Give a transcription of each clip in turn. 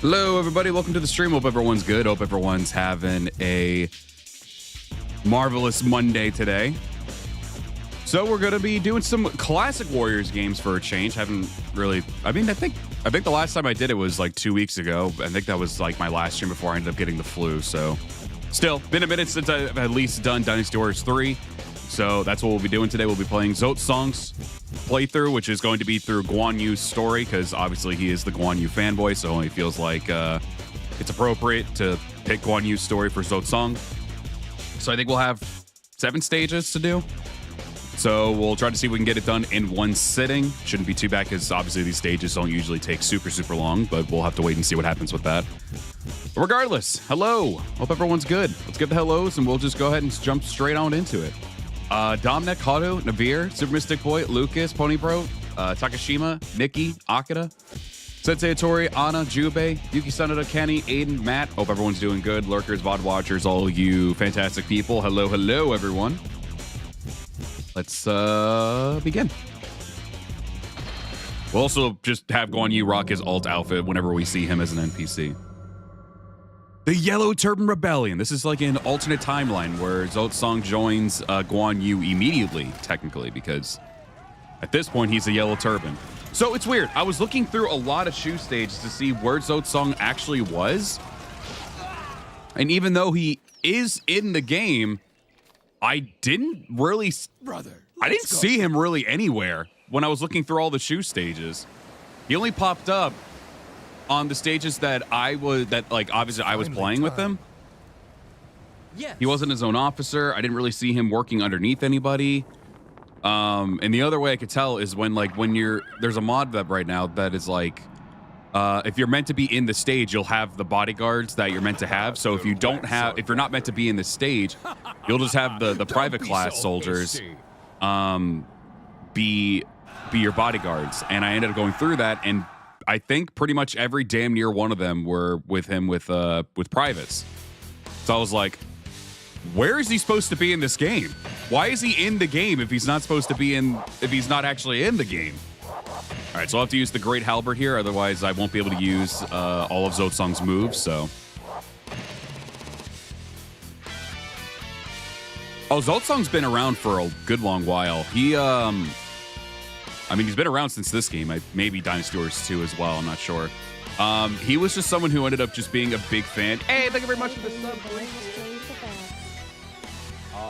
Hello, everybody. Welcome to the stream. Hope everyone's good. Hope everyone's having a marvelous Monday today. So we're going to be doing some classic Warriors games for a change. Haven't really, I think the last time I did it was like 2 weeks ago. I think that was like my last stream before I ended up getting the flu. So still been a minute since I've at least done Dynasty Warriors 3. So that's what we'll be doing today. We'll be playing Zhou Cang's playthrough, which is going to be through Guan Yu's story, because obviously he is the Guan Yu fanboy, so he feels like it's appropriate to pick Guan Yu's story for Zhou Cang. So I think we'll have 7 stages to do. So we'll try to see if we can get it done in one sitting. Shouldn't be too bad, because obviously these stages don't usually take super long, but we'll have to wait and see what happens with that. But regardless, hello. Hope everyone's good. Let's get the hellos, and we'll just go ahead and jump straight on into it. Dominic, Hato, Navir, Super Mystic Boy, Lucas, Ponybro, Takashima, Nikki, Akita, Sensei Tori, Anna, Jubei, Yuki Sanada, Kenny, Aiden, Matt. Hope everyone's doing good. Lurkers, VOD watchers, all you fantastic people. Hello, everyone. Let's begin. We'll also just have Guan Yu rock his alt outfit whenever we see him as an NPC. The Yellow Turban Rebellion. This is like an alternate timeline where Zhou Cang joins Guan Yu immediately, technically, because at this point he's a Yellow Turban. So it's weird. I was looking through a lot of shoe stages to see where Zhou Cang actually was. And even though he is in the game, I didn't really... I didn't see him really anywhere when I was looking through all the shoe stages. He only popped up on the stages that obviously I was playing with him. Yes. He wasn't his own officer. I didn't really see him working underneath anybody. And the other way I could tell is when there's a mod that right now that is like, if you're meant to be in the stage, you'll have the bodyguards that you're meant to have. So if you're not meant to be in the stage, you'll just have the private class soldiers be your bodyguards. And I ended up going through that, and I think pretty much every damn near one of them were with him with privates. So I was like, where is he supposed to be in this game? Why is he in the game if he's not supposed to be if he's not actually in the game? All right, so I'll have to use the Great Halberd here. Otherwise, I won't be able to use all of Zhou Cang's moves, so. Oh, Zhou Cang's been around for a good long while. He's been around since this game. Maybe Dynasty Warriors 2 as well. I'm not sure. He was just someone who ended up just being a big fan. Hey, thank you very much for the sub.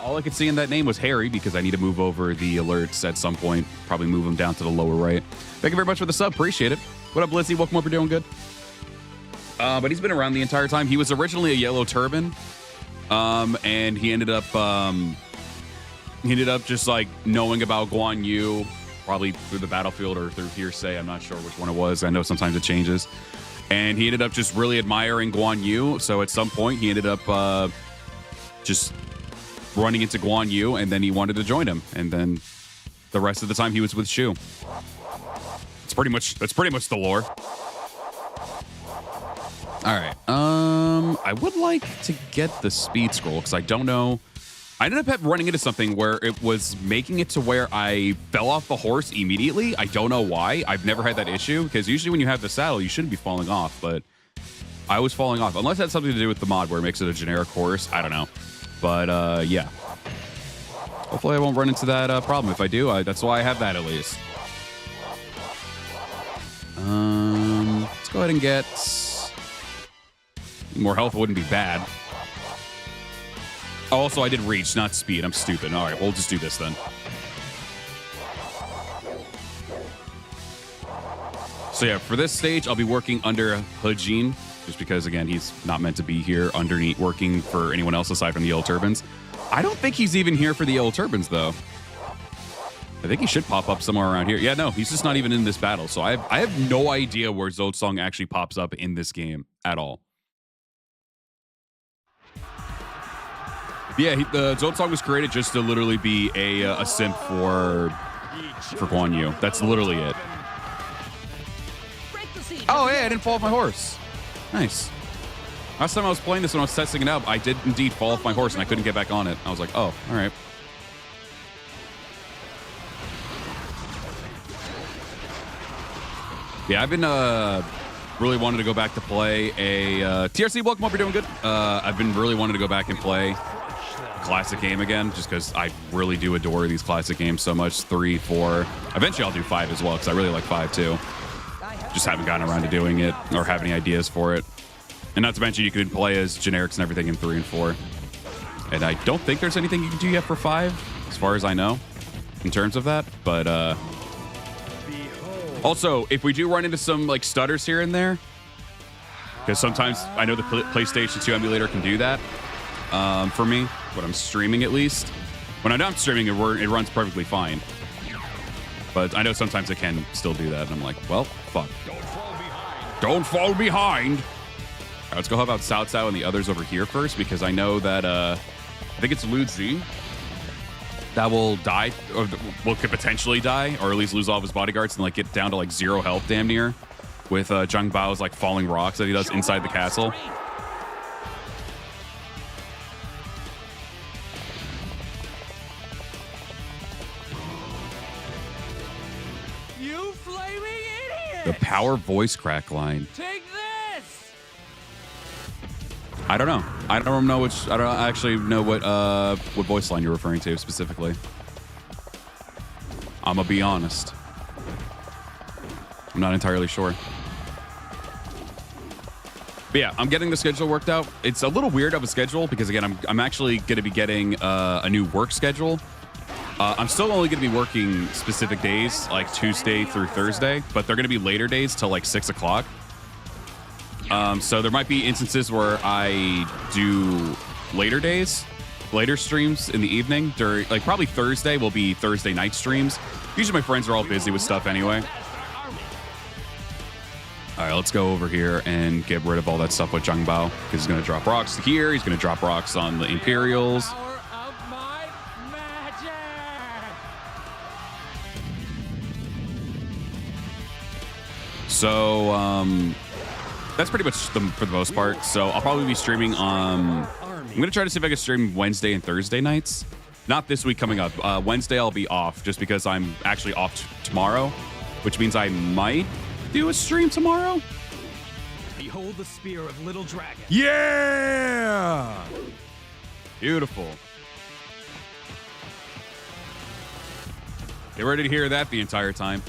All I could see in that name was Harry, because I need to move over the alerts at some point. Probably move them down to the lower right. Thank you very much for the sub. Appreciate it. What up, Lizzie? Welcome over. Doing good. But he's been around the entire time. He was originally a Yellow Turban. And he ended up just like knowing about Guan Yu, probably through the battlefield or through hearsay. I'm not sure which one it was. I know sometimes it changes. And he ended up just really admiring Guan Yu. So at some point he ended up just running into Guan Yu, and then he wanted to join him. And then the rest of the time he was with Shu. That's pretty much the lore. All right. I would like to get the speed scroll, because I don't know. I ended up running into something where it was making it to where I fell off the horse immediately. I don't know why. I've never had that issue, because usually when you have the saddle, you shouldn't be falling off, but I was falling off. Unless that's something to do with the mod where it makes it a generic horse. I don't know. But yeah. Hopefully I won't run into that problem. If I do, that's why I have that at least. Let's go ahead and get... more health wouldn't be bad. Also, I did reach, not speed. I'm stupid. All right, we'll just do this then. So yeah, for this stage, I'll be working under Hejin, just because, again, he's not meant to be here underneath working for anyone else aside from the Yellow Turbans. I don't think he's even here for the Yellow Turbans, though. I think he should pop up somewhere around here. Yeah, no, he's just not even in this battle. So I have no idea where Zhou Cang actually pops up in this game at all. Yeah, the Zhou Cang was created just to literally be a simp for Guan Yu. That's literally it. Oh, hey, I didn't fall off my horse. Nice. Last time I was playing this when I was testing it out, I did indeed fall off my horse and I couldn't get back on it. I was like, oh, all right. Yeah, I've been really wanted to go back to play a TRC. Welcome up, you're doing good. I've been really wanting to go back and play a classic game again, just because I really do adore these classic games so much. 3, 4. Eventually, I'll do 5 as well, because I really like 5 too. Just haven't gotten around to doing it or have any ideas for it. And not to mention, you can play as generics and everything in 3 and 4. And I don't think there's anything you can do yet for 5, as far as I know, in terms of that. But also, if we do run into some like stutters here and there, because sometimes I know the PlayStation 2 emulator can do that for me, when I'm streaming at least. When I'm not streaming, it runs perfectly fine. But I know sometimes it can still do that, and I'm like, well, fuck. Don't fall behind. All right, let's go help out Cao Cao and the others over here first, because I know that I think it's Lu Zi that will die, or could potentially die, or at least lose all of his bodyguards and like get down to like 0 health damn near, with Zhang Bao's like falling rocks that he does inside the castle. You flaming idiot! The power voice crack line. Take this! I don't know. I don't know which. I don't actually know what voice line you're referring to specifically. I'm gonna be honest. I'm not entirely sure. But yeah, I'm getting the schedule worked out. It's a little weird of a schedule because again, I'm actually gonna be getting a new work schedule. I'm still only gonna be working specific days, like Tuesday through Thursday, but they're gonna be later days till like 6 o'clock. So there might be instances where I do later days, later streams in the evening. During, like probably Thursday will be Thursday night streams. Usually my friends are all busy with stuff anyway. All right, let's go over here and get rid of all that stuff with Zhang Bao, because he's going to drop rocks here. He's going to drop rocks on the Imperials. Power of my magic! So that's pretty much for the most part. So I'll probably be streaming I'm going to try to see if I can stream Wednesday and Thursday nights. Not this week coming up. Wednesday I'll be off just because I'm actually off tomorrow, which means I might do a stream tomorrow. Behold the spear of little dragon. Yeah! Beautiful. Get ready to hear that the entire time.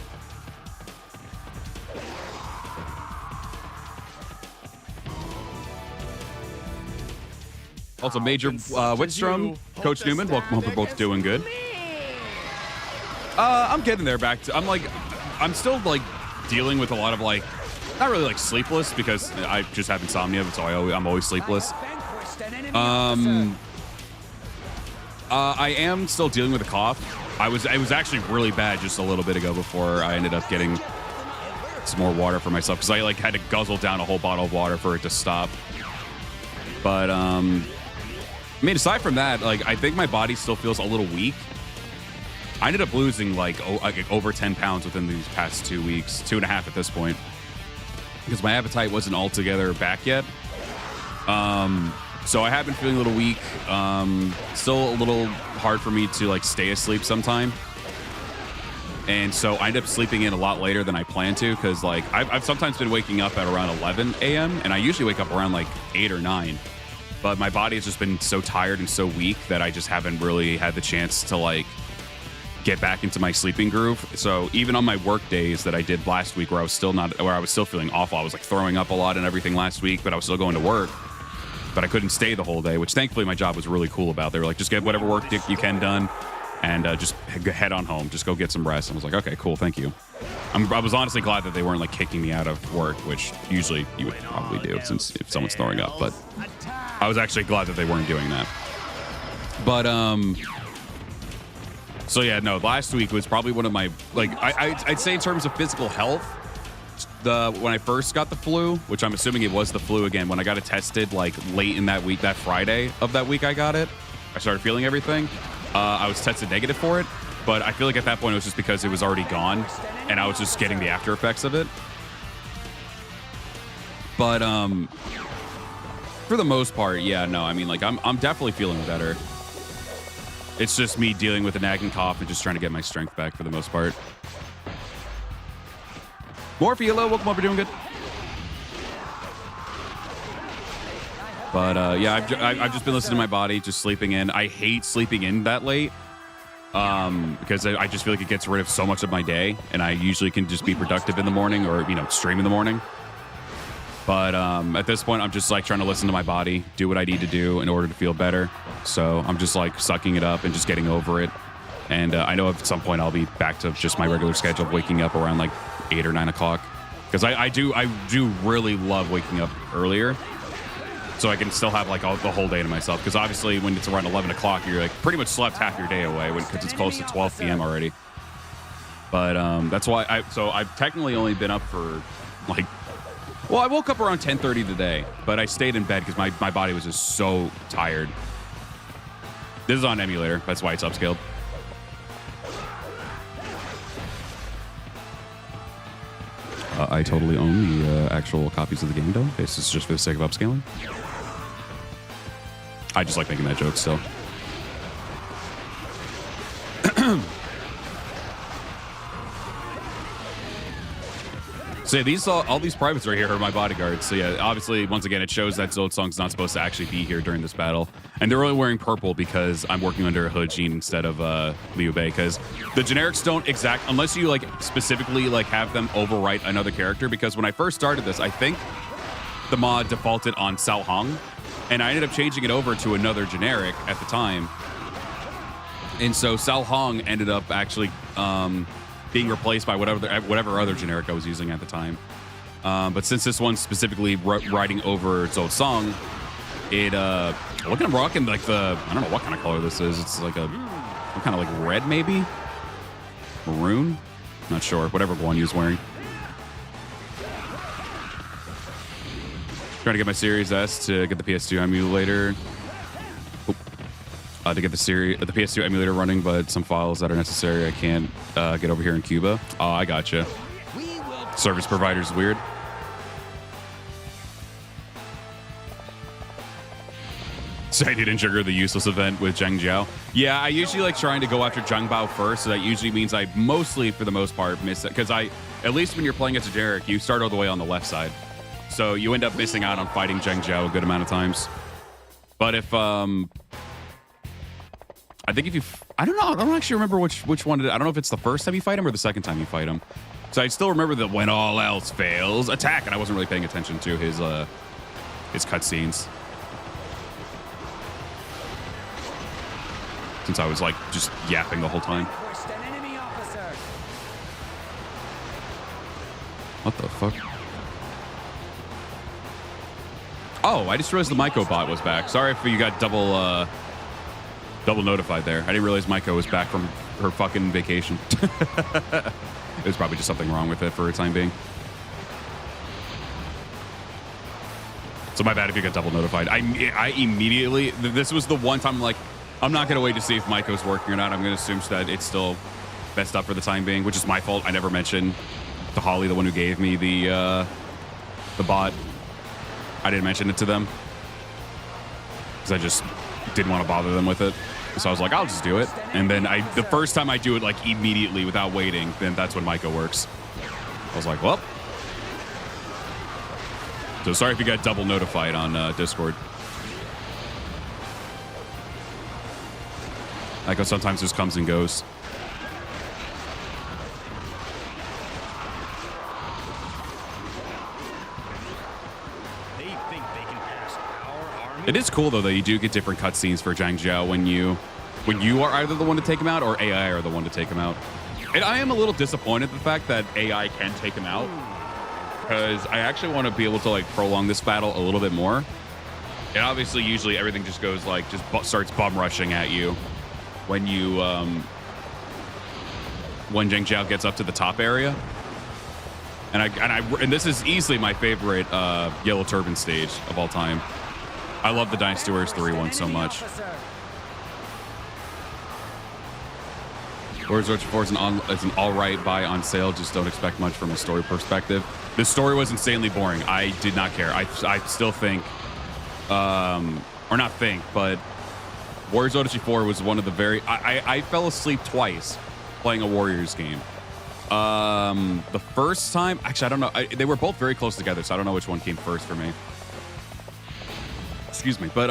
Also, Major Whitstrom, Coach Newman, welcome home. We're both doing good. I'm getting there I'm still like dealing with a lot of like, not really like sleepless because I just have insomnia, so I'm always sleepless. I am still dealing with a cough. It was actually really bad just a little bit ago before I ended up getting some more water for myself because I like had to guzzle down a whole bottle of water for it to stop. But I mean, aside from that, like I think my body still feels a little weak. I ended up losing like over 10 pounds within these past 2 weeks, 2.5 at this point, because my appetite wasn't altogether back yet. So I have been feeling a little weak. Still a little hard for me to like stay asleep sometime. And so I ended up sleeping in a lot later than I planned to because like I've sometimes been waking up at around 11 a.m. and I usually wake up around like 8 or 9. But my body has just been so tired and so weak that I just haven't really had the chance to like get back into my sleeping groove. So even on my work days that I did last week where I was still feeling awful, I was like throwing up a lot and everything last week, but I was still going to work. But I couldn't stay the whole day, which thankfully my job was really cool about. They were like, just get whatever work you can done and just head on home. Just go get some rest. And I was like, okay, cool, thank you. I was honestly glad that they weren't like kicking me out of work, which usually you would probably do since if someone's throwing up. But I was actually glad that they weren't doing that. But so yeah, no, last week was probably one of my like I'd say in terms of physical health, when I first got the flu, which I'm assuming it was the flu again, when I got it tested like late in that week, that Friday of that week I got it, I started feeling everything. I was tested negative for it, but I feel like at that point it was just because it was already gone and I was just getting the after effects of it. But for the most part, yeah, no, I mean like I'm definitely feeling better. It's just me dealing with a nagging cough and just trying to get my strength back for the most part. Morphe, hello, welcome up, you're doing good. But yeah, I've just been listening to my body, just sleeping in. I hate sleeping in that late because I just feel like it gets rid of so much of my day, and I usually can just be productive in the morning or, you know, stream in the morning. But at this point, I'm just like trying to listen to my body, do what I need to do in order to feel better. So I'm just like sucking it up and just getting over it. And I know at some point I'll be back to just my regular schedule of waking up around like 8 or 9 o'clock. Because I do really love waking up earlier, so I can still have like the whole day to myself. Because obviously when it's around 11 o'clock, you're like pretty much slept half your day away because it's close to 12 p.m. already. But that's why I've technically only been up for like, well, I woke up around 10:30 today, but I stayed in bed because my body was just so tired. This is on emulator. That's why it's upscaled. I totally own the actual copies of the game, though. This is just for the sake of upscaling. I just like making that joke still. So yeah, all these privates right here are my bodyguards. So yeah, obviously, once again, it shows that Zhou Cang's not supposed to actually be here during this battle. And they're only wearing purple because I'm working under a He Jin instead of Liu Bei, because the generics don't unless you like specifically like have them overwrite another character. Because when I first started this, I think the mod defaulted on Zhou Cang, and I ended up changing it over to another generic at the time. And so Zhou Cang ended up actually being replaced by whatever other generic I was using at the time. But since this one's specifically riding over Zhou Cang, look at him rocking like I don't know what kind of color this is. It's like some kind of like red maybe? Maroon? Not sure. Whatever one he was wearing. Trying to get my Series S to get the PS2 emulator. To get the PS2 emulator running, but some files that are necessary I can't get over here in Cuba. Oh, I gotcha. Service provider's weird. So I didn't trigger the useless event with Zhang Jiao. Yeah, I usually like trying to go after Zhang Bao first, so that usually means I mostly, for the most part, miss it. Because at least when you're playing as a generic, you start all the way on the left side. So you end up missing out on fighting Zhang Jiao a good amount of times. But if I think if you, I don't know, I don't actually remember which one. I don't know if it's the first time you fight him or the second time you fight him. So I still remember that when all else fails, attack, and I wasn't really paying attention to his cutscenes, since I was like just yapping the whole time. What the fuck? Oh, I just realized the Maiko bot was back. Sorry if you got double notified there. I didn't realize Maiko was back from her fucking vacation. It was probably just something wrong with it for a time being. So my bad if you got double notified. I immediately, this was the one time I'm like, I'm not going to wait to see if Maiko's working or not. I'm going to assume that it's still messed up for the time being, which is my fault. I never mentioned to Holly, the one who gave me the bot. I didn't mention it to them because I just didn't want to bother them with it. So I was like, I'll just do it. And then the first time I do it like immediately without waiting, then that's when Maiko works. I was like, well. So sorry if you got double notified on Discord. Maiko sometimes just comes and goes. It is cool though that you do get different cutscenes for Zhang Jiao when you are either the one to take him out or AI are the one to take him out. And I am a little disappointed in the fact that AI can take him out, because I actually want to be able to like prolong this battle a little bit more. And obviously, usually everything just goes like starts bum rushing at you when you when Zhang Jiao gets up to the top area. And this is easily my favorite Yellow Turban stage of all time. I love the Dynasty Warriors 3 one so much. Warriors Orchard 4 is an all-right buy on sale. Just don't expect much from a story perspective. The story was insanely boring. I did not care. I still think, or not think, but Warriors Odyssey 4 was one of the very... I fell asleep twice playing a Warriors game. The first time... Actually, I don't know. They were both very close together, so I don't know which one came first for me. Excuse me. But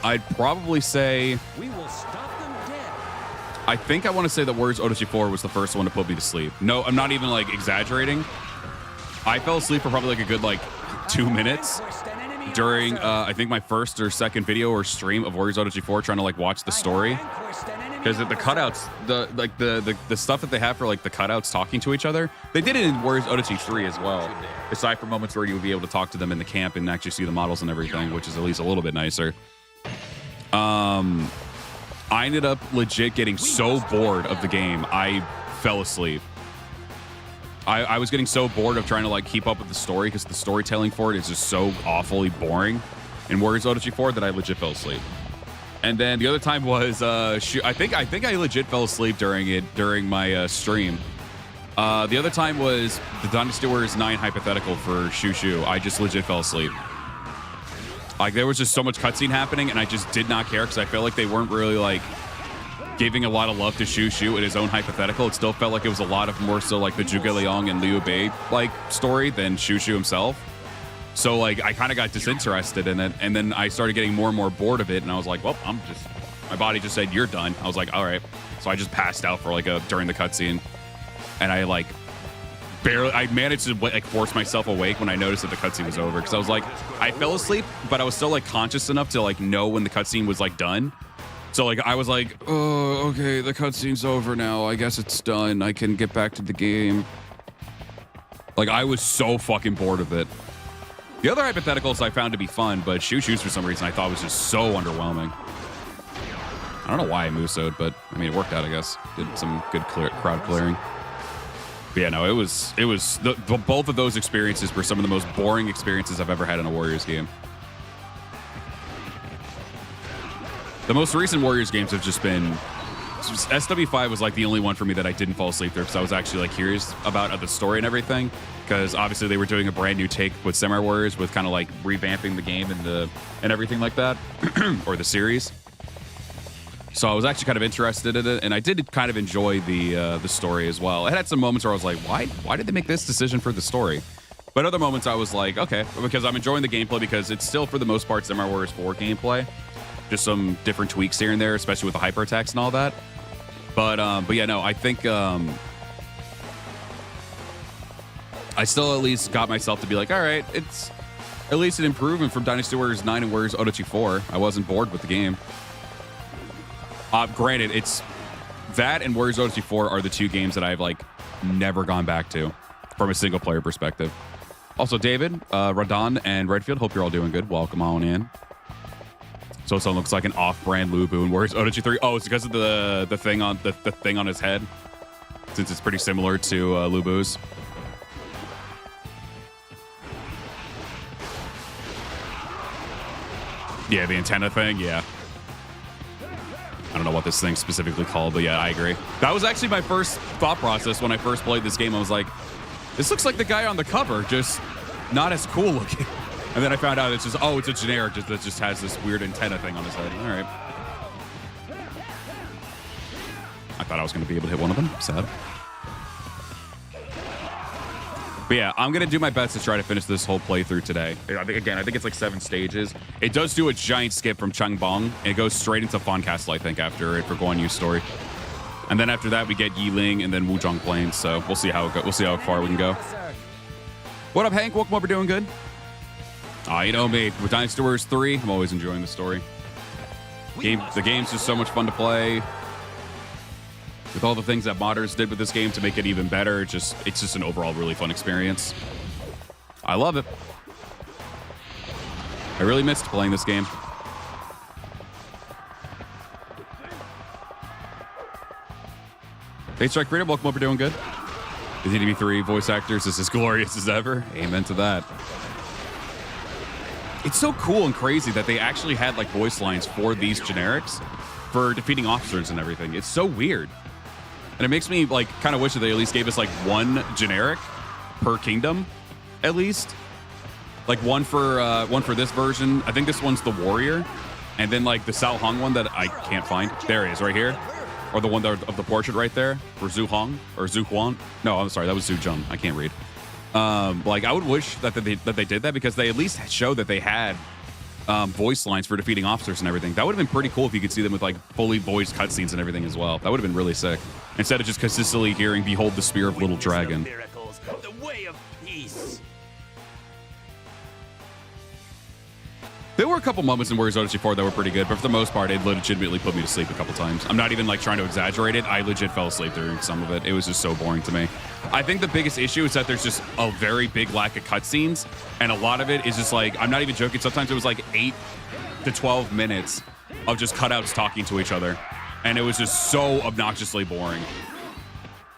I'd probably say We will stop them dead. I think I want to say that Warriors Odyssey 4 was the first one to put me to sleep. No, I'm not even like exaggerating. I fell asleep for probably like a good like 2 minutes during I think my first or second video or stream of Warriors Odyssey 4 trying to like watch the story. Because the cutouts, the stuff that they have for like the cutouts talking to each other, they did it in Warriors Odyssey 3 as well. Aside from moments where you would be able to talk to them in the camp and actually see the models and everything, which is at least a little bit nicer. I ended up legit getting so bored of the game, I fell asleep. I was getting so bored of trying to like keep up with the story because the storytelling for it is just so awfully boring in Warriors Odyssey 4 that I legit fell asleep. And then the other time was I think I legit fell asleep during my stream. The other time was the Dynasty Warriors 9 hypothetical for Shushu. I just legit fell asleep. Like there was just so much cutscene happening, and I just did not care because I felt like they weren't really like giving a lot of love to Shushu in his own hypothetical. It still felt like it was a lot of more so like the Zhuge Liang and Liu Bei like story than Shushu himself. So like I kind of got disinterested in it, and then I started getting more and more bored of it, and I was like, well, my body just said you're done. I was like, all right. So I just passed out for like during the cutscene, and I like I managed to like force myself awake when I noticed that the cutscene was over, because I was like, I fell asleep, but I was still like conscious enough to like know when the cutscene was like done. So like I was like, oh, okay, the cutscene's over now. I guess it's done. I can get back to the game. Like I was so fucking bored of it. The other hypotheticals I found to be fun, but Shushu's for some reason I thought was just so underwhelming. I don't know why I Muso'd, but I mean, it worked out, I guess. Did some good crowd clearing. But yeah, no, it was both of those experiences were some of the most boring experiences I've ever had in a Warriors game. The most recent Warriors games have just been... SW5 was like the only one for me that I didn't fall asleep through because I was actually like curious about the story and everything, because obviously they were doing a brand new take with Samurai Warriors with kind of like revamping the game and everything like that, or the series. So I was actually kind of interested in it, and I did kind of enjoy the story as well. It had some moments where I was like, why did they make this decision for the story? But other moments I was like, okay, because I'm enjoying the gameplay, because it's still for the most part Samurai Warriors 4 gameplay. Just some different tweaks here and there, especially with the hyper attacks and all that. But yeah, no, I think I still at least got myself to be like, all right, it's at least an improvement from Dynasty Warriors 9 and Warriors Odyssey 4. I wasn't bored with the game. Granted, it's that and Warriors Odyssey 4 are the two games that I've like never gone back to from a single player perspective. Also, David, Radon, and Redfield, hope you're all doing good. Welcome on in. So someone looks like an off-brand Lubu in Warriors Odyssey 3. Oh, it's because of the thing on the thing on his head, since it's pretty similar to Lubu's. Yeah, the antenna thing. Yeah. I don't know what this thing's specifically called, but yeah, I agree. That was actually my first thought process when I first played this game. I was like, this looks like the guy on the cover, just not as cool looking. And then I found out it's just, oh, it's a generic that just has this weird antenna thing on his head. All right. I thought I was going to be able to hit one of them. Sad. But yeah, I'm going to do my best to try to finish this whole playthrough today. I think it's like 7 stages. It does do a giant skip from Changbong, and it goes straight into Fawn Castle, I think, after it for Guan Yu's story. And then after that, we get Yiling and then Wuzhong Plains. So we'll see how it goes. We'll see how far we can go. What up, Hank? Welcome over. Doing good? You know me. With Dynasty Warriors 3, I'm always enjoying the story. The game's just so much fun to play. With all the things that modders did with this game to make it even better, it's just an overall really fun experience. I love it. I really missed playing this game. Hey, Strike Freedom, welcome over. Doing good. The DDB3 voice actors is as glorious as ever. Amen to that. It's so cool and crazy that they actually had like voice lines for these generics for defeating officers and everything. It's so weird. And it makes me like kind of wish that they at least gave us like one generic per kingdom, at least. Like one for this version. I think this one's the warrior. And then like the Sao Hong one that I can't find. There it is, right here. Or the one that, of the portrait right there for Zhu Hong or Zhu Huan. No, I'm sorry, that was Zhu Zheng. I can't read. Like I would wish that they did that, because they at least show that they had voice lines for defeating officers and everything. That would have been pretty cool if you could see them with like fully voiced cutscenes and everything as well. That would have been really sick. Instead of just consistently hearing "Behold the spear of little dragon." Miracles, the way of peace. There were a couple moments in Warriors Odyssey 4 that were pretty good, but for the most part, it legitimately put me to sleep a couple times. I'm not even like trying to exaggerate it. I legit fell asleep during some of it. It was just so boring to me. I think the biggest issue is that there's just a very big lack of cutscenes, and a lot of it is just like, I'm not even joking, sometimes it was like 8 to 12 minutes of just cutouts talking to each other, and it was just so obnoxiously boring.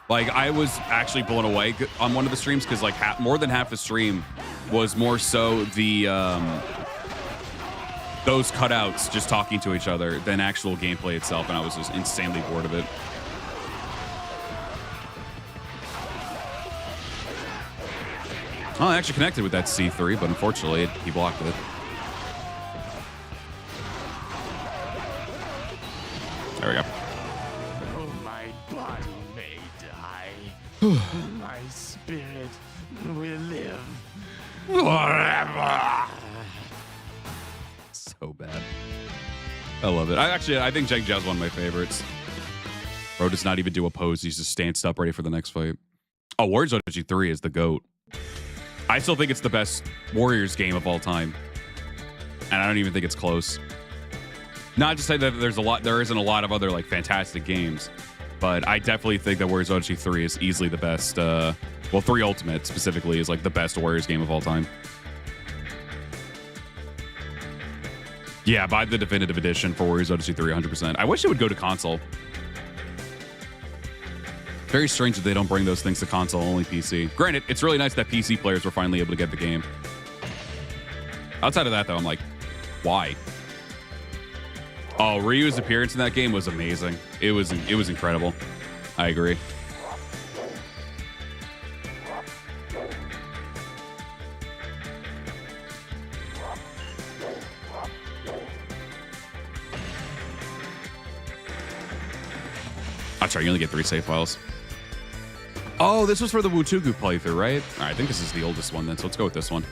Like, I was actually blown away on one of the streams because like more than half the stream was more so the those cutouts just talking to each other than actual gameplay itself, and I was just insanely bored of it. Oh, I actually connected with that C3, but unfortunately, he blocked it. There we go. Oh, my body may die. My spirit will live forever. So bad. I love it. I think Zhang Jiao's one of my favorites. Bro does not even do a pose. He's just stands up ready for the next fight. Oh, Warriors Odyssey 3 is the GOAT. I still think it's the best Warriors game of all time. And I don't even think it's close. Not to say that there isn't a lot of other like fantastic games, but I definitely think that Warriors Odyssey 3 is easily the best. Well, 3 Ultimate specifically is like the best Warriors game of all time. Yeah, buy the definitive edition for Warriors Odyssey 3, 100%. I wish it would go to console. Very strange that they don't bring those things to console, only PC. Granted, it's really nice that PC players were finally able to get the game. Outside of that, though, I'm like, why? Oh, Ryu's appearance in that game was amazing. It was incredible. I agree. That's right, you only get 3 save files. Oh, this was for the Wutugu playthrough, right? All right, I think this is the oldest one then, so let's go with this one.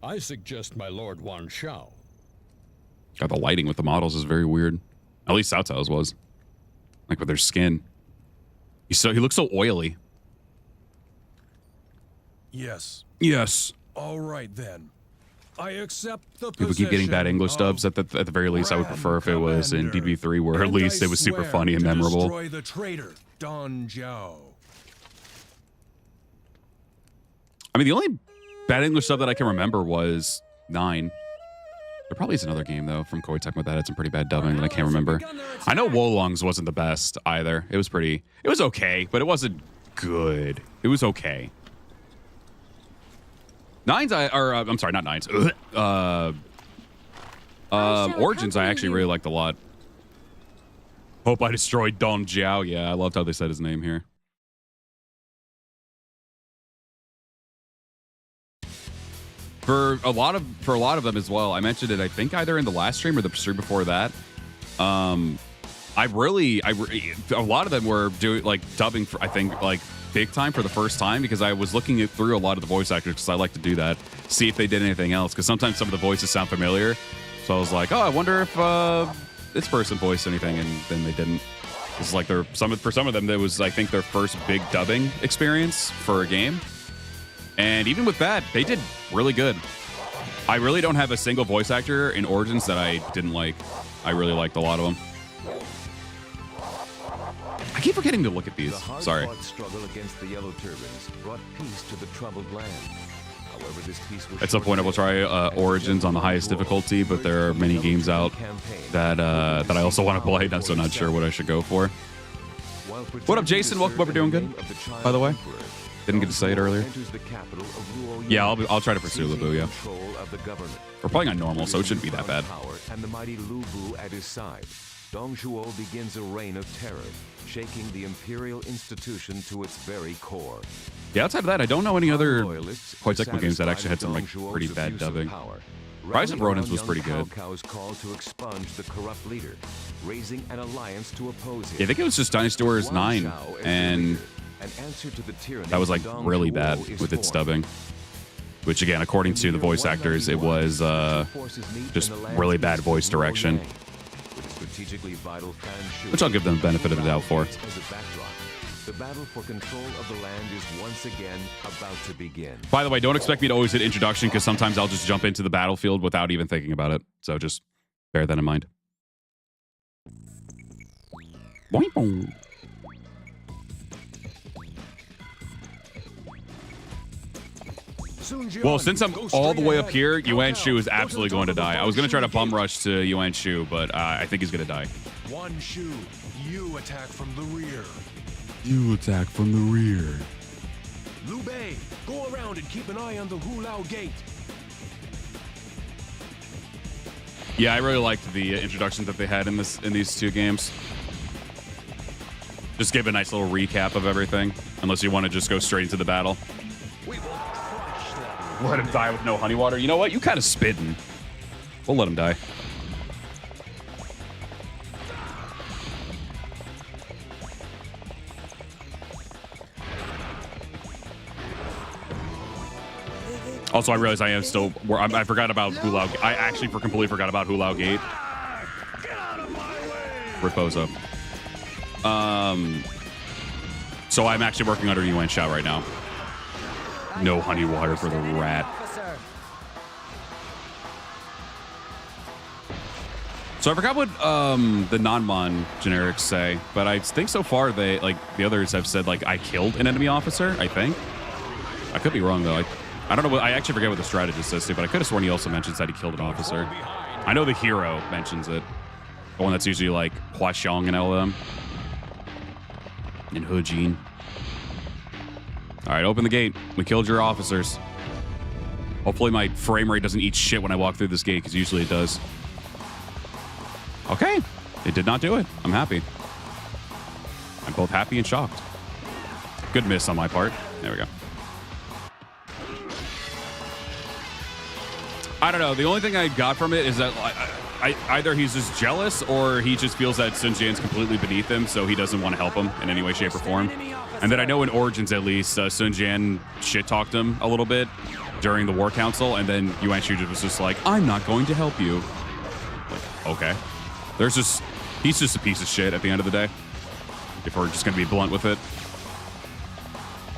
I suggest my Lord Wan Shao. God, the lighting with the models is very weird. At least Cao Cao's was. Like with their skin. He looks so oily. Yes. Yes. All right then. I accept the People keep getting bad English dubs. At the very least, I would prefer if it was in DB3, where at least it was super funny and memorable. Destroy the traitor, Don Zhao. I mean, the only bad English dub that I can remember was 9. There probably is another game, though, from Koei Tecmo that had some pretty bad dubbing that I can't remember. I know Wolong's wasn't the best either. It was okay, but it wasn't good. It was okay. I'm sorry, not Nines. Origins I actually really liked a lot. Hope I destroyed Don Jiao. Yeah, I loved how they said his name here. For a lot of them as well. I mentioned it, I think, either in the last stream or the stream before that. A lot of them were doing like dubbing for, I think, like big time for the first time, because I was looking through a lot of the voice actors, because I like to do that, see if they did anything else, because sometimes some of the voices sound familiar. So I was like, oh, I wonder if this person voiced anything, and then they didn't. It's like for some of them, that was, I think, their first big dubbing experience for a game. And even with that, they did really good. I really don't have a single voice actor in Origins that I didn't like. I really liked a lot of them. I keep forgetting to look at these. Sorry. The hard-fought struggle against the Yellow Turbans brought peace to the troubled land. However, this peace was at some point I will try Origins on the highest difficulty, but there are many games out that I also want to play, so not sure what I should go for. What up, Jason? Welcome over. Doing good, by the way. Didn't get to say it earlier. Yeah, I'll try to pursue Lubu, yeah. We're playing on normal, so it shouldn't be that bad. And the mighty Lubu at his side, Dong Zhuo begins a reign of terror, shaking the imperial institution to its very core. Yeah, outside of that, I don't know any other Koei Tecmo games that actually had some like pretty bad dubbing. Rise of Ronins was pretty good. Cao Cao's call to expunge the corrupt leader. raising an alliance to oppose him. Yeah, I think it was just Dynasty Warriors 9, and an answer to the tyranny that was like Dong really Zhuo bad is with its formed. stubbing. Which again, according to the voice actors, it was just really bad voice direction. Which I'll give them the benefit of the doubt for. As a backdrop, the battle for control of the land is once again about to begin. By the way, don't expect me to always hit introduction because sometimes I'll just jump into the battlefield without even thinking about it. So just bear that in mind. Boing, boing. Well, since I'm all the way up here, Yuan Shu is absolutely going to die. I was going to try to bum rush to Yuan Shu, but I think he's going to die. Wan Shu, you attack from the rear. You attack from the rear. Liu Bei, go around and keep an eye on the Hulao Gate. Yeah, I really liked the introduction that they had in these two games. Just give a nice little recap of everything, unless you want to just go straight into the battle. Let him die with no honey water. You know what? You kind of spitting. We'll let him die. Also, I realize I am still. I forgot about Hulao. I actually completely forgot about Hulao Gate. Reposo. So I'm actually working under Yuan Shao right now. No honey water for the rat. So I forgot what the non-mon generics say, but I think so far they the others have said I killed an enemy officer. I think I could be wrong though. I don't know what I actually forget what the strategist says too, but I could have sworn he also mentions that he killed an officer. I know the hero mentions it, the one that's usually like Hua Xiong and LM and He Jin. All right, open the gate. We killed your officers. Hopefully my frame rate doesn't eat shit when I walk through this gate, because usually it does. Okay, it did not do it. I'm happy. I'm both happy and shocked. Good miss on my part. There we go. I don't know. The only thing I got from it is that either he's just jealous or he just feels that Sun Jian's completely beneath him, so he doesn't want to help him in any way, shape, or form. And then I know in Origins, at least, Sun Jian shit-talked him a little bit during the War Council, and then Yuan Shu was just like, I'm not going to help you. Like, okay. He's just a piece of shit at the end of the day, if we're just going to be blunt with it.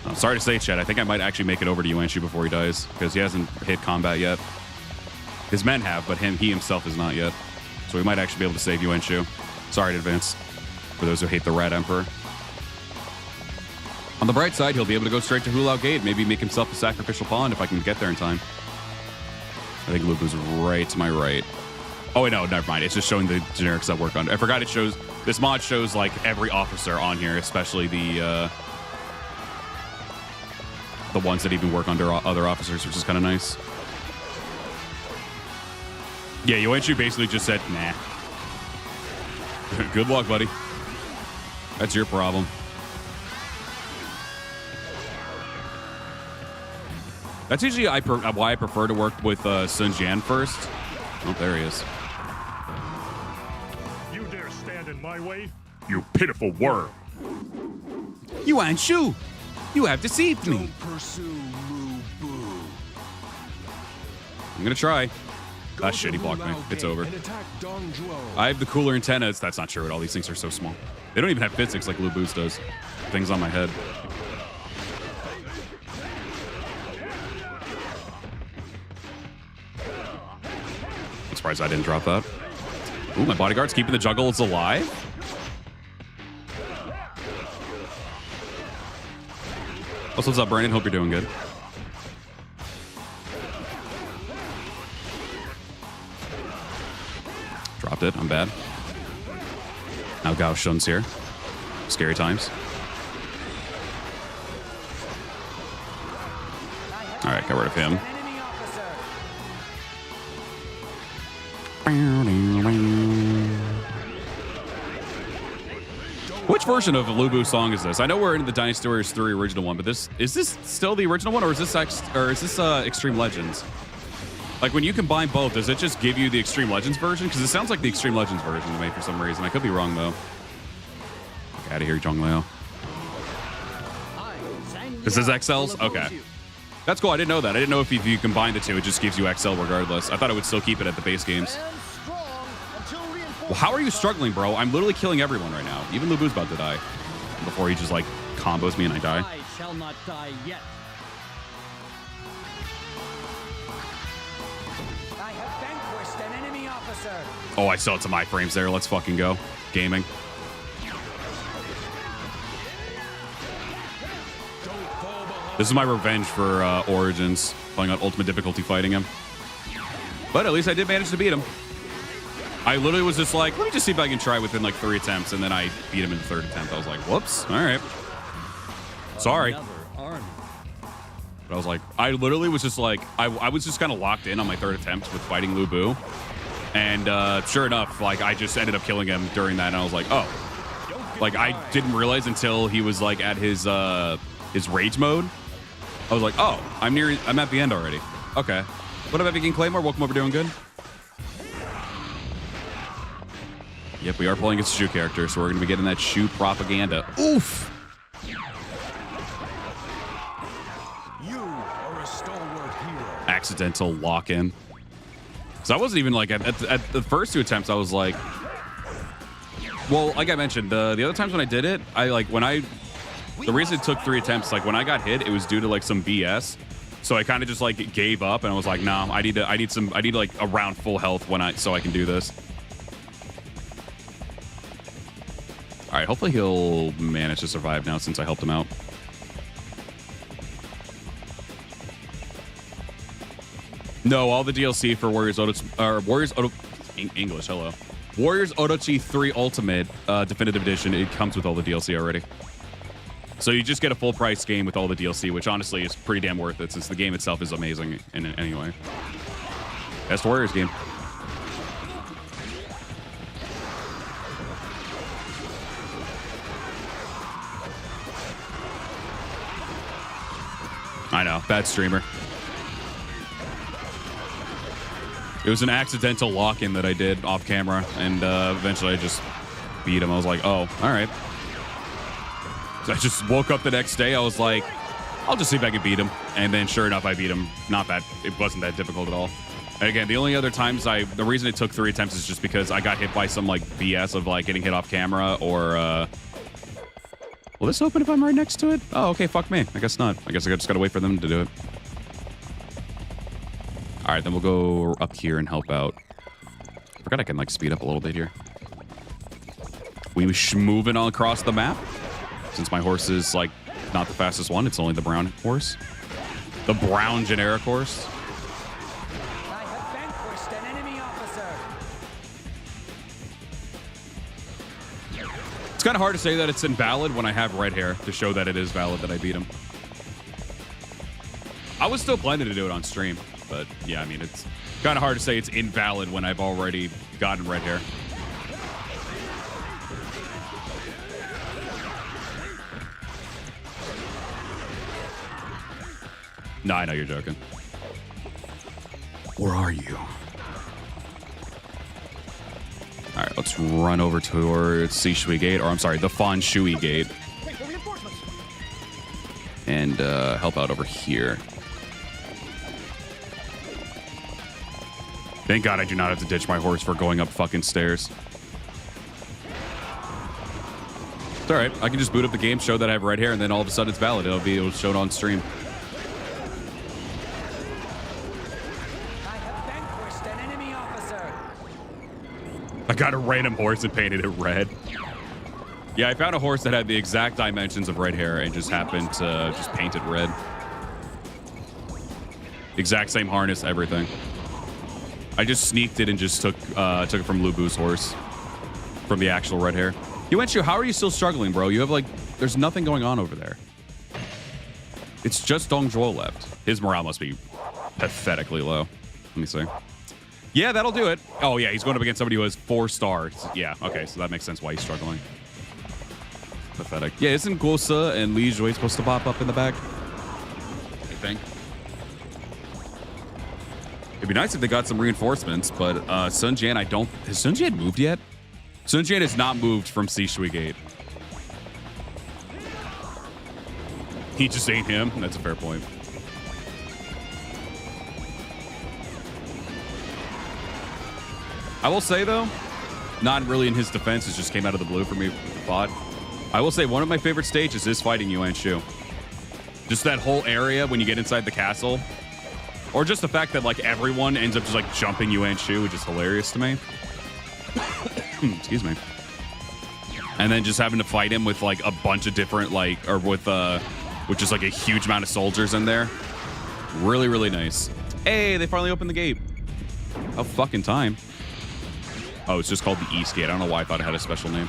I'm sorry to say, Chet, I think I might actually make it over to Yuan Shu before he dies, because he hasn't hit combat yet. His men have, but he himself is not yet. So we might actually be able to save Yuan Shu. Sorry in advance for those who hate the Rat Emperor. On the bright side, he'll be able to go straight to Hulao Gate, maybe make himself a sacrificial pawn if I can get there in time. I think Lubu's right to my right. Oh, wait, no, never mind. It's just showing the generics that work on. I forgot it shows, this mod shows like every officer on here, especially the ones that even work under other officers, which is kind of nice. Yeah, Yuan Shu basically just said, nah. Good luck, buddy. That's your problem. That's usually why I prefer to work with Sun Jian first. Oh, there he is. You dare stand in my way? You pitiful worm. Yuan Shu, you have deceived me. Don't pursue Lu Bu. I'm going to try. Ah, Go shit, he to blocked me. Hulao It's Gate over. and attack Dong Zhuo. I have the cooler antennas. That's not true at all. These things are so small. They don't even have physics like Lu Bu's does. Things on my head. I'm surprised I didn't drop that. Ooh, my bodyguard's keeping the juggles alive. What's up, Brandon? Hope you're doing good. Dropped it. I'm bad. Now Gao Shun's here. Scary times. All right, got rid of him. Which version of Lu Bu song is this? I know we're in the Dynasty Warriors 3 original one, but is this still the original one, or is this Extreme Legends? Like, when you combine both, does it just give you the Extreme Legends version? Because it sounds like the Extreme Legends version to me for some reason. I could be wrong, though. Get out of here, Zhong Liao. This is XLs? Okay. That's cool. I didn't know that. I didn't know if you combine the two, it just gives you XL regardless. I thought it would still keep it at the base games. Well, how are you struggling, bro? I'm literally killing everyone right now. Even Lu Bu's about to die. Before he just, like, combos me and I die. I shall not die yet. I have vanquished an enemy officer. Oh, I still had some iframes there. Let's fucking go. Gaming. This is my revenge for Origins, playing on ultimate difficulty fighting him. But at least I did manage to beat him. I literally was just like, let me just see if I can try within like 3 attempts, and then I beat him in the 3rd attempt. I was like, whoops, all right. Sorry. But I was like, I literally was just like, I was just kind of locked in on my 3rd attempt with fighting Lu Bu. And sure enough, like I just ended up killing him during that, and I was like, oh. Like I didn't realize until he was like at his rage mode. I was like, oh, I'm at the end already. Okay. What up, Epic Claymore? Welcome over, doing good. Yep, we are playing as a Shu character, so we're going to be getting that Shu propaganda. Oof! You are a stalwart hero. Accidental lock-in. So I wasn't even like, at the first 2 attempts, I was like, well, like I mentioned, the other times when I did it, the reason it took 3 attempts, like when I got hit, it was due to like some BS. So I kind of just like gave up, and I was like, nah, I need like around full health so I can do this. All right, hopefully he'll manage to survive now since I helped him out. No, all the DLC for Warriors English, hello. Warriors Orochi 3 Ultimate Definitive Edition, it comes with all the DLC already. So you just get a full price game with all the DLC, which honestly is pretty damn worth it since the game itself is amazing in any way. Best Warriors game. I know, bad streamer. It was an accidental lock-in that I did off camera, and eventually I just beat him. I was like, oh, all right. So I just woke up the next day. I was like, I'll just see if I can beat him. And then sure enough, I beat him. It wasn't that difficult at all. And again, the only other times the reason it took 3 attempts is just because I got hit by some like BS of like getting hit off camera or, will this open if I'm right next to it? Oh, okay, fuck me. I guess not. I guess I just gotta wait for them to do it. All right, then we'll go up here and help out. I forgot I can like speed up a little bit here. We moving all across the map. Since my horse is like not the fastest one, it's only the brown horse. The brown generic horse. I have vanquished an enemy officer. It's kind of hard to say that it's invalid when I have red hair to show that it is valid that I beat him. I was still planning to do it on stream, but yeah, I mean, it's kind of hard to say it's invalid when I've already gotten red hair. No, I know you're joking. Where are you? All right, let's run over towards Sishui Gate, or I'm sorry, the Fan Shui Gate. And help out over here. Thank God I do not have to ditch my horse for going up fucking stairs. It's all right. I can just boot up the game, show that I have red hair, and then all of a sudden it's valid. It'll show it on stream. I got a random horse and painted it red. Yeah, I found a horse that had the exact dimensions of red hair and just happened to just paint it red. Exact same harness, everything. I just sneaked it and just took it from Lu Bu's horse. From the actual red hair. Yuenshu, how are you still struggling, bro? You have like, there's nothing going on over there. It's just Dong Zhuo left. His morale must be pathetically low. Let me see. Yeah, that'll do it. Oh, yeah, he's going up against somebody who has 4 stars. Yeah, okay, so that makes sense why he's struggling. Pathetic. Yeah, isn't Guosa and Li Jui supposed to pop up in the back? I think. It'd be nice if they got some reinforcements, but Sun Jian, has Sun Jian moved yet? Sun Jian has not moved from C Shui Gate. He just ain't him. That's a fair point. I will say, though, not really in his defense, it just came out of the blue for me with the thought. I will say one of my favorite stages is fighting Yuan Shu. Just that whole area when you get inside the castle. Or just the fact that, like, everyone ends up just, like, jumping Yuan Shu, which is hilarious to me. Excuse me. And then just having to fight him with, like, a bunch of different, like, or with just, like, a huge amount of soldiers in there. Really, really nice. Hey, they finally opened the gate. Oh, fucking time. Oh, it's just called the East Gate. I don't know why I thought it had a special name.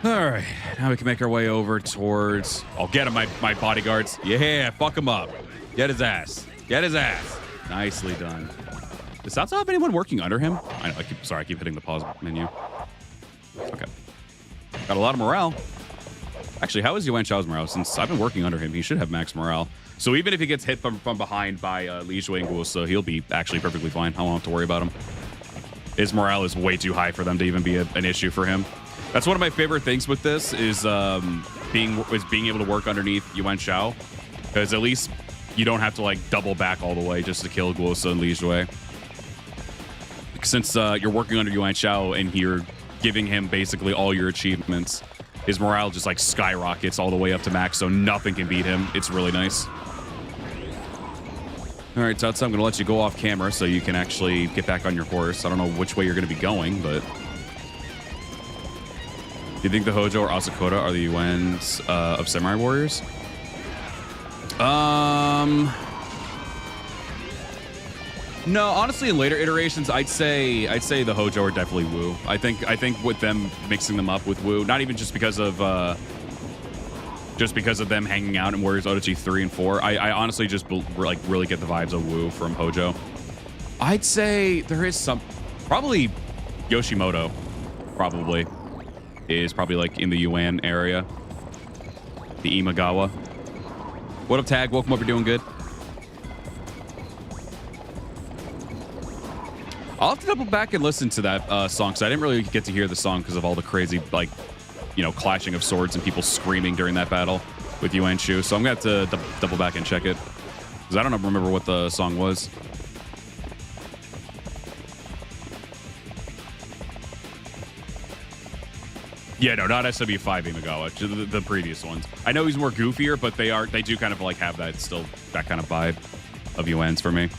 All right, now we can make our way over towards... I'll get him, my bodyguards. Yeah, fuck him up. Get his ass. Get his ass. Nicely done. Does South have anyone working under him? I know, I keep hitting the pause menu. Okay. Got a lot of morale. Actually, how is Yuan Shao's morale? Since I've been working under him, he should have max morale. So even if he gets hit from behind by Li Shui and Guo, so he'll be actually perfectly fine. I won't have to worry about him. His morale is way too high for them to even be an issue for him. That's one of my favorite things with this is being able to work underneath Yuan Shao, because at least you don't have to like double back all the way just to kill Guo and Li Shui. Since you're working under Yuan Shao and you're giving him basically all your achievements, his morale just like skyrockets all the way up to max, so nothing can beat him. It's really nice. All right, Tatsu, I'm going to let you go off camera so you can actually get back on your horse. I don't know which way you're going to be going, but... Do you think the Hojo or Asakura are the Yuans of Samurai Warriors? No, honestly, in later iterations, I'd say the Hojo are definitely Wu. I think with them mixing them up with Wu, not even just because of them hanging out in Warriors Odachi 3 and 4. I honestly just like really get the vibes of Wu from Hojo. I'd say there is some, probably Yoshimoto, probably like in the Yuan area, the Imagawa. What up, Tag? Welcome up. You're doing good. I'll have to double back and listen to that song, because I didn't really get to hear the song because of all the crazy, like, you know, clashing of swords and people screaming during that battle with Yuan Shu. So I'm going to have to double back and check it, because I don't remember what the song was. Yeah, no, not SW5 Imagawa, the previous ones. I know he's more goofier, but they do kind of like have that kind of vibe of Yuan's for me.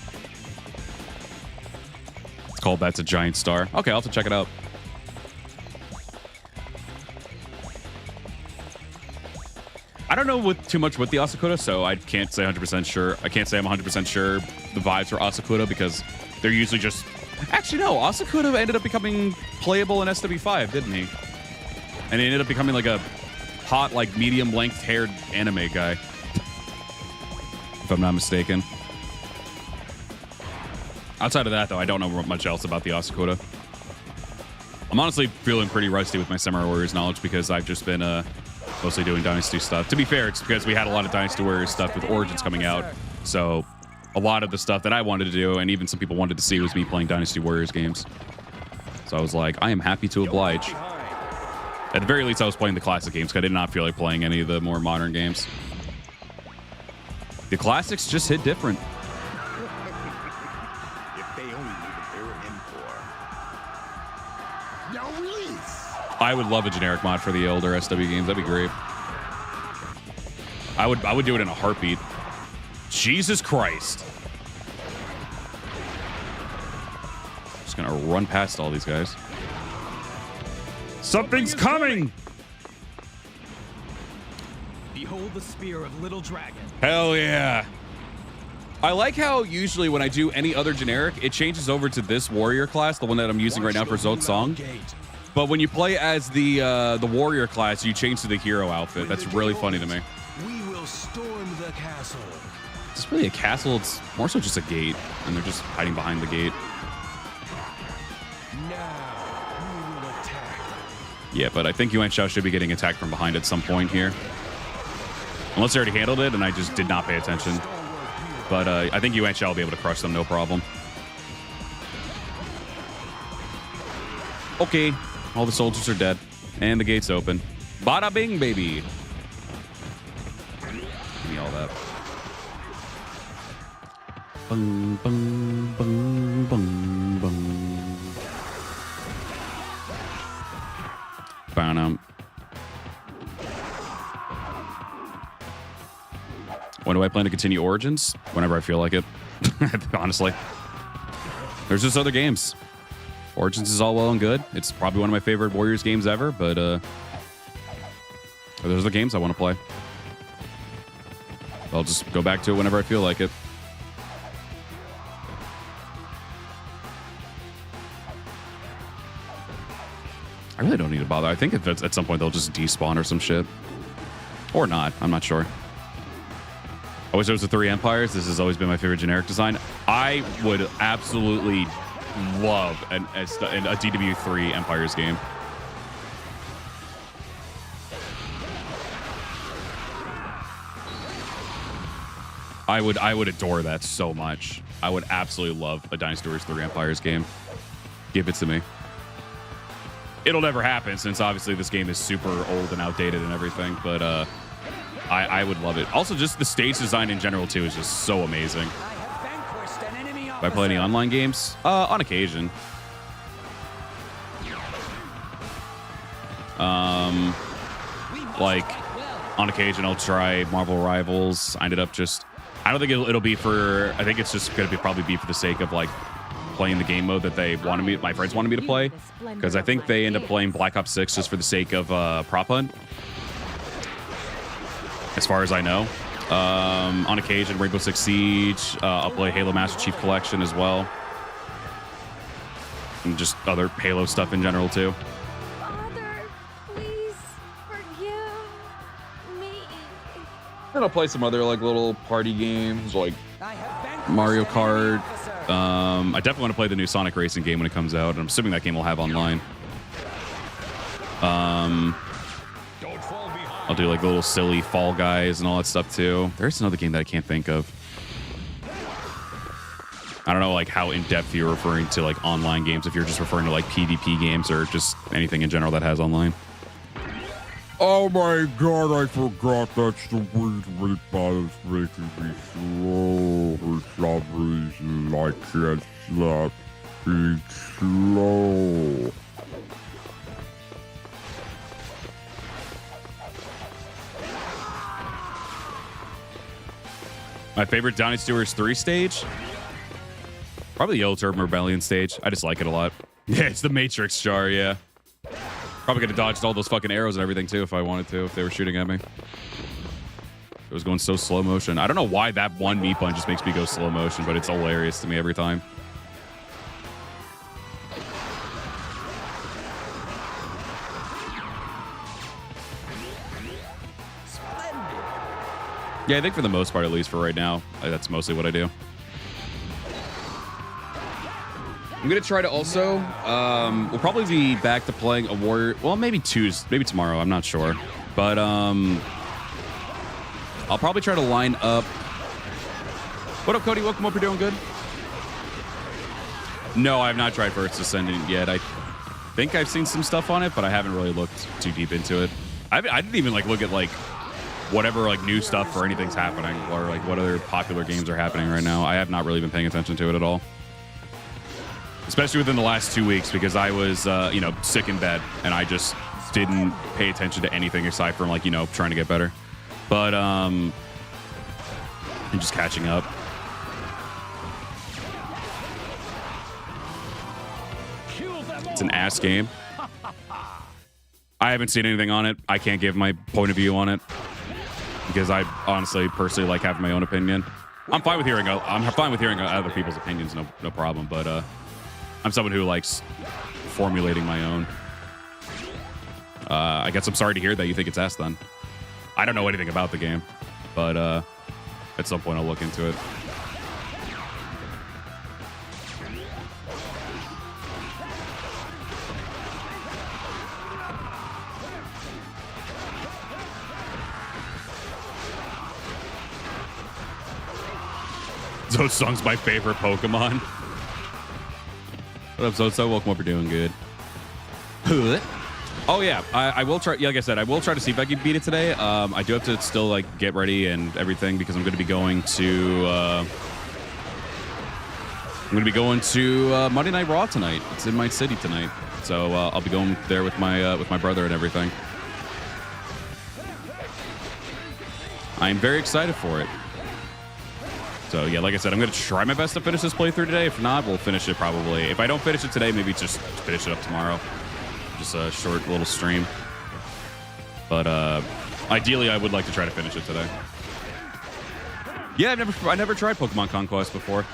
It's called That's a Giant Star. Okay, I'll have to check it out. I don't know too much with the Asakura, so I can't say 100% sure. I can't say I'm 100% sure the vibes for Asakura, because they're usually just... Actually, no, Asakura ended up becoming playable in SW5, didn't he? And he ended up becoming like a hot, like medium-length haired anime guy, if I'm not mistaken. Outside of that, though, I don't know much else about the Asakura. I'm honestly feeling pretty rusty with my Samurai Warriors knowledge, because I've just been mostly doing Dynasty stuff. To be fair, it's because we had a lot of Dynasty Warriors stuff with Origins coming out. So a lot of the stuff that I wanted to do, and even some people wanted to see, was me playing Dynasty Warriors games. So I was like, I am happy to oblige. At the very least, I was playing the classic games, because I did not feel like playing any of the more modern games. The classics just hit different. If they only knew what they were in for. Now release. I would love a generic mod for the older SW games. That'd be great. I would do it in a heartbeat. Jesus Christ. Just gonna run past all these guys. Something's coming! Behold the spear of Little Dragon. Hell yeah. I like how usually when I do any other generic, it changes over to this warrior class, the one that I'm using right now for Zhou Cang. But when you play as the warrior class, you change to the hero outfit. That's really funny to me. We will storm the castle. Is this really a castle? It's more so just a gate, and they're just hiding behind the gate. Yeah, but I think Yuan Shao should be getting attacked from behind at some point here. Unless they already handled it, and I just did not pay attention. but I think Yuan-Sha will be able to crush them, no problem. Okay, all the soldiers are dead, and the gate's open. Bada bing, baby. Give me all that. Bung, bung, bung, bung, bung. Found out. When do I plan to continue Origins? Whenever I feel like it. Honestly. There's just other games. Origins is all well and good. It's probably one of my favorite Warriors games ever, but those are the games I want to play. I'll just go back to it whenever I feel like it. I really don't need to bother. I think at some point they'll just despawn or some shit. Or not. I'm not sure. I wish it was the 3 Empires. This has always been my favorite generic design. I would absolutely love a DW3 Empires game. I would adore that so much. I would absolutely love a Dynasty Warriors 3 Empires game. Give it to me. It'll never happen since obviously this game is super old and outdated and everything, but I would love it. Also, just the stage design in general too is just so amazing. Do I play any online games? On occasion. Like on occasion I'll try Marvel Rivals. I don't think it'll be for. I think it's just gonna probably be for the sake of like playing the game mode that my friends wanted me to play, because I think they end up playing Black Ops 6 just for the sake of prop hunt. As far as I know, on occasion Rainbow Six Siege. I'll play Halo Master Chief Collection as well, and just other Halo stuff in general too. Father, please forgive me. Then I'll play some other like little party games like Mario Kart. I definitely want to play the new Sonic Racing game when it comes out. I'm assuming that game will have online. I'll do like little silly Fall Guys and all that stuff too. There's another game that I can't think of. I don't know like how in depth you're referring to like online games, if you're just referring to like PvP games or just anything in general that has online. Oh my god, I forgot that's the weird bothers making me slow for some reason. I can't stop being slow. My favorite Dynasty Warriors 3 stage? Probably the Yellow Turban Rebellion stage. I just like it a lot. Yeah, it's the Matrix jar, yeah. Probably could have dodged all those fucking arrows and everything too if I wanted to, if they were shooting at me. It was going so slow motion. I don't know why that one meat bun just makes me go slow motion, but it's hilarious to me every time. Yeah, I think for the most part, at least for right now, that's mostly what I do. I'm gonna try to also. We'll probably be back to playing a Warrior. Well, maybe tomorrow. I'm not sure, but I'll probably try to line up. What up, Cody? Welcome up. You're doing good. No, I have not tried First Ascendant yet. I think I've seen some stuff on it, but I haven't really looked too deep into it. I didn't even like look at like whatever like new stuff or anything's happening, or like what other popular games are happening right now. I have not really been paying attention to it at all, especially within the last 2 weeks, because I was sick in bed and I just didn't pay attention to anything aside from like trying to get better. But I'm just catching up. It's an ass game. I haven't seen anything on it. I can't give my point of view on it because I honestly, personally like having my own opinion. I'm fine with hearing other people's opinions, no problem. But I'm someone who likes formulating my own. I guess I'm sorry to hear that you think it's ass then. I don't know anything about the game, but at some point I'll look into it. Zhou Cang's my favorite Pokemon. What up, Zhou Cang? Welcome up. You're doing good. Oh yeah, I will try. Yeah, like I said, I will try to see if I can beat it today. I do have to still like get ready and everything because I'm going to be going to Monday Night Raw tonight. It's in my city tonight, so I'll be going there with my brother and everything. I'm very excited for it. So yeah, like I said, I'm going to try my best to finish this playthrough today. If not, we'll finish it probably. If I don't finish it today, maybe just finish it up tomorrow. Just a short little stream. But ideally, I would like to try to finish it today. Yeah, I never tried Pokemon Conquest before.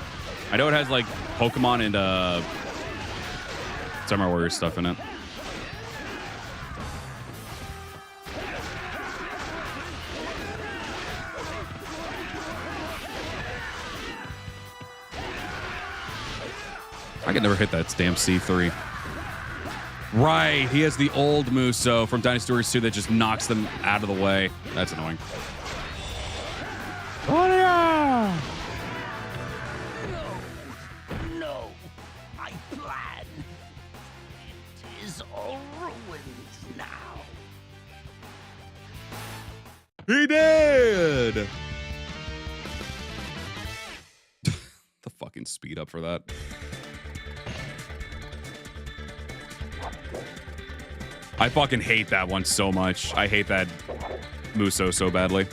I know it has like Pokemon and Samurai Warrior stuff in it. I can never hit that damn C3. Right, he has the old Muso from Dynasty Warriors 2 that just knocks them out of the way. That's annoying. No, my plan. It is all ruined now. He did! The fucking speed up for that. I fucking hate that one so much. I hate that Muso so badly.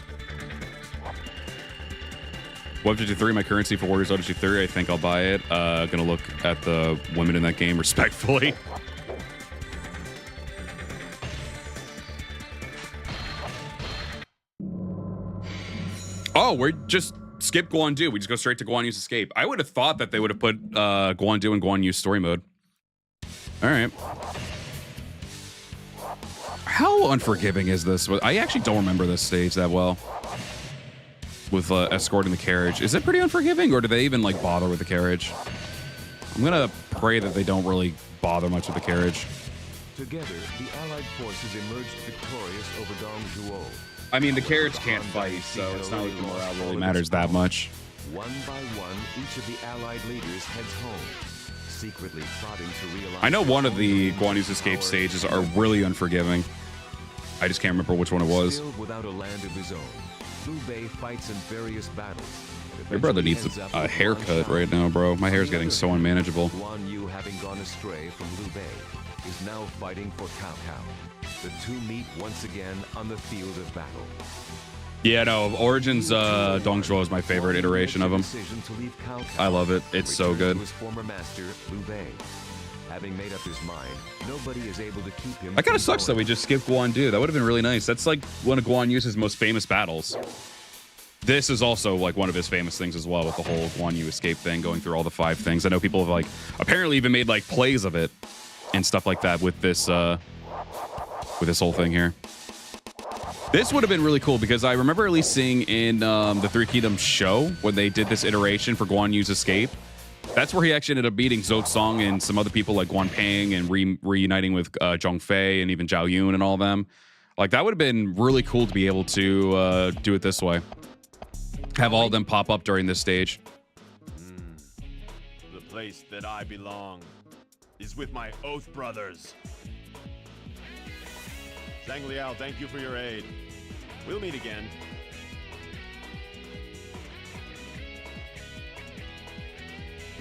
153, my currency for Warriors Odyssey 3. I think I'll buy it. Gonna look at the women in that game respectfully. Oh, we're just skip Guan Yu. We just go straight to Guan Yu's escape. I would have thought that they would have put Guan Yu in Guan Yu's story mode. All right. How unforgiving is this? I actually don't remember this stage that well. With escorting the carriage. Is it pretty unforgiving, or do they even like bother with the carriage? I'm gonna pray that they don't really bother much with the carriage. Together, the Allied forces emerged victorious over Dong Zhuo. I mean, the carriage can't fight, so it's not like the morale really matters that much. One by one, each of the Allied leaders heads home, secretly plotting to realize. I know one of the Guan Yu's escape stages are really unforgiving. I just can't remember which one it was. Still without a land of his own, Liu Bei fights in various battles. My brother needs a haircut right now, bro. My hair is getting so unmanageable. Guan Yu, having gone astray from Liu Bei, is now fighting for Cao Cao. The two meet once again on the field of battle. Yeah, no, Origins Dong Zhuo is my favorite iteration of him. I love it. It's so good. His former master, Liu Bei. Having made up his mind, nobody is able to keep him. That kind of sucks that we just skipped Guan Yu. That would have been really nice. That's like one of Guan Yu's most famous battles. This is also like one of his famous things as well, with the whole Guan Yu escape thing, going through all the 5 things. I know people have like apparently even made like plays of it and stuff like that with this whole thing here. This would have been really cool because I remember at least seeing in the Three Kingdoms show when they did this iteration for Guan Yu's escape. That's where he actually ended up beating Zhou Cang and some other people like Guan Ping and reuniting with Zhong Fei and even Zhao Yun and all of them. Like, that would have been really cool to be able to do it this way. Have all of them pop up during this stage. The place that I belong is with my Oath Brothers. Zhang Liao, thank you for your aid. We'll meet again.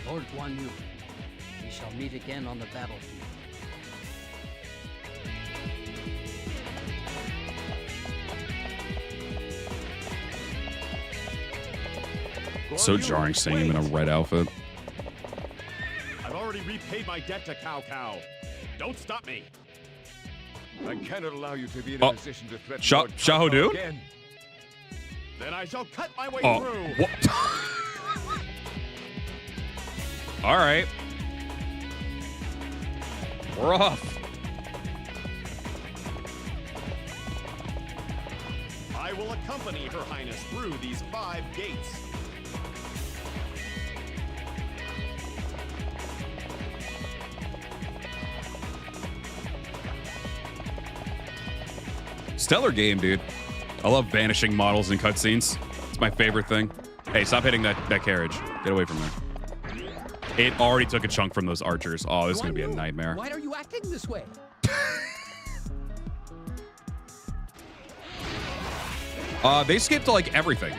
Lord Guan Yu, we shall meet again on the battlefield. So jarring seeing him in a red outfit. I've already repaid my debt to Cao Cao. Don't stop me. I cannot allow you to be in a position to threaten Xiahou Dun? Again. Then I shall cut my way through. What? All right. We're off. I will accompany Her Highness through these 5 gates. Stellar game, dude. I love vanishing models in cutscenes. It's my favorite thing. Hey, stop hitting that carriage. Get away from there. It already took a chunk from those archers. Oh, this is going to be a nightmare. Why are you acting this way? They skipped like everything.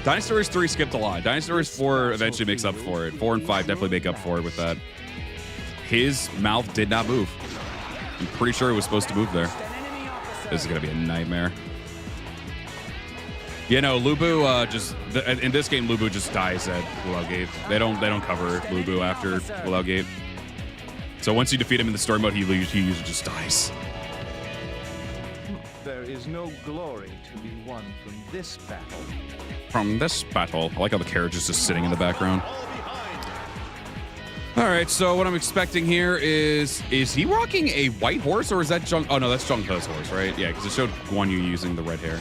Dynasty Warriors 3 skipped a lot. Dynasty Warriors 4 eventually makes up for it. 4 and 5 definitely make up for it with that. His mouth did not move. I'm pretty sure it was supposed to move there. This is going to be a nightmare. You know, Lubu in this game, Lubu just dies at Willow Gate. They don't cover Lubu after Willow Gate. So once you defeat him in the story mode, he usually just dies. There is no glory to be won from this battle. From this battle. I like how the carriage is just sitting in the background. All right, so what I'm expecting here is he rocking a white horse or is that Zhong? Oh no, that's Zhong He's horse, right? Yeah, because it showed Guan Yu using the red hair.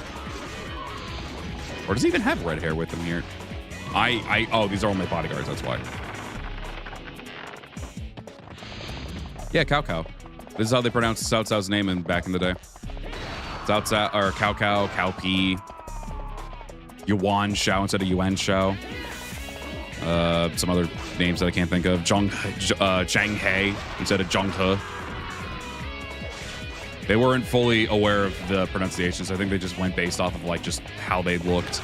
Or does he even have red hair with him here? Oh, these are all my bodyguards, that's why. Yeah, Cao Cao. This is how they pronounced Cao Cao's name back in the day. Cao Cao, or Cao Cao, Cao Pi, Yuan Shao instead of Yuan Shao. Some other names that I can't think of. Zhang He instead of Zhang He. They weren't fully aware of the pronunciations. I think they just went based off of like just how they looked.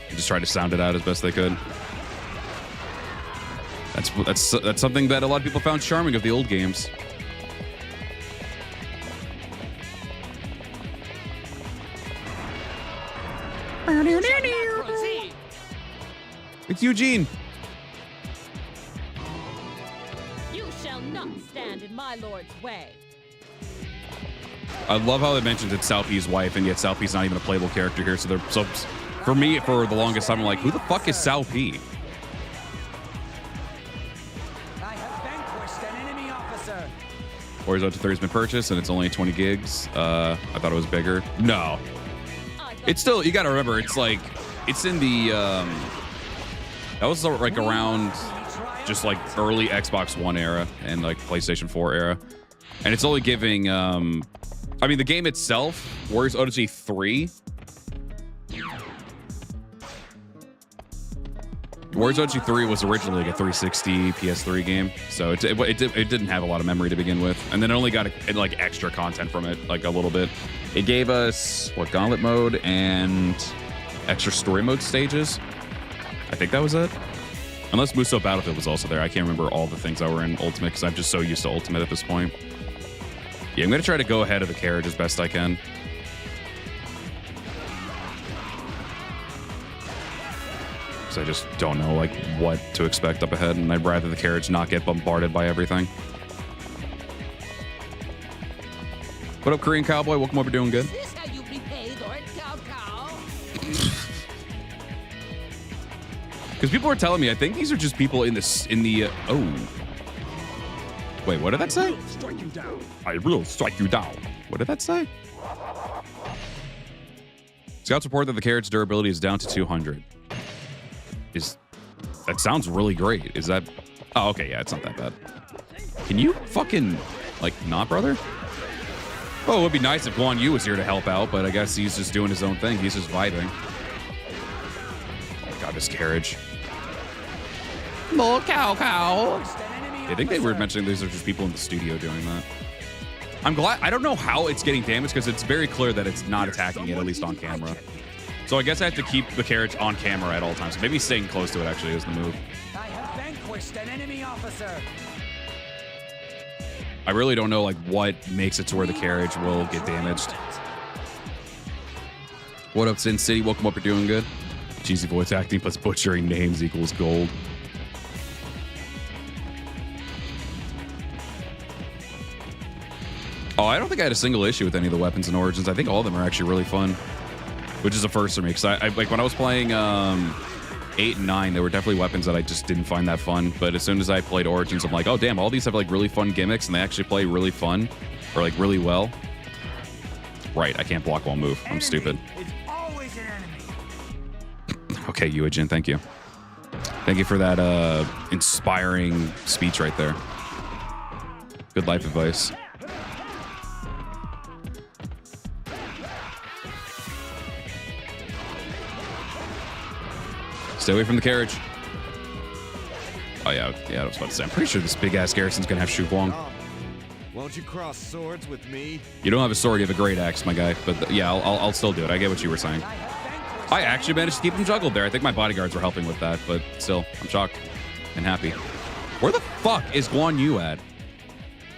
And just tried to sound it out as best they could. That's something that a lot of people found charming of the old games. It's Eugene. You shall not stand in my lord's way. I love how they mentioned it's Cao Pi's wife, and yet Cao Pi's not even a playable character here. So for me, for the longest time, I'm like, who the fuck is Cao Pi? I have vanquished an enemy officer. Warriors Out to 3 has been purchased, and it's only 20 gigs. I thought it was bigger. No. It's still, you gotta remember, it's like, it's in the, that was like around just like early Xbox One era and like PlayStation 4 era. And it's only giving, I mean, the game itself, Warriors Odyssey 3. Warriors Odyssey 3 was originally like a 360 PS3 game. So it didn't have a lot of memory to begin with. And then it only got like extra content from it, like a little bit. It gave us, what, Gauntlet mode and extra story mode stages. I think that was it. Unless Musou Battlefield was also there. I can't remember all the things that were in Ultimate because I'm just so used to Ultimate at this point. Yeah, I'm going to try to go ahead of the carriage as best I can. Because I just don't know like what to expect up ahead, and I'd rather the carriage not get bombarded by everything. What up, Korean Cowboy? Welcome over, doing good. Is this how you repay Lord Cao Cao? Because people are telling me, I think these are just people in the oh. Wait, what did that say? Strike you down. I will strike you down. What did that say? Scouts report that the carriage durability is down to 200. That sounds really great. Is that? Oh, okay, yeah, it's not that bad. Can you fucking like not, brother? Oh, it would be nice if Guan Yu was here to help out, but I guess he's just doing his own thing. He's just vibing. Oh god, this carriage. More Cao Cao. I think they were mentioning these are just people in the studio doing that. I'm glad. I don't know how it's getting damaged because it's very clear that it's not attacking it, at least on camera. So I guess I have to keep the carriage on camera at all times. So maybe staying close to it actually is the move. I have vanquished an enemy officer. I really don't know like what makes it to where the carriage will get damaged. What up, Sin City? Welcome up. You're doing good. Cheesy voice acting plus butchering names equals gold. Oh, I don't think I had a single issue with any of the weapons in Origins. I think all of them are actually really fun, which is a first for me. Because I like when I was playing 8 and 9, there were definitely weapons that I just didn't find that fun. But as soon as I played Origins, I'm like, oh damn, all these have like really fun gimmicks, and they actually play really fun or like really well. Right, I can't block while move. I'm stupid. Okay, Eugen, thank you. Thank you for that inspiring speech right there. Good life advice. Stay away from the carriage. Oh, yeah. Yeah, I was about to say. I'm pretty sure this big-ass garrison's going to have Shu Guang. Won't you cross swords with me? You don't have a sword. You have a great axe, my guy. But yeah, I'll still do it. I get what you were saying. I actually managed to keep them juggled there. I think my bodyguards were helping with that. But still, I'm shocked and happy. Where the fuck is Guan Yu at?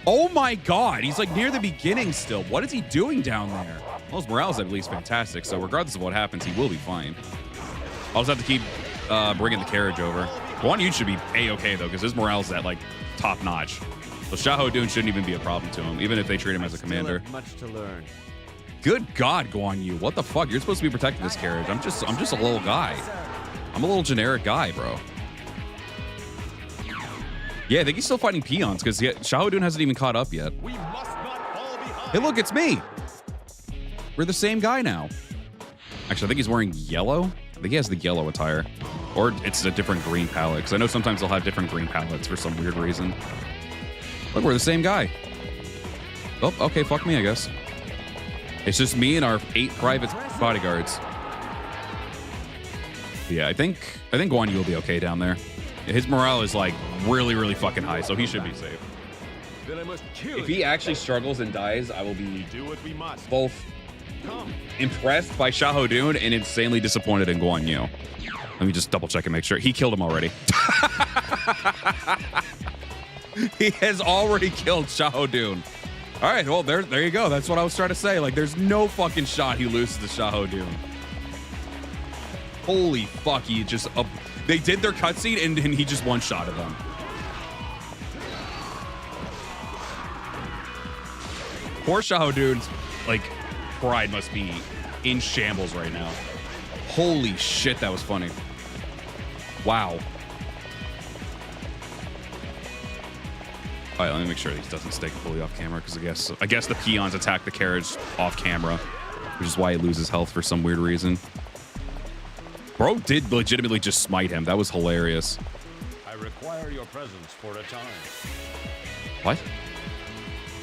Oh, my God. He's like near the beginning still. What is he doing down there? Well, his morale's at least fantastic. So regardless of what happens, he will be fine. I'll just have to keep bringing the carriage over. Guan Yu should be A-okay, though, because his morale's at, like, top-notch. So Xiahou Dun shouldn't even be a problem to him, even if they treat him as a commander. Much to learn. Good God, Guan Yu. What the fuck? You're supposed to be protecting this carriage. I'm just a little guy. I'm a little generic guy, bro. Yeah, I think he's still fighting peons, because Xiahou Dun hasn't even caught up yet. We must not fall behind. Hey, look, it's me. We're the same guy now. Actually, I think he's wearing yellow. I think he has the yellow attire. Or it's a different green palette, because I know sometimes they'll have different green palettes for some weird reason. Look, we're the same guy. Oh, okay, fuck me, I guess. It's just me and our 8 private bodyguards. Yeah, I think Guan Yu will be okay down there. His morale is like really, really fucking high, so he should be safe. Then I must kill If he actually struggles and dies, I will be Do what we must. both impressed by Xiahou Dun and insanely disappointed in Guan Yu. Let me just double check and make sure. He killed him already. He has already killed Xiahou Dun. All right, well, there you go. That's what I was trying to say. Like, there's no fucking shot he loses to Xiahou Dun. Holy fuck, he just... they did their cutscene, and he just one-shotted them. Poor Xiahou Dun's, like, pride must be in shambles right now. Holy shit, that was funny. Wow. All right, let me make sure he doesn't stay completely off camera, because I guess the peons attack the carriage off camera, which is why he loses health for some weird reason. Bro did legitimately just smite him. That was hilarious. I require your presence for a time. What?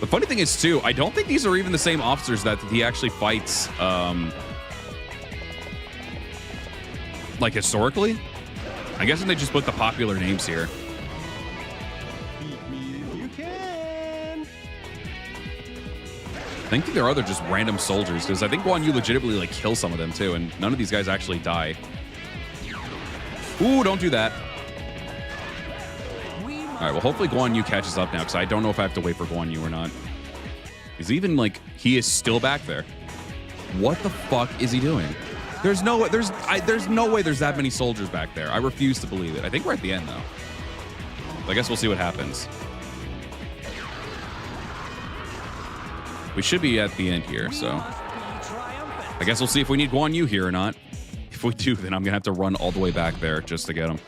The funny thing is, too, I don't think these are even the same officers that he actually fights, like, historically. I guess they just put the popular names here. I think there are other just random soldiers, because I think Guan Yu legitimately like kill some of them too, and none of these guys actually die. Ooh, don't do that. All right, well, hopefully Guan Yu catches up now, because I don't know if I have to wait for Guan Yu or not. He's even like, he is still back there. What the fuck is he doing? There's no way there's that many soldiers back there. I refuse to believe it. I think we're at the end though. I guess we'll see what happens. We should be at the end here, so I guess we'll see if we need Guan Yu here or not. If we do, then I'm gonna have to run all the way back there just to get him.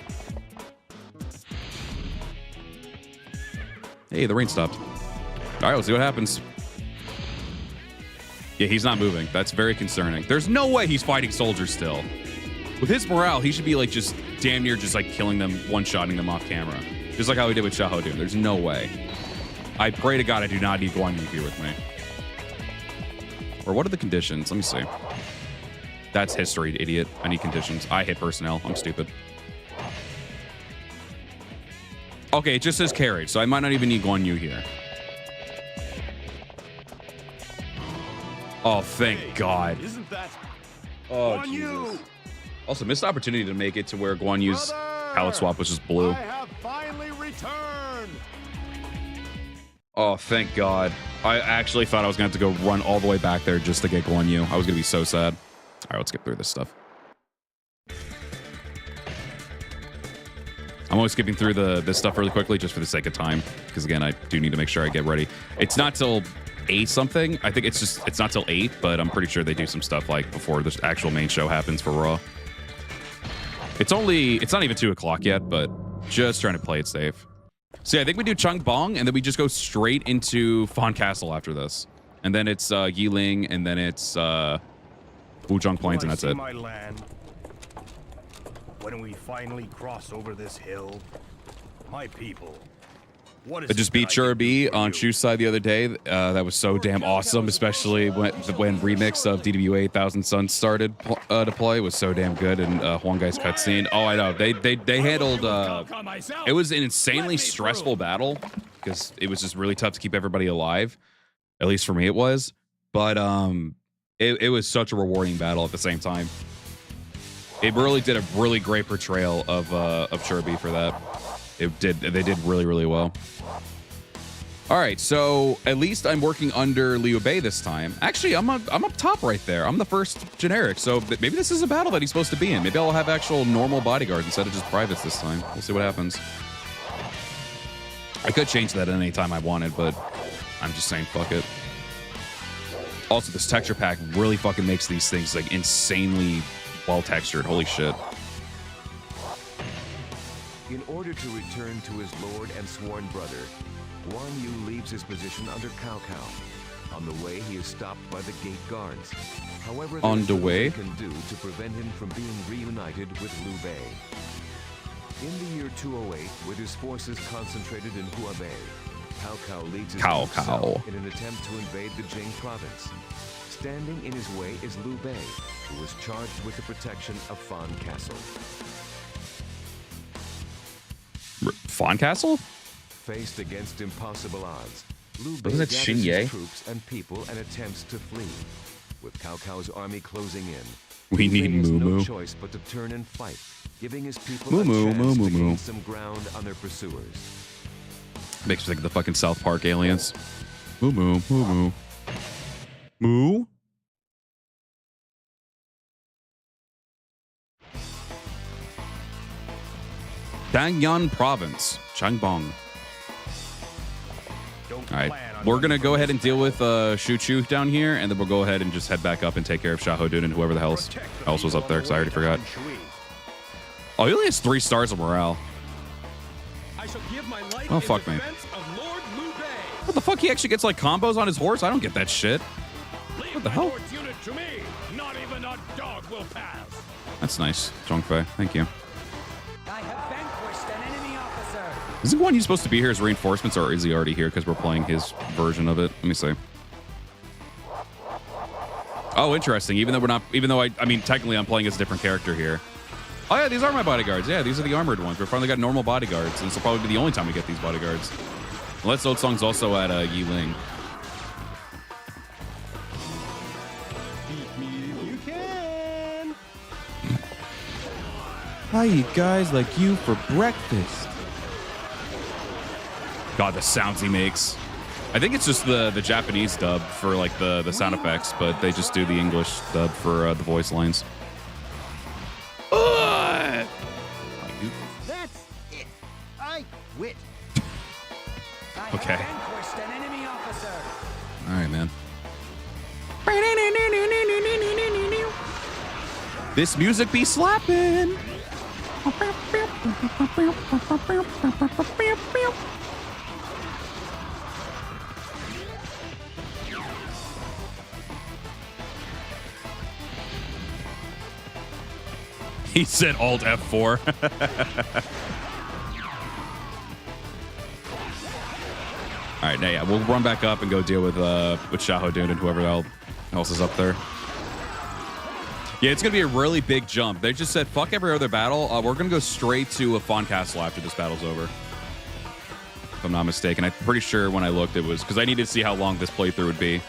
Hey, the rain stopped. All right, we'll see what happens. Yeah, he's not moving. That's very concerning. There's no way he's fighting soldiers still. With his morale, he should be like just damn near just like killing them, one-shotting them off camera. Just like how he did with Xiahou Dun. There's no way. I pray to God I do not need Guan Yu here with me. Or what are the conditions? Let me see. That's history, idiot. I need conditions. I hit personnel. I'm stupid. Okay, it just says carriage, so I might not even need Guan Yu here. Oh, thank God. Isn't that Oh, Jesus. Also, missed opportunity to make it to where Guan Yu's palette swap was just blue. I have finally returned. Oh, thank God. I actually thought I was going to have to go run all the way back there just to get Guan Yu. I was going to be so sad. All right, let's get through this stuff. I'm always skipping through this stuff really quickly just for the sake of time. Because, again, I do need to make sure I get ready. It's not till 8 something. I think it's not till 8, but I'm pretty sure they do some stuff like before the actual main show happens for Raw. It's not even 2 o'clock yet, but just trying to play it safe. So yeah, I think we do Chung Bong, and then we just go straight into Fawn Castle after this. And then it's Yiling, and then it's Wuzhong Plains, and that's it. My land. When we finally cross over this hill, my people I just beat Cherubi on Shu's side the other day. That was so damn awesome, especially when remix of DW 8000 Suns started to play. It was so damn good, and Huangai's cutscene. Oh, I know. They handled. It was an insanely stressful battle because it was just really tough to keep everybody alive. At least for me, it was. But it was such a rewarding battle at the same time. It really did a really great portrayal of Cherubi for that. They did really, really well. All right, so at least I'm working under Liu Bei this time. Actually, I'm up top right there. I'm the first generic, so maybe this is a battle that he's supposed to be in. Maybe I'll have actual normal bodyguards instead of just privates this time. We'll see what happens. I could change that at any time I wanted, but I'm just saying fuck it. Also, this texture pack really fucking makes these things like insanely well textured. Holy shit. In order to return to his lord and sworn brother, Guan Yu leaves his position under Cao Cao. On the way, he is stopped by the gate guards. However, on the way, they can do to prevent him from being reunited with Liu Bei. In the year 208, with his forces concentrated in Huabei, Cao Cao leads his troops south in an attempt to invade the Jing province. Standing in his way is Liu Bei, who was charged with the protection of Fan Castle. Fan Castle? Faced against impossible odds, Liu Bei Wasn't it gathers Xinye? his troops and people and attempts to flee. With Cao Cao's army closing in, we Liu need Bei has Moo no Moo. choice but to turn and fight, giving his people Moo a Moo, chance Moo Moo, to gain Moo. some ground on their pursuers. Makes me think of the fucking South Park aliens. Moo Moo, Moo Moo. Moo? Dangyan Province, Changbong. All right, we're gonna go ahead and deal with Shu Chu down here, and then we'll go ahead and just head back up and take care of Xiahou Dun and whoever the hell else was up there, because I already forgot. Oh, he only has 3 stars of morale. Oh, fuck me. What the fuck? He actually gets like combos on his horse? I don't get that shit. What the hell? Not even a dog will pass. That's nice, Zhongfei. Thank you. I have vanquished an enemy officer. Isn't Guan Yu supposed to be here as reinforcements, or is he already here because we're playing his version of it? Let me see. Oh, interesting. Even though I mean, technically I'm playing as a different character here. Oh yeah, these are my bodyguards. Yeah, these are the armored ones. We've finally got normal bodyguards, and this will probably be the only time we get these bodyguards. Unless Old Song's also at Yiling. You can. I eat guys like you for breakfast. God, the sounds he makes. I think it's just the Japanese dub for like the sound effects, but they just do the English dub for the voice lines. That's it. I quit. Okay. I have vanquished an enemy officer. All right, man. This music be slapping. He said Alt F4. All right, now yeah, we'll run back up and go deal with Xiahou Dun and whoever else is up there. Yeah, it's gonna be a really big jump. They just said fuck every other battle. We're gonna go straight to a Fan Castle after this battle's over, if I'm not mistaken. I'm pretty sure when I looked, it was because I needed to see how long this playthrough would be,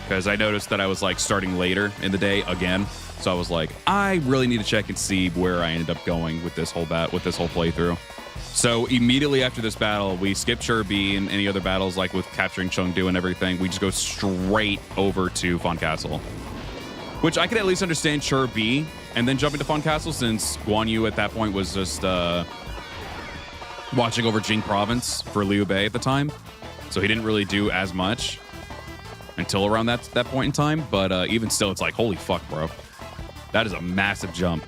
because I noticed that I was like starting later in the day again. So I was like, I really need to check and see where I ended up going with this whole playthrough. So immediately after this battle, we skip Cherubi and any other battles like with capturing Chengdu and everything. We just go straight over to Fan Castle, which I could at least understand Cherubi and then jump into Fan Castle, since Guan Yu at that point was just watching over Jing Province for Liu Bei at the time. So he didn't really do as much until around that point in time. But even still, it's like, holy fuck, bro. That is a massive jump.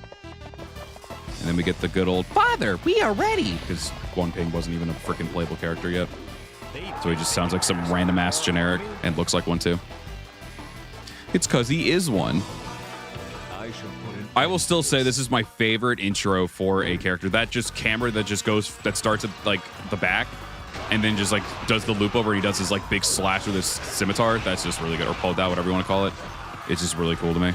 And then we get the good old father, we are ready, because Guan Ping wasn't even a freaking playable character yet. So he just sounds like some random ass generic and looks like one too. It's because he is one. I will still say this is my favorite intro for a character. That just camera that just goes, that starts at like the back and then just like does the loop over and he does his like big slash with his scimitar. That's just really good. Or pulled out, whatever you want to call it. It's just really cool to me.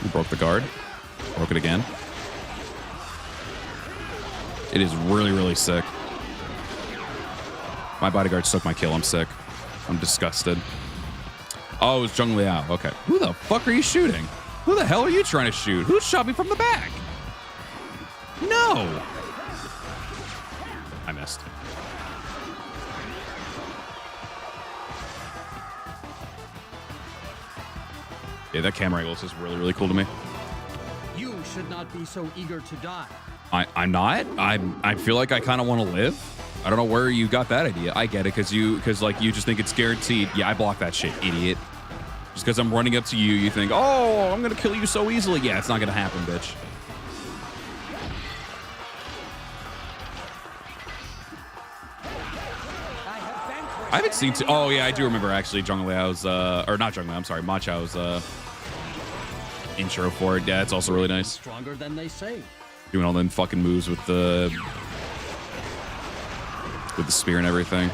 He broke the guard. Broke it again. It is really, really sick. My bodyguard took my kill. I'm sick. I'm disgusted. Oh, it was Zhong Liao. Okay. Who the fuck are you shooting? Who the hell are you trying to shoot? Who shot me from the back? No. I missed. Yeah, that camera angle is just really, really cool to me. You should not be so eager to die. I'm not. I feel like I kind of want to live. I don't know where you got that idea. I get it because like you just think it's guaranteed. Yeah, I block that shit, idiot. Just because I'm running up to you, you think, oh, I'm gonna kill you so easily. Yeah, it's not gonna happen, bitch. I haven't seen. Oh yeah, I do remember actually Zhong Liao's or not Zhong Liao. I'm sorry, Ma Chao's intro for it. Yeah, it's also really nice. Stronger than they say. Doing all them fucking moves with the spear and everything.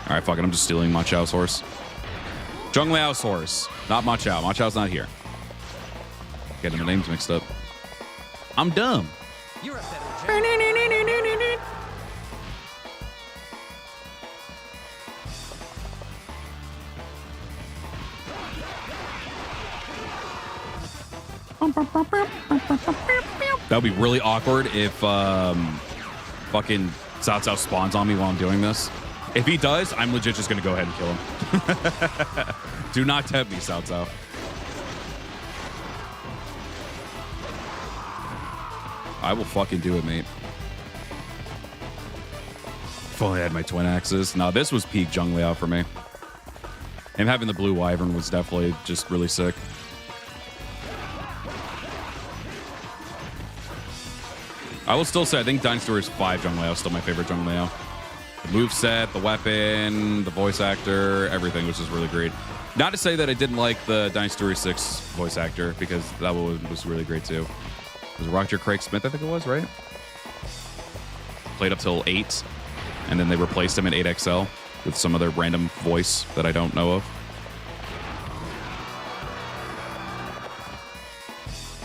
All right, fuck it. I'm just stealing Ma Chao's horse. Zhong Liao's horse, not Ma Chao. Ma Chao's not here. Getting the names mixed up. I'm dumb. You're a better That would be really awkward if fucking Cao Cao spawns on me while I'm doing this. If he does, I'm legit just going to go ahead and kill him. Do not tempt me, Cao Cao. I will fucking do it, mate. If only I had my twin axes. No, this was peak Zhong Liao for me. Him having the blue wyvern was definitely just really sick. I will still say, I think Dynasty Warriors 5 Zhong Liao is still my favorite Zhong Liao. The moveset, the weapon, the voice actor, everything was just really great. Not to say that I didn't like the Dynasty Warriors 6 voice actor, because that was really great too. It was Roger Craig Smith, I think it was, right? Played up till 8, and then they replaced him in 8XL with some other random voice that I don't know of.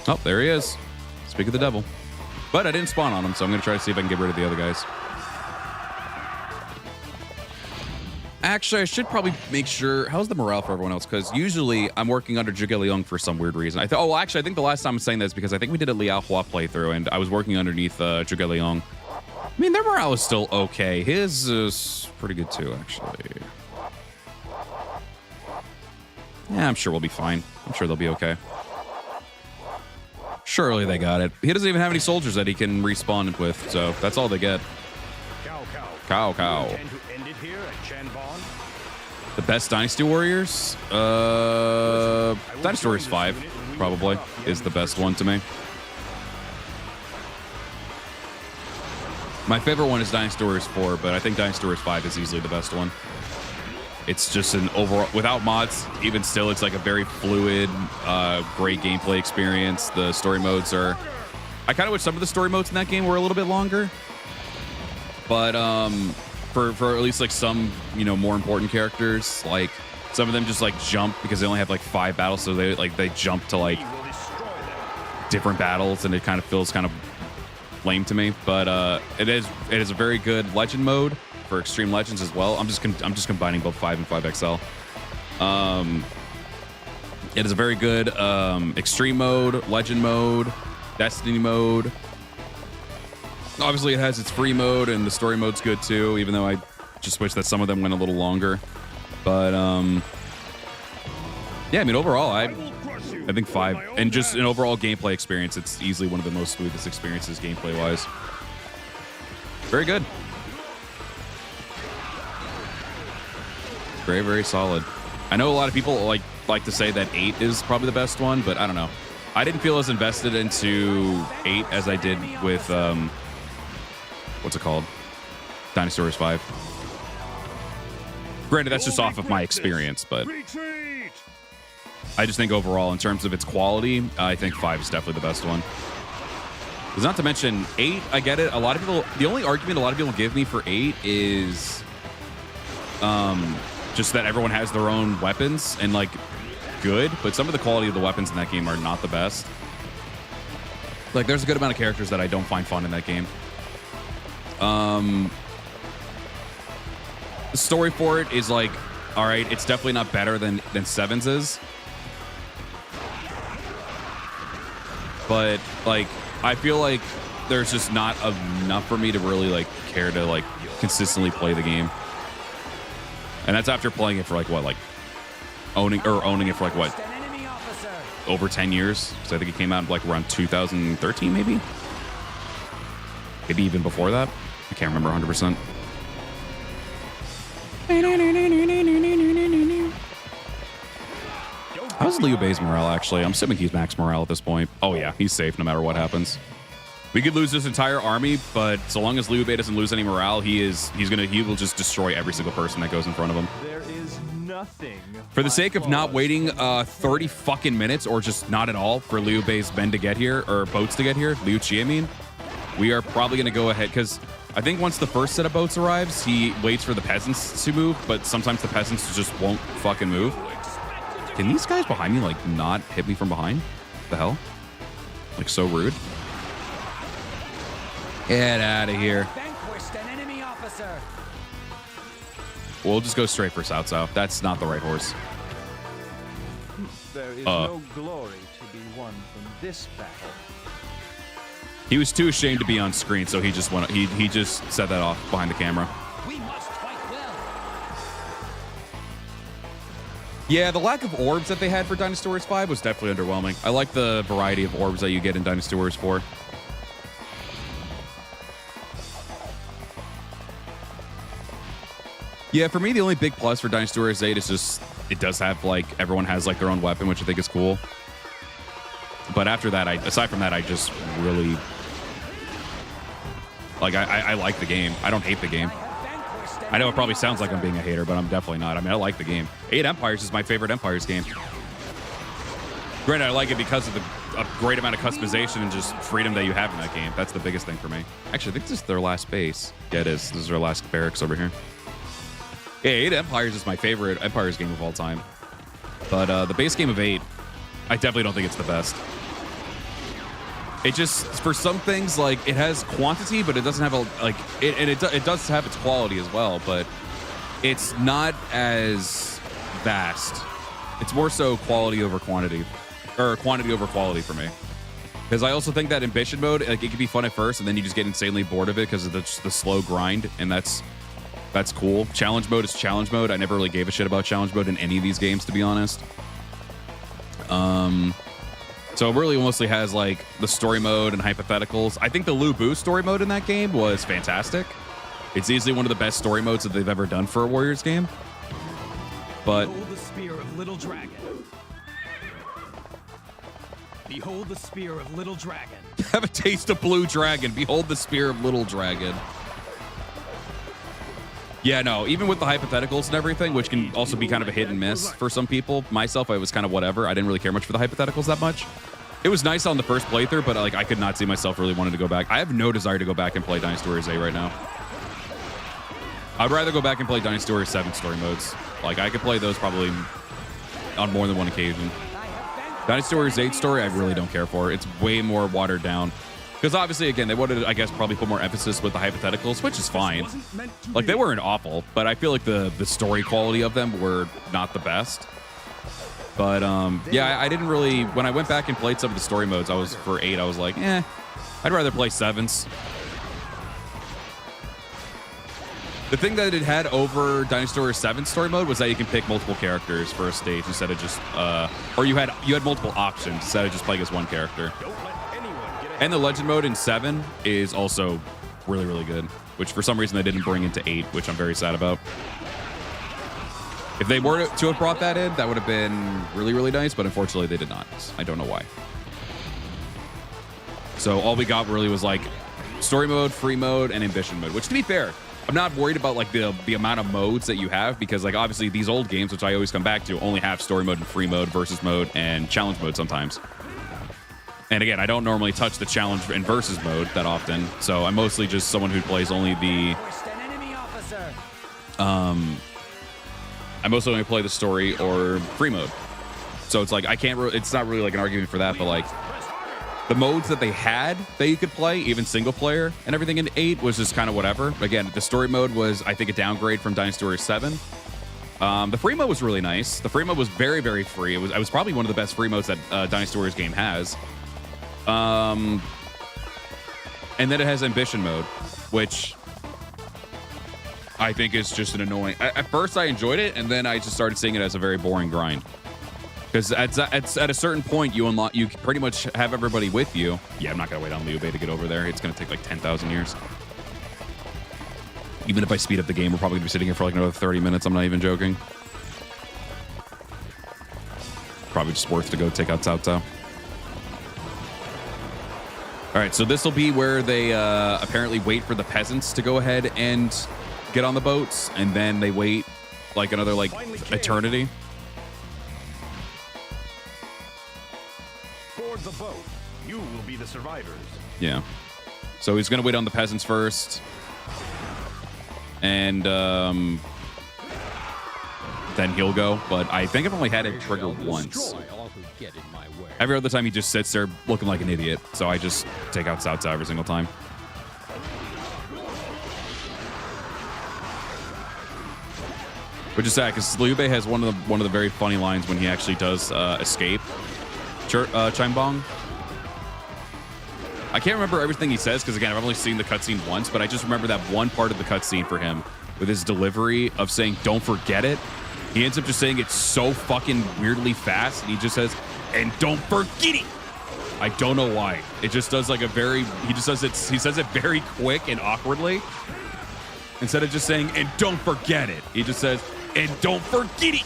Oh, there he is. Speak of the devil. But I didn't spawn on him, so I'm going to try to see if I can get rid of the other guys. Actually, I should probably make sure... How's the morale for everyone else? Because usually I'm working under Zhuge Liang for some weird reason. Actually, I think the last time I'm saying that is because I think we did a Liao Hua playthrough, and I was working underneath Zhuge Liang. I mean, their morale is still okay. His is pretty good too, actually. Yeah, I'm sure we'll be fine. I'm sure they'll be okay. Surely they got it. He doesn't even have any soldiers that he can respawn with, so that's all they get. Cow. The best Dynasty Warriors? Dynasty Warriors 5, probably, is the best one to me. My favorite one is Dynasty Warriors 4, but I think Dynasty Warriors 5 is easily the best one. It's just an overall, without mods, even still, it's like a very fluid, great gameplay experience. The story modes are, I kind of wish some of the story modes in that game were a little bit longer, but for at least like some, more important characters, like some of them just like jump because they only have like 5 battles, so they jump to like different battles, and it kind of feels kind of lame to me. But it is a very good legend mode for Extreme Legends as well. I'm just combining both 5 and 5XL. It is a very good Extreme mode, Legend mode, Destiny mode. Obviously, it has its free mode, and the story mode's good too, even though I just wish that some of them went a little longer. But yeah, I mean, overall, I think 5, and just an overall gameplay experience, it's easily one of the most smoothest experiences gameplay-wise. Very good. Very, very solid. I know a lot of people like to say that 8 is probably the best one, but I don't know. I didn't feel as invested into 8 as I did with what's it called? Dynasty Warriors 5. Granted, that's just off of my experience, but I just think overall, in terms of its quality, I think 5 is definitely the best one. Because not to mention 8, I get it. A lot of people, the only argument a lot of people give me for 8 is just that everyone has their own weapons and like good, but some of the quality of the weapons in that game are not the best. Like there's a good amount of characters that I don't find fun in that game. The story for it is like, all right, it's definitely not better than 7's is. But like, I feel like there's just not enough for me to really like care to like consistently play the game. And that's after playing it for like what, like owning it for like what, over 10 years. So I think it came out like around 2013, maybe even before that. I can't remember 100%. How's Liu Bei's morale, actually? I'm assuming he's max morale at this point. Oh, yeah. He's safe no matter what happens. We could lose this entire army, but so long as Liu Bei doesn't lose any morale, he will just destroy every single person that goes in front of him. There is nothing. For the sake of not waiting 30 fucking minutes, or just not at all, for Liu Bei's men to get here, or boats to get here, Liu Qi, I mean, we are probably going to go ahead, because I think once the first set of boats arrives, he waits for the peasants to move, but sometimes the peasants just won't fucking move. Can these guys behind me, like, not hit me from behind? What the hell? Like, so rude. Get out of here. We'll just go straight for Cao Cao. That's not the right horse. There is no glory to be won from this battle. He was too ashamed to be on screen, so he just went. He just set that off behind the camera. We must fight well. Yeah, the lack of orbs that they had for Dynasty Warriors 5 was definitely underwhelming. I like the variety of orbs that you get in Dynasty Warriors 4. Yeah, for me, the only big plus for Dynasty Warriors 8 is just it does have like everyone has like their own weapon, which I think is cool. But after that, aside from that, I just really like I like the game. I don't hate the game. I know it probably sounds like I'm being a hater, but I'm definitely not. I mean, I like the game. 8 Empires is my favorite Empires game. Granted, I like it because of a great amount of customization and just freedom that you have in that game. That's the biggest thing for me. Actually, I think this is their last base. Yeah, it is. This is their last barracks over here. Yeah, 8 Empires is my favorite Empires game of all time. But the base game of 8, I definitely don't think it's the best. It just, for some things, like, it has quantity, but it doesn't have a, like, it does have its quality as well, but it's not as vast. It's more so quality over quantity, or quantity over quality for me. Because I also think that ambition mode, like, it can be fun at first, and then you just get insanely bored of it because of the slow grind, and that's cool. Challenge mode is challenge mode. I never really gave a shit about challenge mode in any of these games, to be honest. So it really mostly has like the story mode and hypotheticals. I think the Lu Bu story mode in that game was fantastic. It's easily one of the best story modes that they've ever done for a Warriors game. But behold the spear of Little Dragon. Behold the spear of Little Dragon. Have a taste of Blue Dragon. Behold the spear of Little Dragon. Yeah, no, even with the hypotheticals and everything, which can also be kind of a hit and miss for some people. Myself, I was kind of whatever. I didn't really care much for the hypotheticals that much. It was nice on the first playthrough, but like I could not see myself really wanting to go back. I have no desire to go back and play Dynasty Warriors 8 right now. I'd rather go back and play Dynasty Warriors 7 story modes. Like I could play those probably on more than one occasion. Dynasty Warriors 8 story, I really don't care for. It's way more watered down. Because obviously, again, they wanted to, I guess, probably put more emphasis with the hypotheticals, which is fine. Like, they weren't awful, but I feel like the story quality of them were not the best. But, yeah, I didn't really... When I went back and played some of the story modes, for 8, I was like, I'd rather play 7s. The thing that it had over Dynasty Warriors 7 story mode was that you can pick multiple characters for a stage instead of just... or you had multiple options instead of just playing as one character. And the legend mode in 7 is also really, really good, which for some reason they didn't bring into 8, which I'm very sad about. If they were to have brought that in, that would have been really, really nice, but unfortunately they did not. I don't know why. So all we got really was like story mode, free mode, and ambition mode, which to be fair, I'm not worried about like the amount of modes that you have because like obviously these old games, which I always come back to, only have story mode and free mode, versus mode, and challenge mode sometimes. And again, I don't normally touch the challenge and versus mode that often, so I'm mostly just someone who plays only the. I mostly only play the story or free mode, so it's like I can't. It's not really like an argument for that, but like the modes that they had that you could play, even single player and everything in 8 was just kind of whatever. Again, the story mode was, I think, a downgrade from Dynasty Warriors 7. The free mode was really nice. The free mode was very, very free. It was probably one of the best free modes that Dynasty Warriors game has. And then it has ambition mode, which I think is just an annoying. At first, I enjoyed it, and then I just started seeing it as a very boring grind. Because at a certain point, you pretty much have everybody with you. Yeah, I'm not gonna wait on Liu Bei to get over there. It's gonna take like 10,000 years. Even if I speed up the game, we're probably gonna be sitting here for like another 30 minutes. I'm not even joking. Probably just worth to go take out Cao Cao. All right, so this will be where they apparently wait for the peasants to go ahead and get on the boats, and then they wait like another like eternity. Board the boat. You will be the survivors. Yeah. So he's gonna wait on the peasants first, and then he'll go. But I think I've only had it trigger once. Every other time he just sits there looking like an idiot. So I just take out Cao Cao every single time. Which is sad because Liu Bei has one of the very funny lines when he actually does escape Chime Bong. I can't remember everything he says because again I've only seen the cutscene once, but I just remember that one part of the cutscene for him with his delivery of saying "Don't forget it." He ends up just saying it so fucking weirdly fast, and he just says, "And don't forget it." I don't know why. It just does like a very. He just does it. He says it very quick and awkwardly. Instead of just saying "and don't forget it," he just says "and don't forget it."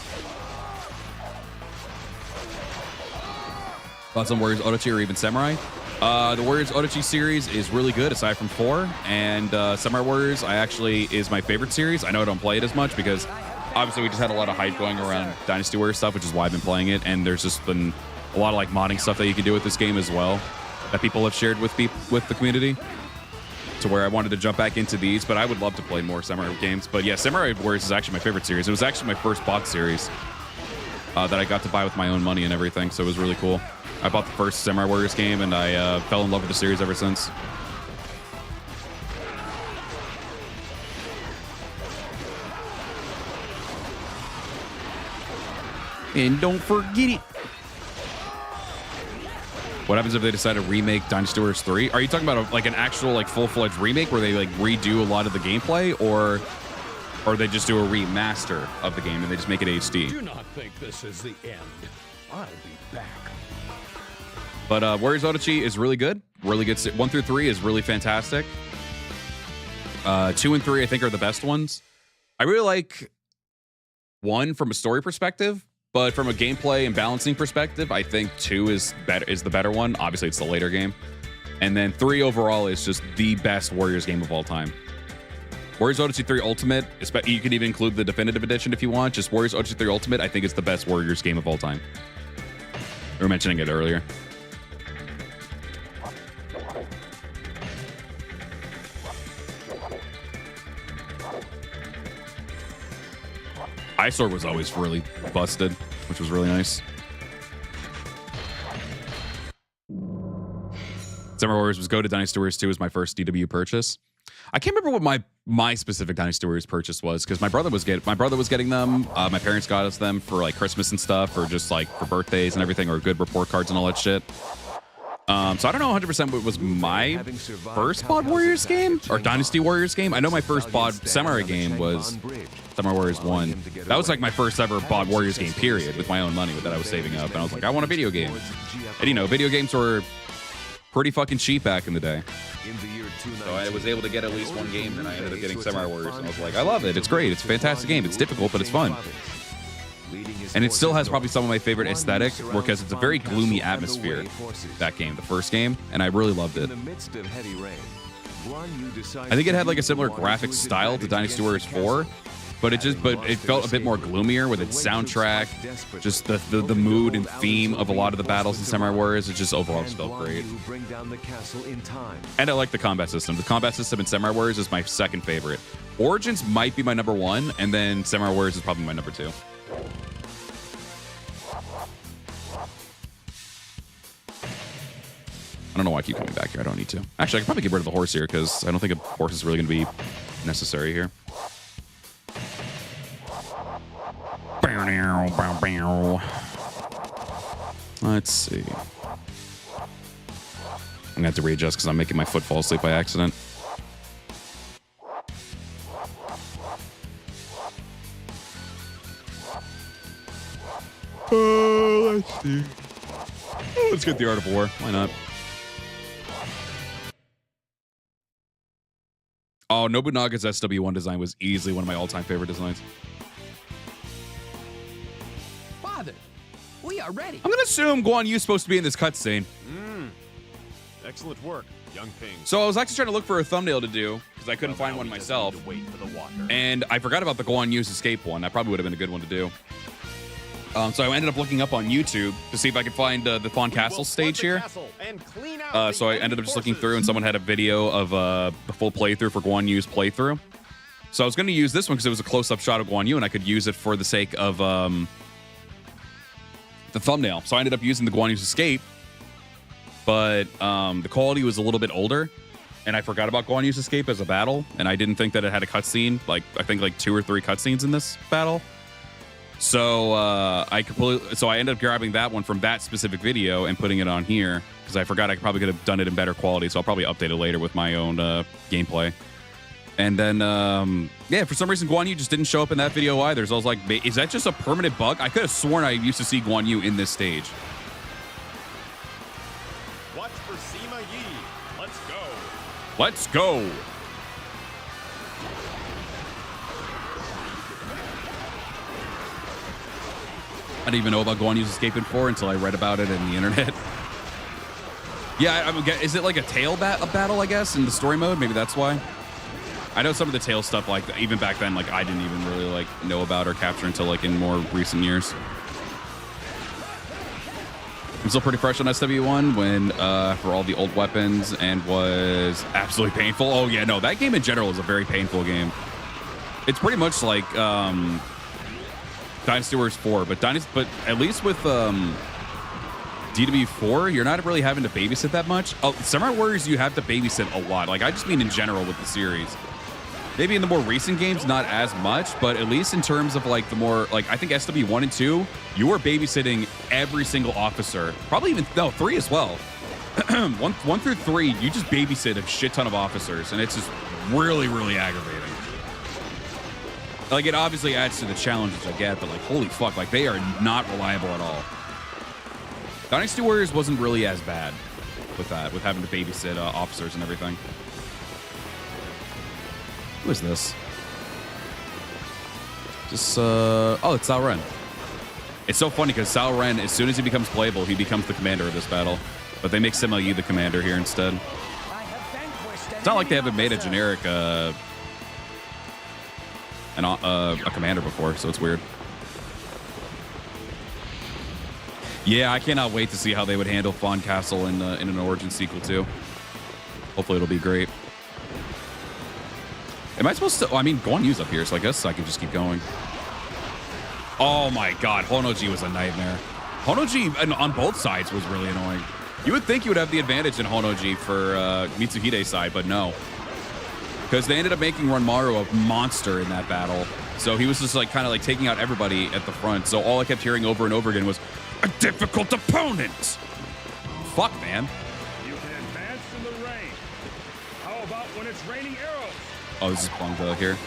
Thoughts on Warriors Orochi or even Samurai? The Warriors Orochi series is really good aside from 4, and Samurai Warriors is my favorite series. I know I don't play it as much because obviously we just had a lot of hype going around Dynasty Warriors stuff, which is why I've been playing it, and there's just been a lot of like modding stuff that you can do with this game as well that people have shared with the community, to where I wanted to jump back into these, but I would love to play more Samurai games. But yeah, Samurai Warriors is actually my favorite series. It was actually my first bought series that I got to buy with my own money and everything, so it was really cool. I bought the first Samurai Warriors game, and I fell in love with the series ever since. And don't forget it. What happens if they decide to remake Dynasty Warriors 3? Are you talking about like an actual like full-fledged remake where they like redo a lot of the gameplay, or they just do a remaster of the game and they just make it HD? Do not think this is the end. I'll be back. But Warriors Orochi is really good. Really good. 1 through 3 is really fantastic. 2 and 3, I think, are the best ones. I really like 1 from a story perspective, but from a gameplay and balancing perspective, I think 2 is the better one. Obviously, it's the later game. And then 3 overall is just the best Warriors game of all time. Warriors Orochi 3 Ultimate, you can even include the Definitive Edition if you want. Just Warriors Orochi 3 Ultimate, I think it's the best Warriors game of all time. We were mentioning it earlier. Eyesore was always really busted, which was really nice. Samurai Warriors was Go to Dynasty Warriors 2 was my first DW purchase. I can't remember what my specific Dynasty Warriors purchase was because my brother was getting them. My parents got us them for like Christmas and stuff, or just like for birthdays and everything, or good report cards and all that shit. So I don't know 100% what was my first Bod Warriors game or Dynasty Warriors game. I know my first Bod Samurai game was Samurai Warriors 1. That was like my first ever Bod Warriors game, period, with my own money that I was saving up. And I was like, I want a video game. And you know, video games were pretty fucking cheap back in the day. So I was able to get at least one game, and I ended up getting Samurai Warriors. And I was like, I love it. It's great. It's a fantastic game. It's difficult, but it's fun. And it still has probably some of my favorite aesthetic, because it's a very gloomy atmosphere, that game, the first game, and I really loved it. I think it had like a similar graphic style to Dynasty Warriors 4, but it felt a bit more gloomier with its soundtrack, just the mood and theme of a lot of the battles in Samurai Warriors. It just overall just felt great. And I like the combat system. The combat system in Samurai Warriors is my second favorite. Origins might be my number 1, and then Samurai Warriors is probably my number 2. I don't know why I keep coming back here. I don't need to. Actually, I could probably get rid of the horse here because I don't think a horse is really going to be necessary here. Let's see. I'm going to have to readjust because I'm making my foot fall asleep by accident. Let's see. Let's get the Art of War. Why not? Oh, Nobunaga's SW1 design was easily one of my all-time favorite designs. Father, we are ready. I'm gonna assume Guan Yu's supposed to be in this cutscene. Excellent work, young Ping. So I was actually trying to look for a thumbnail to do because I couldn't find one myself. Wait for the water. And I forgot about the Guan Yu's escape one. That probably would have been a good one to do. So I ended up looking up on YouTube to see if I could find the Fawn Castle stage here. So I ended up just looking through, and someone had a video of the full playthrough for Guan Yu's playthrough. So I was going to use this one because it was a close-up shot of Guan Yu, and I could use it for the sake of the thumbnail. So I ended up using the Guan Yu's escape, but the quality was a little bit older, and I forgot about Guan Yu's escape as a battle, and I didn't think that it had a cutscene. Like I think like 2 or 3 cutscenes in this battle. So I ended up grabbing that one from that specific video and putting it on here because I forgot I probably could have done it in better quality. So I'll probably update it later with my own gameplay. And then, yeah, for some reason, Guan Yu just didn't show up in that video either. So I was like, is that just a permanent bug? I could have sworn I used to see Guan Yu in this stage. Watch for Sima Yi. Let's go. Let's go. I didn't even know about Guan Yu's escape in 4 until I read about it in the internet. Yeah, I would get, is it like a tail battle, I guess, in the story mode? Maybe that's why. I know some of the tail stuff, like even back then, like I didn't even really like know about or capture until like in more recent years. I'm still pretty fresh on SW1 when for all the old weapons and was absolutely painful. Oh yeah, no, that game in general is a very painful game. It's pretty much like Dynasty Warriors 4, but at least with DW4, you're not really having to babysit that much. Oh, Samurai Warriors, you have to babysit a lot. Like I just mean in general with the series. Maybe in the more recent games, not as much, but at least in terms of like the more, like I think SW1 and 2, you are babysitting every single officer. Probably even, no, 3 as well. 1 through 3, you just babysit a shit ton of officers, and it's just really, really aggravating. Like, it obviously adds to the challenges I get, but like, holy fuck, like they are not reliable at all. Dynasty Warriors wasn't really as bad with that, with having to babysit officers and everything. Who is this? Just, oh, it's Zhou Ren. It's so funny because Zhou Ren, as soon as he becomes playable, he becomes the commander of this battle. But they make Sima Yi the commander here instead. It's not like they haven't made a generic, a commander before, so it's weird. Yeah, I cannot wait to see how they would handle Fawn Castle in an Origin sequel too. Hopefully it'll be great. Am I supposed to? Oh, I mean, Guan Yu's up here, so I guess I can just keep going. Oh my god, Honoji was a nightmare. Honoji on both sides was really annoying. You would think you would have the advantage in Honoji for Mitsuhide's side, but no. Because they ended up making Ranmaru a monster in that battle. So he was just like kind of like taking out everybody at the front. So all I kept hearing over and over again was, a difficult opponent. Fuck, man. You can advance in the rain. How about when it's raining arrows? Oh, this is Bongda here.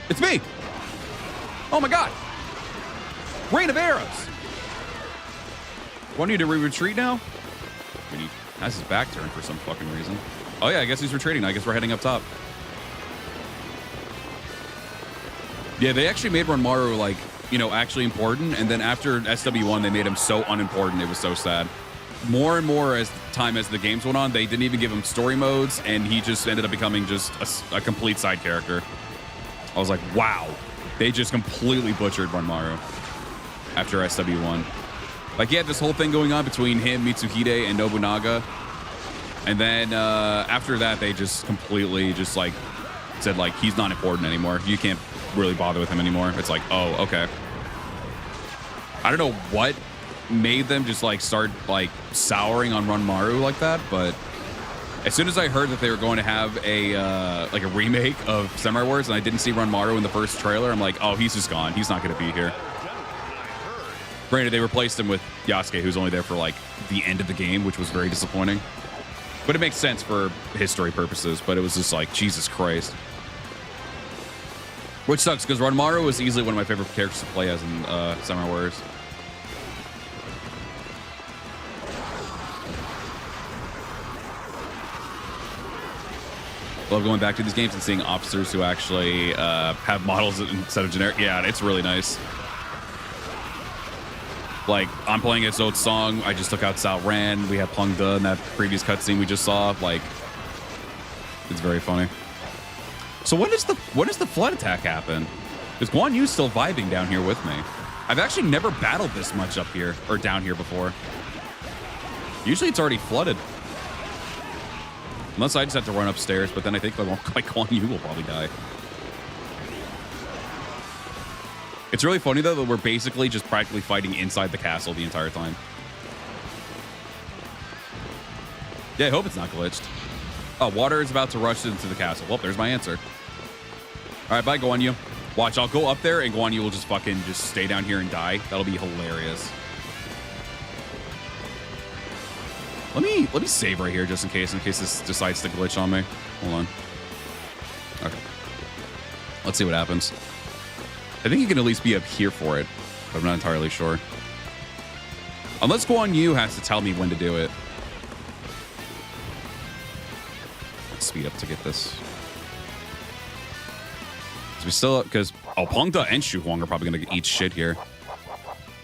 It's me. Oh my god. Rain of arrows. Want you to retreat now? I mean, he has his back turned for some fucking reason. Oh yeah, I guess he's retreating. I guess we're heading up top. Yeah, they actually made Ranmaru like, you know, actually important, and then after SW1 they made him so unimportant it was so sad. More and more as the games went on, they didn't even give him story modes, and he just ended up becoming just a complete side character. I was like, wow. They just completely butchered Ranmaru after SW1. Like, he had this whole thing going on between him, Mitsuhide, and Nobunaga. And then after that, they just completely just, like, said, like, he's not important anymore. You can't really bother with him anymore. It's like, oh, okay. I don't know what made them just, like, start, like, souring on Ranmaru like that, but as soon as I heard that they were going to have a like a remake of Samurai Wars and I didn't see Ranmaru in the first trailer, I'm like, oh, he's just gone. He's not going to be here. Granted, they replaced him with Yasuke, who's only there for like the end of the game, which was very disappointing. But it makes sense for history purposes, but it was just like, Jesus Christ. Which sucks, because Ranmaru was easily one of my favorite characters to play as in Samurai Wars. Love going back to these games and seeing officers who actually have models instead of generic. Yeah, it's really nice. Like, I'm playing as Zhou Cang. I just took out Cao Ran. We have Peng De in that previous cutscene we just saw. Like, it's very funny. So when does the flood attack happen? Is Guan Yu still vibing down here with me? I've actually never battled this much up here or down here before. Usually it's already flooded. Unless I just have to run upstairs, but then I think like Guan Yu will probably die. It's really funny though that we're basically just practically fighting inside the castle the entire time. Yeah, I hope it's not glitched. Oh, water is about to rush into the castle. Well, there's my answer. All right, bye, Guan Yu. Watch, I'll go up there and Guan Yu will just fucking just stay down here and die. That'll be hilarious. Let me save right here just in case this decides to glitch on me. Hold on. Okay. Let's see what happens. I think you can at least be up here for it, but I'm not entirely sure. Unless Guan Yu has to tell me when to do it. Let's speed up to get this. So we still, because Peng De and Shu Huang are probably going to eat shit here.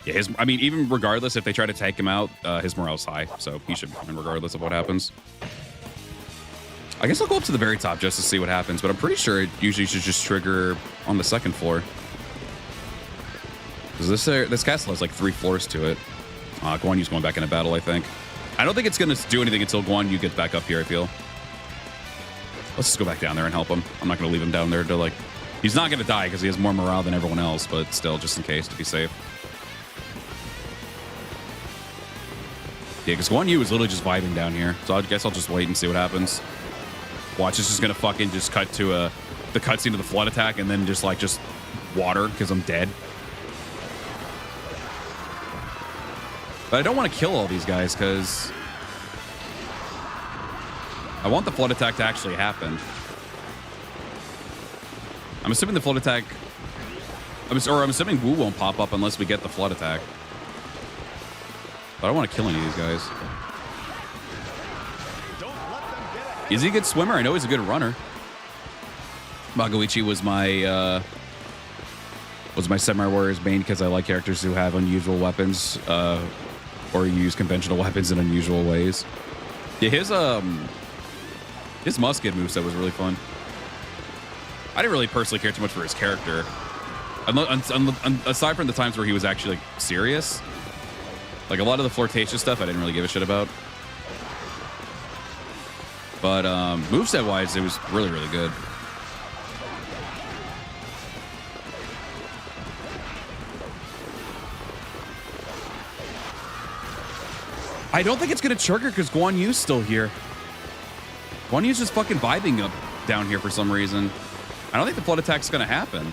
Yeah, I mean, even regardless, if they try to take him out, his morale's high, so he should be fine regardless of what happens. I guess I'll go up to the very top just to see what happens, but I'm pretty sure it usually should just trigger on the second floor. Because this castle has like 3 floors to it. Guan Yu's going back into battle, I think. I don't think it's going to do anything until Guan Yu gets back up here, I feel. Let's just go back down there and help him. I'm not going to leave him down there to like... He's not going to die because he has more morale than everyone else, but still, just in case, to be safe. Yeah, because Guan Yu is literally just vibing down here. So I guess I'll just wait and see what happens. Watch, this is going to fucking just cut to the cutscene of the flood attack and then just water because I'm dead. But I don't want to kill all these guys because I want the flood attack to actually happen. I'm assuming the flood attack... I'm assuming Wu won't pop up unless we get the flood attack. But I don't want to kill any of these guys. Is he a good swimmer? I know he's a good runner. Magoichi was my Samurai Warriors main because I like characters who have unusual weapons or use conventional weapons in unusual ways. Yeah, his musket moveset was really fun. I didn't really personally care too much for his character. Aside from the times where he was actually like serious. Like a lot of the flirtatious stuff I didn't really give a shit about. But moveset wise, it was really, really good. I don't think it's gonna trigger because Guan Yu's still here. Guan Yu's just fucking vibing up down here for some reason. I don't think the flood attack's gonna happen.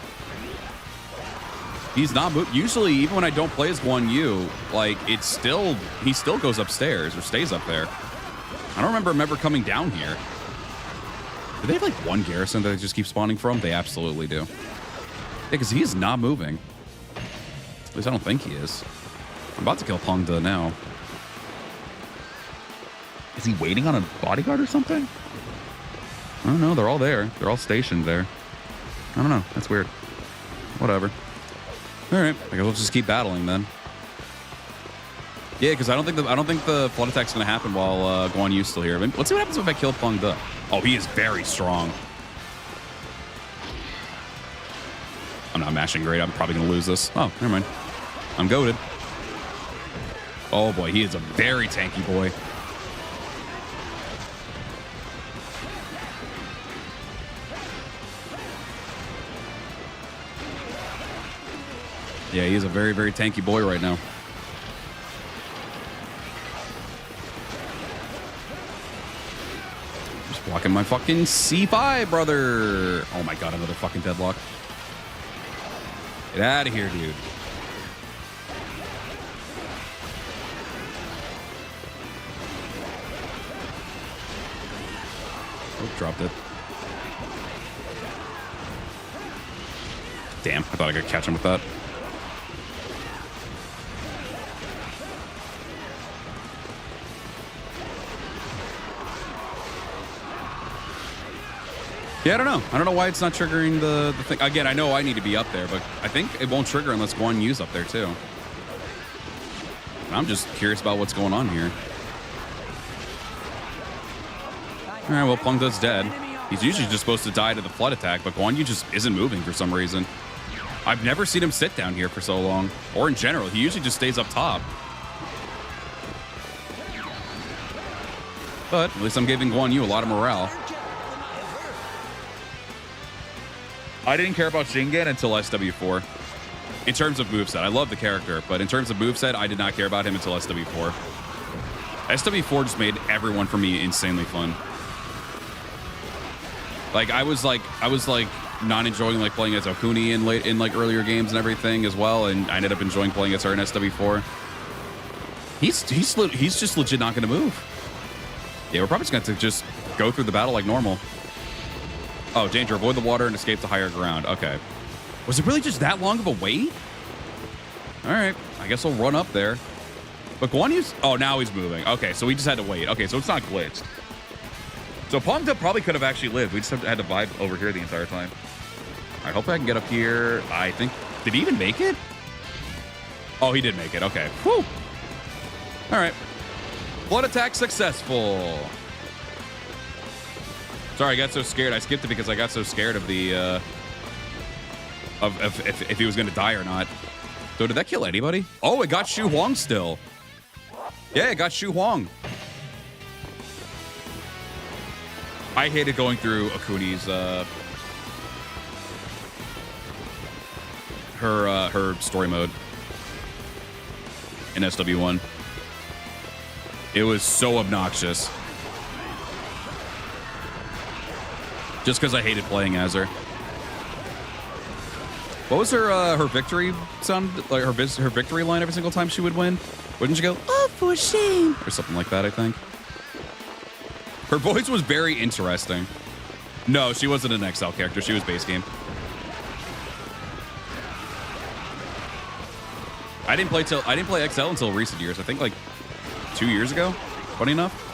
He's not usually, even when I don't play as Guan Yu, like he still goes upstairs or stays up there. I don't remember him ever coming down here. Do they have like one garrison that they just keep spawning from? They absolutely do. Yeah, because he is not moving. At least I don't think he is. I'm about to kill Peng De now. Is he waiting on a bodyguard or something? I don't know. They're all there. They're all stationed there. I don't know. That's weird. Whatever. All right. I guess we'll just keep battling then. Yeah, because I don't think the flood attack's gonna happen while Guan Yu's still here. I mean, let's see what happens if I kill Peng De. Oh, he is very strong. I'm not mashing great. I'm probably going to lose this. Oh, never mind. I'm goated. Oh, boy. He is a very tanky boy. Yeah, he's a very, very tanky boy right now. Just blocking my fucking C5, brother. Oh my god, another fucking deadlock. Get out of here, dude. Oh, dropped it. Damn, I thought I could catch him with that. Yeah, I don't know. I don't know why it's not triggering the thing. Again, I know I need to be up there, but I think it won't trigger unless Guan Yu's up there, too. I'm just curious about what's going on here. All right, well, Plungda's dead. He's usually just supposed to die to the flood attack, but Guan Yu just isn't moving for some reason. I've never seen him sit down here for so long. Or in general, he usually just stays up top. But at least I'm giving Guan Yu a lot of morale. I didn't care about Shingen until SW4. In terms of moveset, I love the character, but in terms of moveset, I did not care about him until SW4. SW4 just made everyone for me insanely fun. Like I was like not enjoying like playing as Okuni in like earlier games and everything as well, and I ended up enjoying playing as her in SW4. He's just legit not going to move. Yeah, we're probably just going to just go through the battle like normal. Oh, danger. Avoid the water and escape to higher ground. Okay. Was it really just that long of a wait? All right. I guess we'll run up there. But Guan Yu's... Oh, now he's moving. Okay, so we just had to wait. Okay, so it's not glitched. So Plungda probably could have actually lived. We just had to vibe over here the entire time. I hope I can get up here. I think... Did he even make it? Oh, he did make it. Okay. Whew. All right. Flood attack successful. Sorry, I got so scared. I skipped it because I got so scared of the if he was going to die or not. So did that kill anybody? Oh, it got Shu Huang still. Yeah, it got Shu Huang. I hated going through Akuni's her story mode in SW1. It was so obnoxious. Just because I hated playing as her. What was her victory sound? Like her victory line every single time she would win? Wouldn't she go, "Oh, for shame," or something like that? I think. Her voice was very interesting. No, she wasn't an XL character. She was base game. I didn't play XL until recent years. I think like 2 years ago. Funny enough.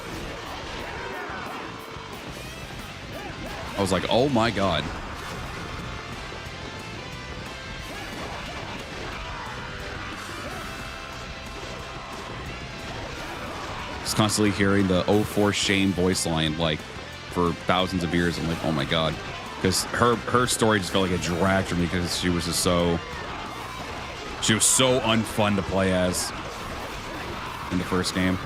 I was like, oh my god. Just constantly hearing the "oh for shame" voice line like for thousands of years. I'm like, oh my god. Because her story just felt like a drag for me because she was so unfun to play as in the first game.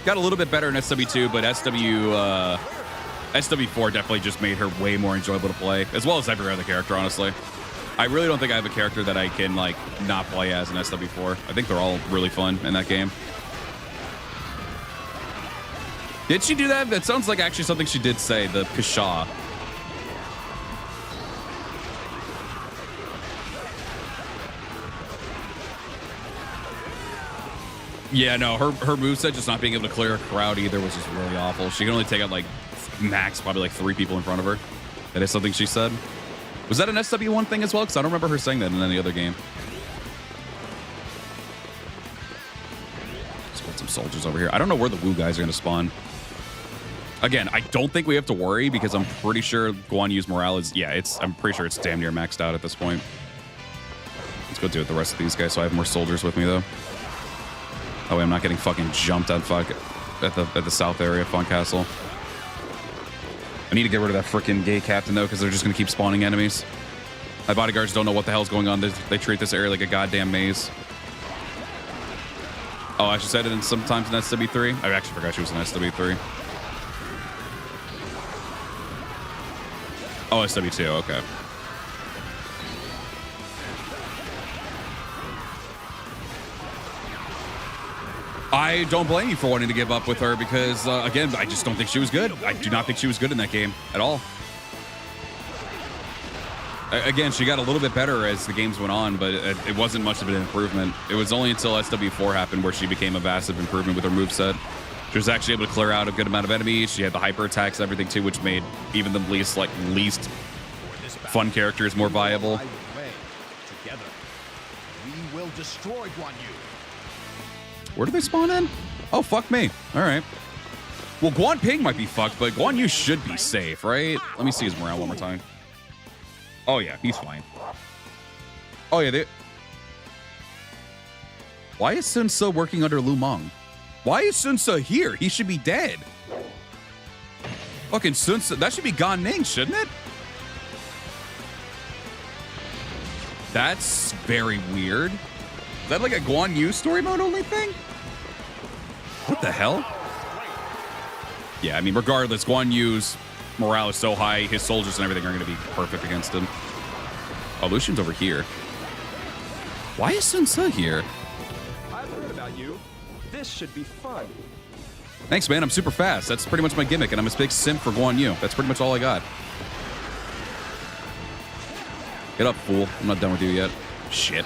Got a little bit better in SW2, but SW4 definitely just made her way more enjoyable to play, as well as every other character, honestly. I really don't think I have a character that I can, like, not play as in SW4. I think they're all really fun in that game. Did she do that? That sounds like actually something she did say, the Pshaw. Yeah, no, her moveset just not being able to clear a crowd either was just really awful. She can only take out, like, max probably like 3 people in front of her. That is something she said. Was that an SW1 thing as well? Because I don't remember her saying that in any other game. Let's put some soldiers over here. I don't know where the Wu guys are going to spawn. Again, I don't think we have to worry because I'm pretty sure Guan Yu's morale is... Yeah, I'm pretty sure it's damn near maxed out at this point. Let's go do it the rest of these guys so I have more soldiers with me, though. Oh, wait, I'm not getting fucking jumped on at the south area of Fun Castle. I need to get rid of that freaking gay captain, though, because they're just going to keep spawning enemies. My bodyguards don't know what the hell's going on. They treat this area like a goddamn maze. Oh, I should said it in sometimes in SW3. I actually forgot she was in SW3. Oh, SW2. Okay. I don't blame you for wanting to give up with her because, again, I just don't think she was good. I do not think she was good in that game at all. Again, she got a little bit better as the games went on, but it wasn't much of an improvement. It was only until SW4 happened where she became a massive improvement with her moveset. She was actually able to clear out a good amount of enemies. She had the hyper attacks, everything too, which made even the least fun characters more viable. Together, we will destroy Guan Yu. Where do they spawn in? Oh, fuck me. All right. Well, Guan Ping might be fucked, but Guan Yu should be safe, right? Let me see his morale one more time. Oh, yeah, he's fine. Oh, yeah, why is Sun Ce working under Lu Meng? Why is Sun Ce here? He should be dead. Fucking Sun Ce, that should be Gan Ning, shouldn't it? That's very weird. Is that like a Guan Yu story mode only thing? What the hell? Yeah, I mean, regardless, Guan Yu's morale is so high, his soldiers and everything are going to be perfect against him. Oh, Lucian's over here. Why is Sun Ce here? I've heard about you. This should be fun. Thanks, man. I'm super fast. That's pretty much my gimmick, and I'm a big simp for Guan Yu. That's pretty much all I got. Get up, fool. I'm not done with you yet. Shit.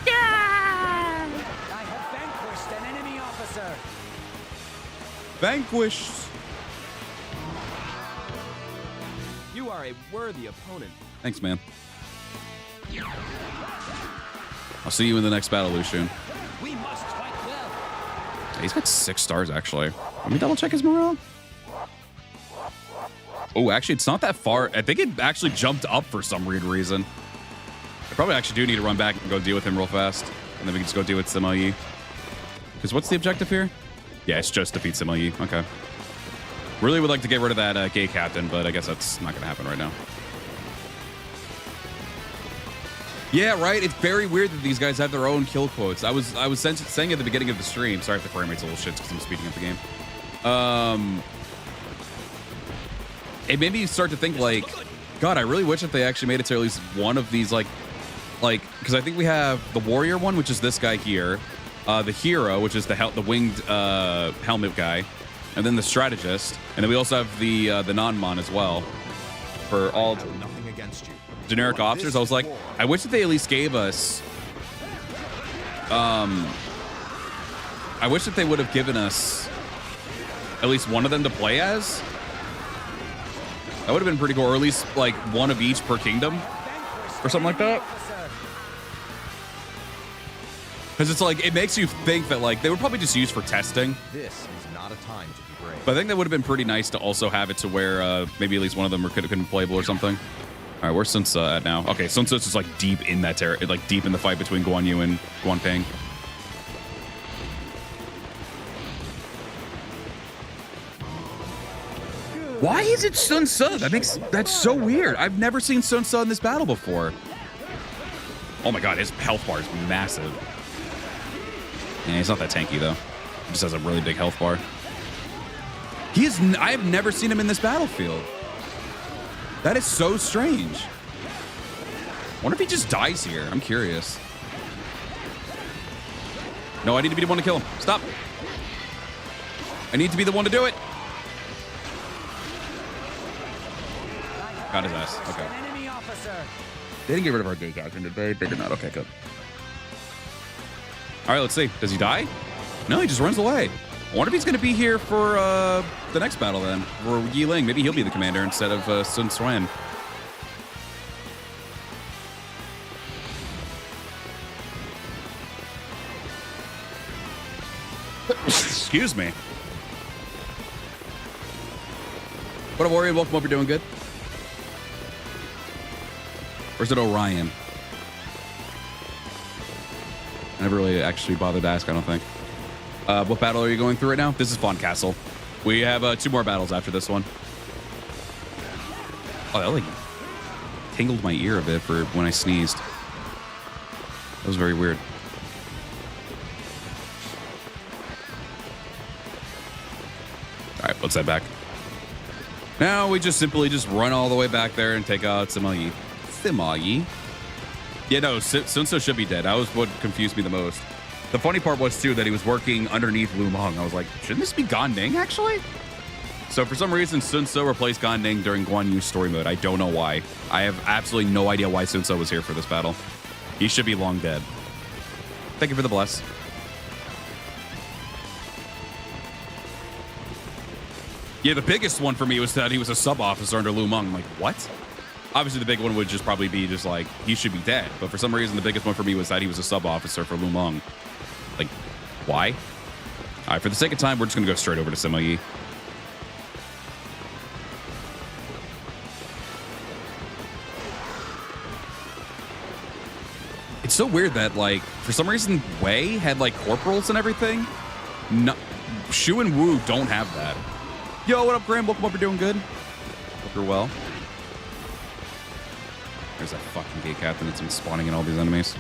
I have vanquished an enemy officer. Vanquished. You are a worthy opponent. Thanks, man. I'll see you in the next battle, Lucian. We must fight well. Yeah, he's got 6 stars, actually. Let me double check his morale. Oh, actually, it's not that far. I think it actually jumped up for some weird reason. I probably actually do need to run back and go deal with him real fast. And then we can just go deal with Sima Yi. Because what's the objective here? Yeah, it's just defeat Sima Yi. Okay. Really would like to get rid of that gay captain, but I guess that's not going to happen right now. Yeah, right. It's very weird that these guys have their own kill quotes. I was saying at the beginning of the stream. Sorry if the frame rate's a little shit because I'm speeding up the game. It made me start to think like, God, I really wish that they actually made it to at least one of these like, because I think we have the warrior one, which is this guy here, the hero, which is the winged helmet guy, and then the strategist, and then we also have the non-mon as well for all Nothing against you. generic officers. I was like, I wish that they at least gave us I wish that they would have given us at least one of them to play as. That would have been pretty cool, or at least like one of each per kingdom or something like that. Because it's like, it makes you think that like they were probably just used for testing. This is not a time to be brave. But I think that would have been pretty nice to also have it to where maybe at least one of them could have been playable or something. All right, where's Sun Ce at now? Okay, Sun Ce's just like deep in that territory, like deep in the fight between Guan Yu and Guan Ping. Why is it Sun Ce? That's so weird. I've never seen Sun Ce in this battle before. Oh my God, his health bar is massive. Yeah, he's not that tanky though. He just has a really big health bar. I have never seen him in this battlefield. That is so strange. I wonder if he just dies here. I'm curious. No, I need to be the one to kill him. Stop. I need to be the one to do it. Got his ass. Okay. They didn't get rid of our gay captain, did they? They did not. Okay, good. All right, let's see. Does he die? No, he just runs away. I wonder if he's going to be here for the next battle then. Or Yi Ling. Maybe he'll be the commander instead of Sun Quan. Excuse me. What up, Warrior? Welcome up. You're doing good. Or is it Orion? I never really actually bothered to ask, I don't think. What battle are you going through right now? This is Fawn Castle. We have 2 more battles after this one. Oh, tingled my ear a bit for when I sneezed. That was very weird. All right, let's head back. Now we just simply run all the way back there and take out Sima Yi. Sima Yi? Yeah, no, Sun Tzu should be dead. That was what confused me the most. The funny part was, too, that he was working underneath Lu Meng. I was like, shouldn't this be Gan Ning, actually? So for some reason, Sun Tzu replaced Gan Ning during Guan Yu's story mode. I don't know why. I have absolutely no idea why Sun Tzu was here for this battle. He should be long dead. Thank you for the bless. Yeah, the biggest one for me was that he was a sub-officer under Lu Meng. I'm like, what? Obviously, the big one would just probably be just like, he should be dead. But for some reason, the biggest one for me was that he was a sub-officer for Lu Meng. Like, why? All right, for the sake of time, we're just going to go straight over to Sima Yi. It's so weird that, like, for some reason, Wei had, like, corporals and everything. No, Shu and Wu don't have that. Yo, what up, Graham? Welcome up. You're doing good. Hope you're well. There's that fucking gate captain that's been spawning in all these enemies.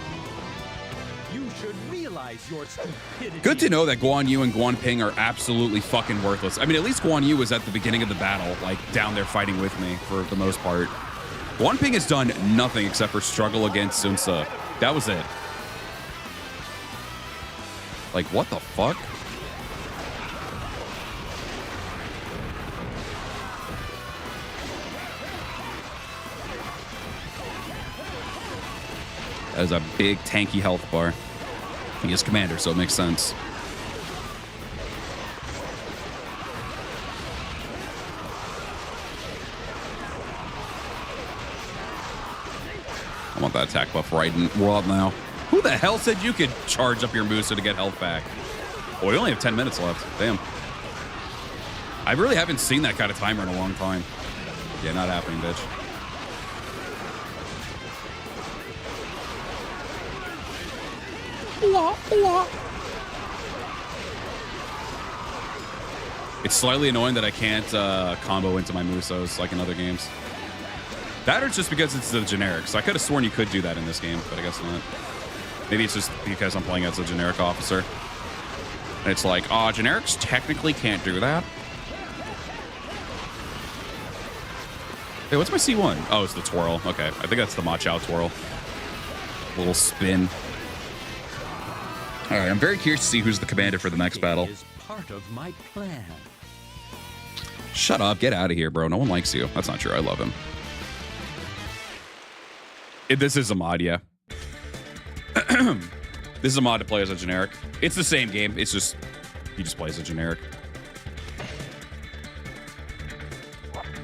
You should realize your stupidity. Good to know that Guan Yu and Guan Ping are absolutely fucking worthless. I mean, at least Guan Yu was at the beginning of the battle, like, down there fighting with me for the most part. Guan Ping has done nothing except for struggle against Sun Tzu. That was it. Like, what the fuck? That is a big tanky health bar. He is commander, so it makes sense. I want that attack buff right now. Who the hell said you could charge up your Musa to get health back? Oh, we only have 10 minutes left. Damn. I really haven't seen that kind of timer in a long time. Yeah, not happening, bitch. It's slightly annoying that I can't combo into my Musos like in other games. That or it's just because it's the generic. So I could have sworn you could do that in this game, but I guess not. Maybe it's just because I'm playing as a generic officer. And it's like, oh, generics technically can't do that. Hey, what's my C1? Oh, it's the twirl. Okay, I think that's the Machao twirl. Little spin. All right, I'm very curious to see who's the commander for the next battle. Is part of my plan. Shut up. Get out of here, bro. No one likes you. That's not true. I love him. This is a mod, yeah. This is a mod to play as a generic. It's the same game. It's just, you just play as a generic.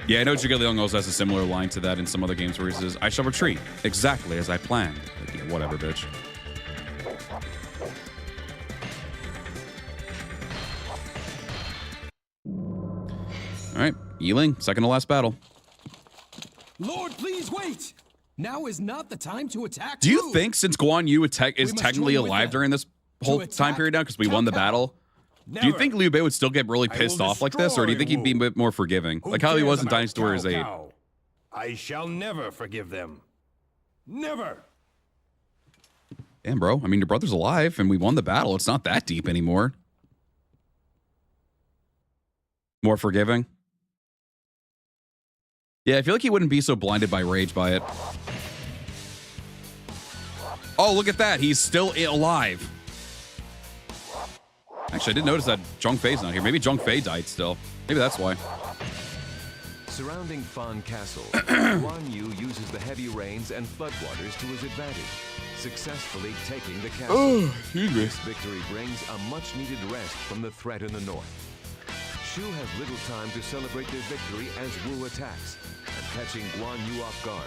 Yeah, I know Zhuge Liang also has a similar line to that in some other games where he says, I shall retreat exactly as I planned. Like, yeah, whatever, bitch. All right, Yiling, second to last battle. Lord, please wait. Now is not the time to attack. Do you think since Guan Yu is technically alive during this whole time period now because we won the battle, do you think Liu Bei would still get really pissed off like this, or do you think he'd be a bit more forgiving? Like how he was in Dynasty Warriors 8. I shall never forgive them. Never. Damn, bro. I mean, your brother's alive and we won the battle. It's not that deep anymore. More forgiving? Yeah, I feel like he wouldn't be so blinded by rage by it. Oh, look at that. He's still alive. Actually, I didn't notice that Zhong Fei's not here. Maybe Zhong Fei died still. Maybe that's why. Surrounding Fan Castle, Guan Yu uses the heavy rains and floodwaters to his advantage, successfully taking the castle. Oh, excuse me. This victory brings a much-needed rest from the threat in the north. Shu has little time to celebrate their victory as Wu attacks, and catching Guan Yu off guard,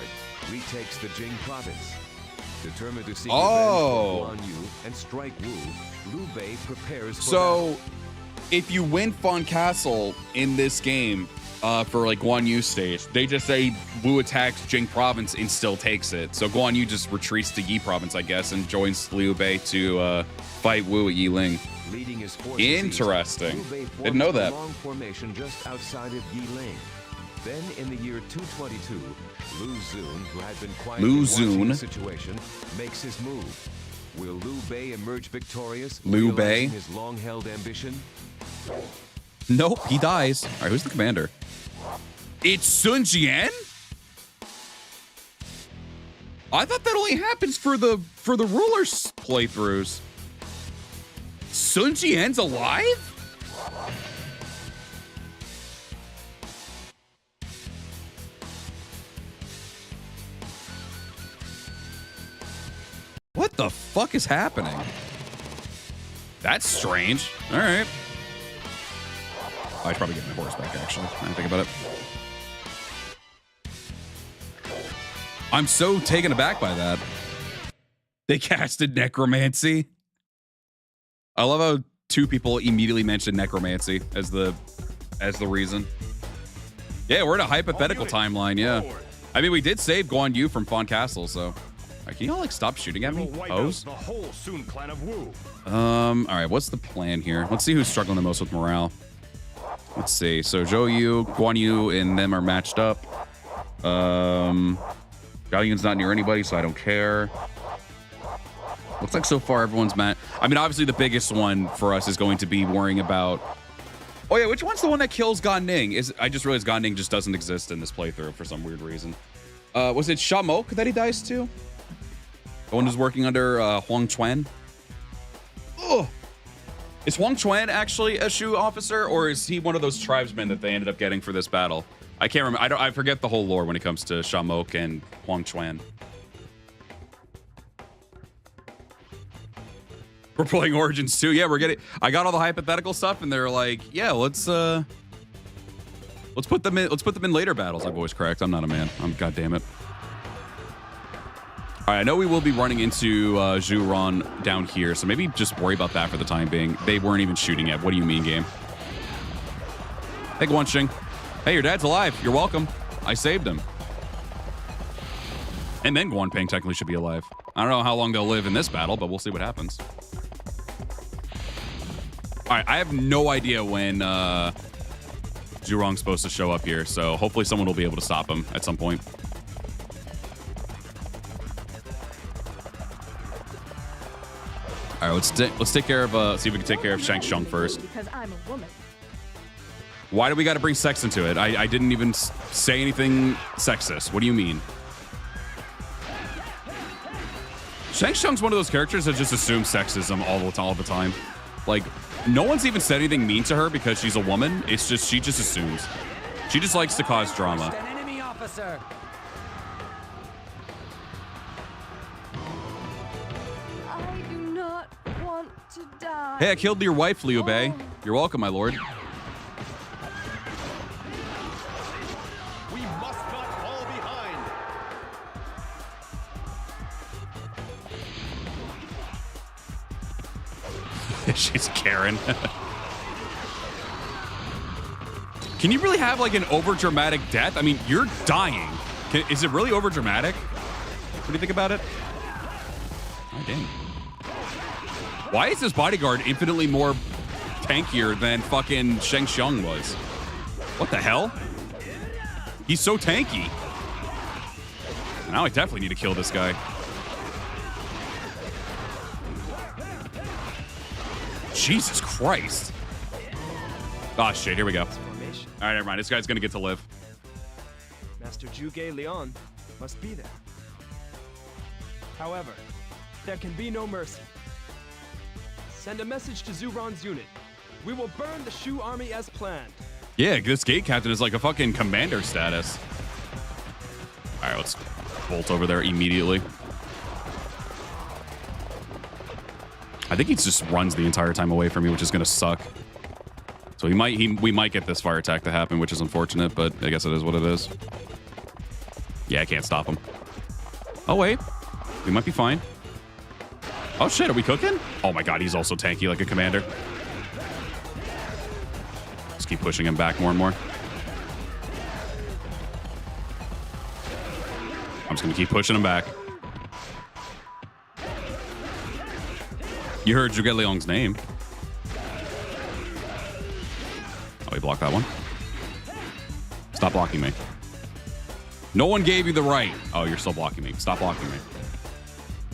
retakes the Jing province. Determined to seek revenge for Guan Yu and strike Wu, Liu Bei prepares for battle. If you win Fan Castle in this game for like Guan Yu stage, they just say Wu attacks Jing province and still takes it. So Guan Yu just retreats to Yi province, I guess, and joins Liu Bei to fight Wu at Yiling. Leading his forces Interesting. east, Liu Bei Didn't know that. a long formation just outside of Yiling. Then, in the year 222, Lu Xun, who had been Lu quietly watching Xun. the situation, makes his move. Will Liu Bei emerge victorious, Liu Bei? realizing his long-held ambition? Nope, he dies. All right, who's the commander? It's Sun Jian? I thought that only happens for the rulers playthroughs. Sun Jian's alive? What the fuck is happening? That's strange. All right. I should probably get my horse back, actually. I didn't think about it. I'm so taken aback by that. They casted necromancy. I love how two people immediately mentioned necromancy as the reason. Yeah, we're in a hypothetical timeline, yeah. I mean, we did save Guan Yu from Fawn Castle, so... Can you all, like, stop shooting at me? Pose? The whole Sun clan of Wu. All right, what's the plan here? Let's see who's struggling the most with morale. Let's see. So Zhou Yu, Guan Yu, and them are matched up. Gao Yun's not near anybody, so I don't care. Looks like so far everyone's met. I mean, obviously the biggest one for us is going to be worrying about... Oh yeah, which one's the one that kills Gan Ning? I just realized Gan Ning just doesn't exist in this playthrough for some weird reason. Was it Sha Mok that he dies to? The one who's working under Huang Chuan. Oh, is Huang Chuan actually a Shu officer, or is he one of those tribesmen that they ended up getting for this battle? I can't remember. I forget the whole lore when it comes to Sha Mok and Huang Chuan. We're playing Origins 2. Yeah, we're getting. I got all the hypothetical stuff, and they're like, yeah, let's put them in. Let's put them in later battles. I've always correct. I'm not a man. God damn it. All right, I know we will be running into Zhu Ron down here, so maybe just worry about that for the time being. They weren't even shooting yet. What do you mean, game? Hey, Guanxing. Hey, your dad's alive. You're welcome. I saved him. And then Guan Ping technically should be alive. I don't know how long they'll live in this battle, but we'll see what happens. All right, I have no idea when Zhu Rong's supposed to show up here, so hopefully someone will be able to stop him at some point. All right, let's take care of see if we can take care of Shang Tsung first. Because I'm a woman. Why do we got to bring sex into it? I didn't even say anything sexist. What do you mean? Shang Tsung's one of those characters that just assumes sexism all the time. Like, no one's even said anything mean to her because she's a woman. It's just she just assumes. She just likes to cause drama. An enemy officer. I do not want to die. Hey, I killed your wife, Liu Bei. You're welcome, my lord. We must not fall behind. She's Karen. Can you really have like an over-dramatic death? I mean, you're dying. Is it really over-dramatic? What do you think about it? Oh, dang. Why is this bodyguard infinitely more tankier than fucking Shang Tsung was? What the hell? He's so tanky. Now I definitely need to kill this guy. Jesus Christ. Oh, shit. Here we go. All right, never mind. This guy's going to get to live. Master Zhuge Liang must be there. However, there can be no mercy. Send a message to Zhu Ron's unit. We will burn the Shu army as planned. Yeah, this gate captain is like a fucking commander status. All right, let's bolt over there immediately. I think he just runs the entire time away from me, which is going to suck. So we might get this fire attack to happen, which is unfortunate, but I guess it is what it is. Yeah, I can't stop him. Oh, wait. We might be fine. Oh, shit. Are we cooking? Oh, my God. He's also tanky like a commander. Just keep pushing him back more and more. I'm just going to keep pushing him back. You heard Zhuge Liang's name. Oh, he blocked that one. Stop blocking me. No one gave you the right. Oh, you're still blocking me. Stop blocking me.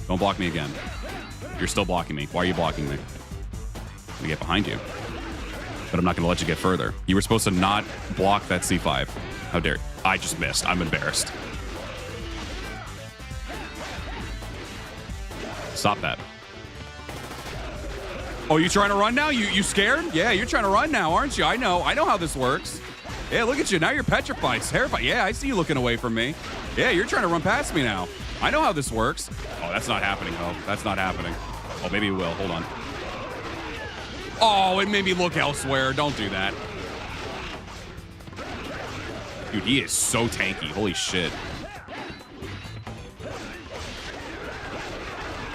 Don't block me again. You're still blocking me. Why are you blocking me? I'm gonna get behind you. But I'm not gonna let you get further. You were supposed to not block that C5. How dare you? I just missed. I'm embarrassed. Stop that. Oh, you trying to run now? You scared? Yeah, you're trying to run now, aren't you? I know how this works. Yeah, look at you. Now you're petrified, terrified. Yeah, I see you looking away from me. Yeah, you're trying to run past me now. I know how this works. Oh, that's not happening, though. That's not happening. Oh, maybe it will. Hold on. Oh, it made me look elsewhere. Don't do that. Dude, he is so tanky. Holy shit.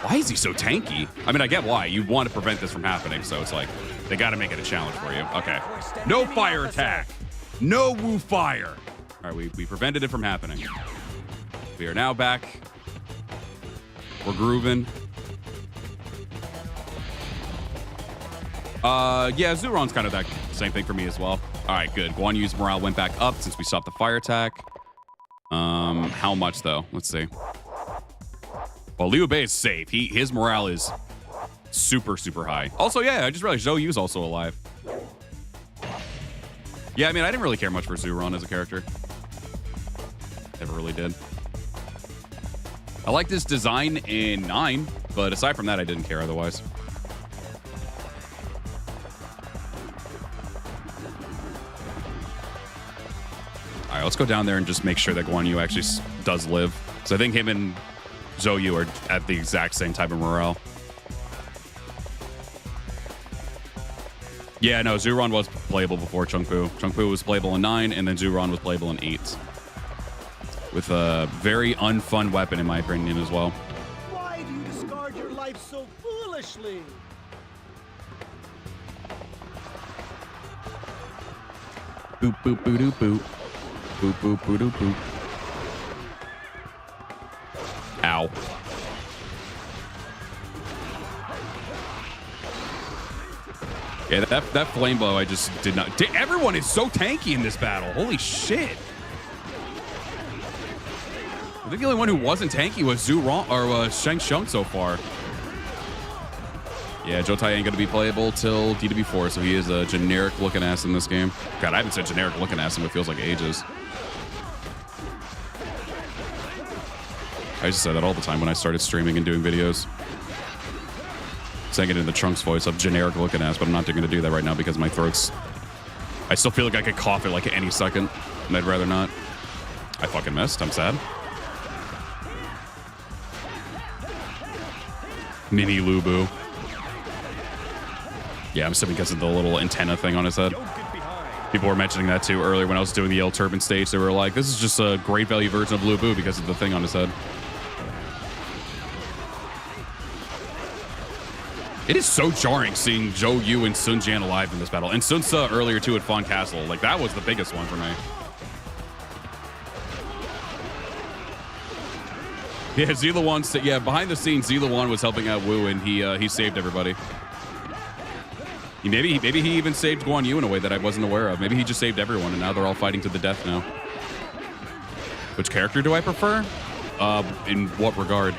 Why is he so tanky? I mean, I get why. You want to prevent this from happening, so it's like, they got to make it a challenge for you. Okay. No fire attack. No woo fire. All right, we prevented it from happening. We are now back. We're grooving. Yeah, Zhuron's kind of that same thing for me as well. All right, good. Guan Yu's morale went back up since we stopped the fire attack. How much, though? Let's see. Well, Liu Bei is safe. His morale is super, super high. Also, yeah, I just realized Zhou Yu's also alive. Yeah, I mean, I didn't really care much for Zhuron as a character. Never really did. I liked his design in 9, but aside from that, I didn't care otherwise. All right, let's go down there and just make sure that Guan Yu actually does live. So I think him and Zhou Yu are at the exact same type of morale. Yeah, no, Zhuron was playable before Chung Fu. Chung Fu was playable in 9, and then Zhuron was playable in 8. With a very unfun weapon, in my opinion, as well. Why do you discard your life so foolishly? Boop, boop, boop, doop, boop. Boop, boop, boop, doop, boop. Ow. Yeah, that flame blow, I just did not. Everyone is so tanky in this battle. Holy shit. I think the only one who wasn't tanky was Zhuron or Shang Tsung so far. Yeah, Jotai ain't going to be playable till DW4, so he is a generic looking ass in this game. God, I haven't said generic looking ass in what feels like ages. I used to say that all the time when I started streaming and doing videos. Saying it in the Trunks voice of generic looking ass, but I'm not going to do that right now because my throat's... I still feel like I could cough it like any second, and I'd rather not. I fucking missed. I'm sad. Mini Lubu. Yeah, I'm assuming because of the little antenna thing on his head. People were mentioning that too earlier when I was doing the El Turban stage. They were like, this is just a great value version of Lubu because of the thing on his head. It is so jarring seeing Zhou Yu and Sun Jian alive in this battle. And Sun Ce earlier too at Fawn Castle. Like, that was the biggest one for me. Yeah, Zilawan, yeah, behind the scenes, Zilawan was helping out Wu, and he saved everybody. Maybe he even saved Guan Yu in a way that I wasn't aware of. Maybe he just saved everyone, and now they're all fighting to the death now. Which character do I prefer? In what regard?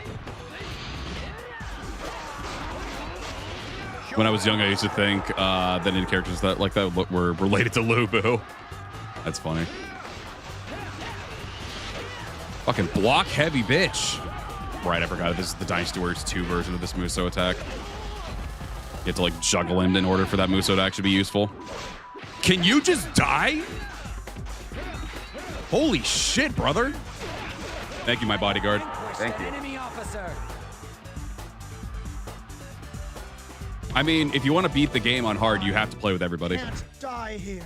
When I was young, I used to think that any characters that like that were related to Lubu. That's funny. Fucking block heavy bitch. Right, I forgot this is the Dynasty Warriors 2 version of this Muso attack. You have to like juggle him in order for that Muso to actually be useful. Can you just die? Holy shit, brother. Thank you, my bodyguard. Thank you. Enemy officer. I mean, if you want to beat the game on hard, you have to play with everybody. Can't die here.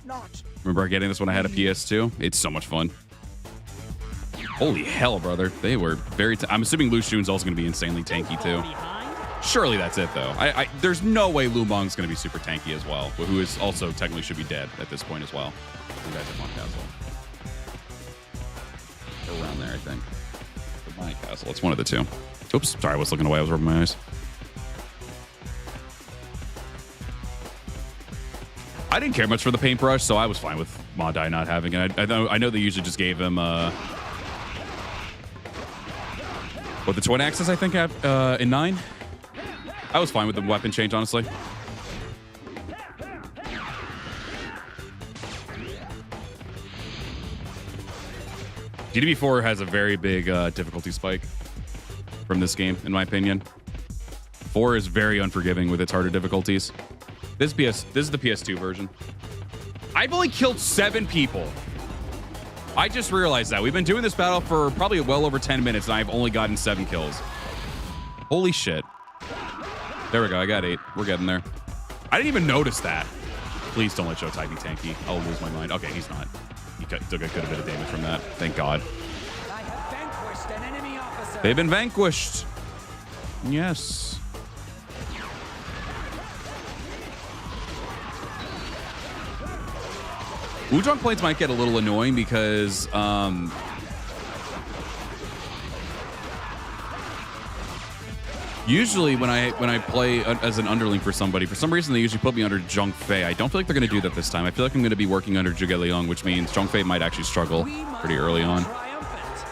Not. Remember getting this when I had a PS2? It's so much fun. Holy hell, brother. They were very... I'm assuming Lu Xun's also going to be insanely tanky, too. Surely that's it, though. There's no way Lu Meng's going to be super tanky as well, but who is also technically should be dead at this point as well. You guys at Mont Castle. Around there, I think. Or Mont Castle. It's one of the two. Oops. Sorry, I was looking away. I was rubbing my eyes. I didn't care much for the paintbrush, so I was fine with Mondai not having it. I know they usually just gave him the twin axis, I think, in 9. I was fine with the weapon change, honestly. DDB4 has a very big difficulty spike from this game, in my opinion. 4 is very unforgiving with its harder difficulties. This is the PS2 version. I've only killed 7 people. I just realized that. We've been doing this battle for probably well over 10 minutes, and I've only gotten 7 kills. Holy shit. There we go. I got 8. We're getting there. I didn't even notice that. Please don't let Showtime be tanky. I'll lose my mind. Okay, he's not. He took a good bit of damage from that. Thank God. I have vanquished an enemy officer. They've been vanquished. Yes. Wudong plates might get a little annoying because usually when I play as an underling for somebody, for some reason they usually put me under Zhong Fei. I don't feel like they're going to do that this time. I feel like I'm going to be working under Zhuge Liang, which means Zhong Fei might actually struggle pretty early on.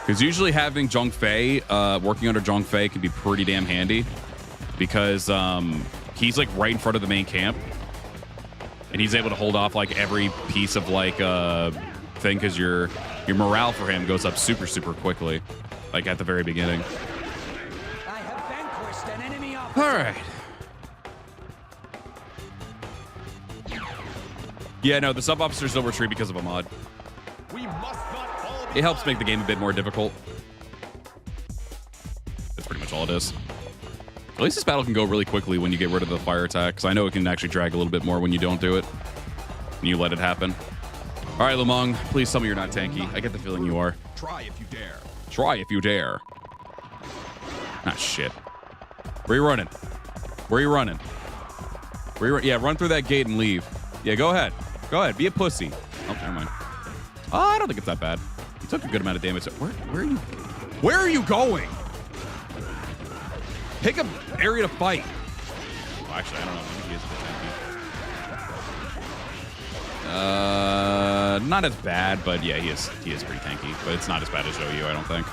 Because usually having Zhong Fei, working under Zhong Fei can be pretty damn handy because he's like right in front of the main camp. And he's able to hold off like every piece of like thing because your morale for him goes up super, super quickly, like at the very beginning. I have vanquished an enemy officer. All right. Yeah, no, the sub-officers don't retreat because of a mod. We must not fall It helps make the game a bit more difficult. That's pretty much all it is. At least this battle can go really quickly when you get rid of the fire attack, because I know it can actually drag a little bit more when you don't do it. And you let it happen. All right, Lumong, please tell me you're not tanky. I get the feeling you are. Try if you dare. Try if you dare. Ah, shit. Where are you running? Where are you running? Yeah, run through that gate and leave. Yeah, go ahead. Go ahead. Be a pussy. Oh, never mind. Oh, I don't think it's that bad. You took a good amount of damage. Where are you? Where are you going? Pick an area to fight. Oh, actually, I don't know. I think he is a bit tanky. Not as bad, but yeah, he is pretty tanky. But it's not as bad as Zhou, I don't think.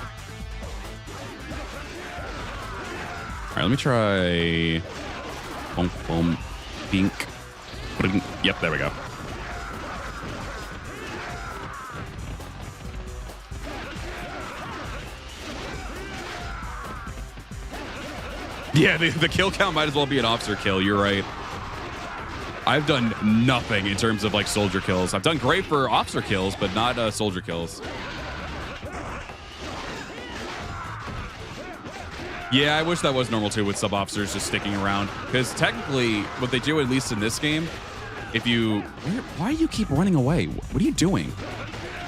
All right, let me try. Boom, boom, pink. Yep, there we go. Yeah, the kill count might as well be an officer kill. You're right. I've done nothing in terms of like soldier kills. I've done great for officer kills, but not soldier kills. Yeah, I wish that was normal too with sub-officers just sticking around. Because technically, what they do, at least in this game, if you... Why do you keep running away? What are you doing?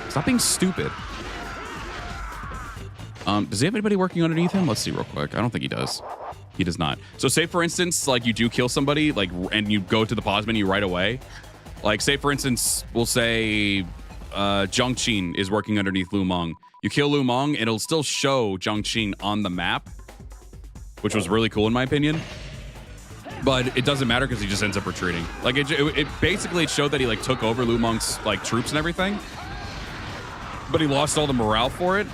Stop being stupid. Does he have anybody working underneath him? Let's see real quick. I don't think he does. He does not. So say, for instance, like you do kill somebody, like, and you go to the pause menu right away. Like, say, for instance, we'll say Zhang Qin is working underneath Lu Meng. You kill Lu Meng, and it'll still show Zhang Qin on the map, which was really cool in my opinion. But it doesn't matter because he just ends up retreating. Like it basically showed that he like took over Lu Meng's like troops and everything, but he lost all the morale for it.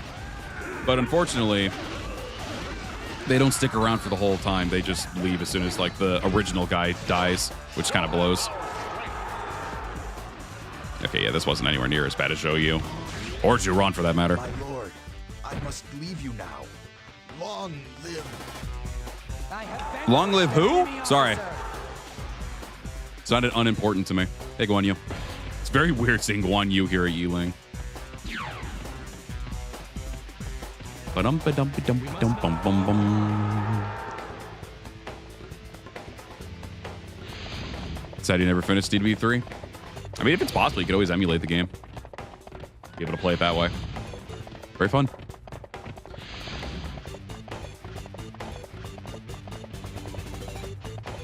But unfortunately, they don't stick around for the whole time. They just leave as soon as like the original guy dies, which kind of blows. Okay, yeah, this wasn't anywhere near as bad as Zhou or Zhuron for that matter. My lord, I must leave you now. Long live. Long live who? Sorry. It's not unimportant to me. Hey, Guan Yu. It's very weird seeing Guan Yu here at Yiling. Sad you never finished DDB3. I mean, if it's possible, you could always emulate the game. Be able to play it that way. Very fun.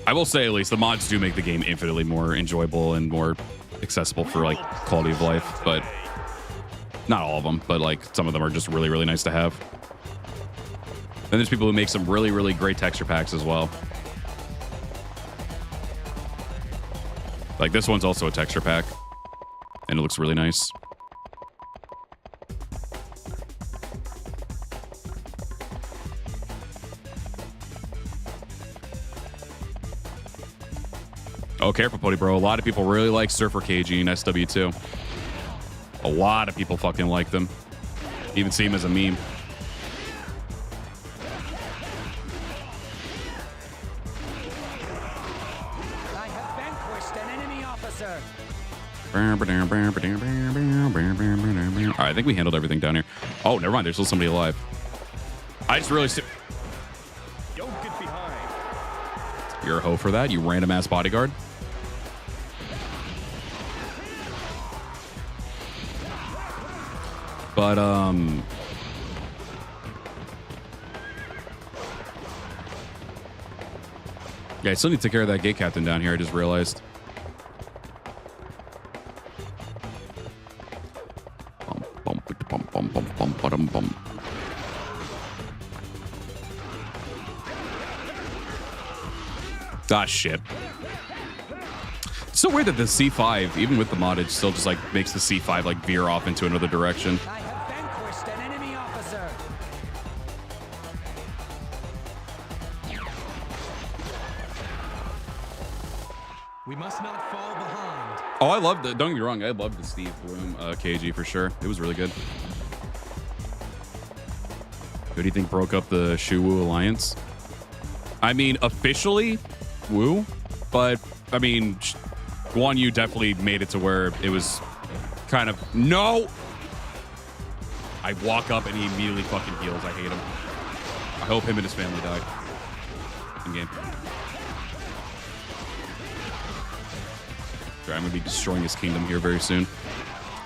I will say, at least, the mods do make the game infinitely more enjoyable and more accessible for, like, quality of life. But not all of them, but, like, some of them are just really, really nice to have. Then there's people who make some really, really great texture packs as well. Like this one's also a texture pack, and it looks really nice. Oh, careful, Pody Bro. A lot of people really like Surfer KG and SW2. A lot of people fucking like them. Even see him as a meme. I have vanquished an enemy officer. All right, I think we handled everything down here. Oh, never mind. There's still somebody alive. I just really... Don't get behind. You're a hoe for that, you random ass bodyguard. But yeah, I still need to take care of that gate captain down here. I just realized. Ah, shit. It's so weird that the C5, even with the moddage, still just like makes the C5 like veer off into another direction. I have vanquished an enemy officer. We must not fall behind. Oh, I love the. Don't get me wrong, I love the Steve Bloom KG for sure. It was really good. Who do you think broke up the Shu Wu alliance? I mean, officially, Wu, but I mean, Guan Yu definitely made it to where it was kind of no. I walk up and he immediately fucking heals. I hate him. I hope him and his family die in game. I'm gonna be destroying his kingdom here very soon.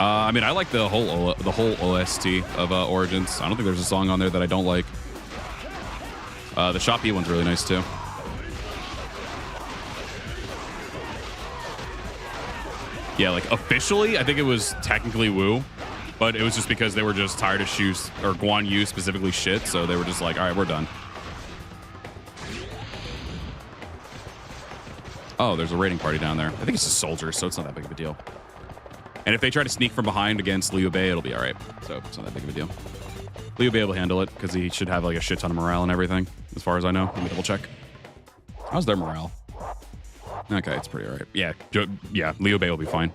I mean, I like the whole OST of Origins. I don't think there's a song on there that I don't like. The Shop E one's really nice too. Yeah, like officially, I think it was technically Wu, but it was just because they were just tired of Shu or Guan Yu specifically shit, so they were just like, all right, we're done. Oh, there's a raiding party down there. I think it's just soldiers, so it's not that big of a deal. And if they try to sneak from behind against Liu Bei, it'll be all right. So it's not that big of a deal. Liu Bei will handle it because he should have like a shit ton of morale and everything, as far as I know. Let me double check. How's their morale? Okay, it's pretty all right. Yeah, yeah, Liu Bei will be fine.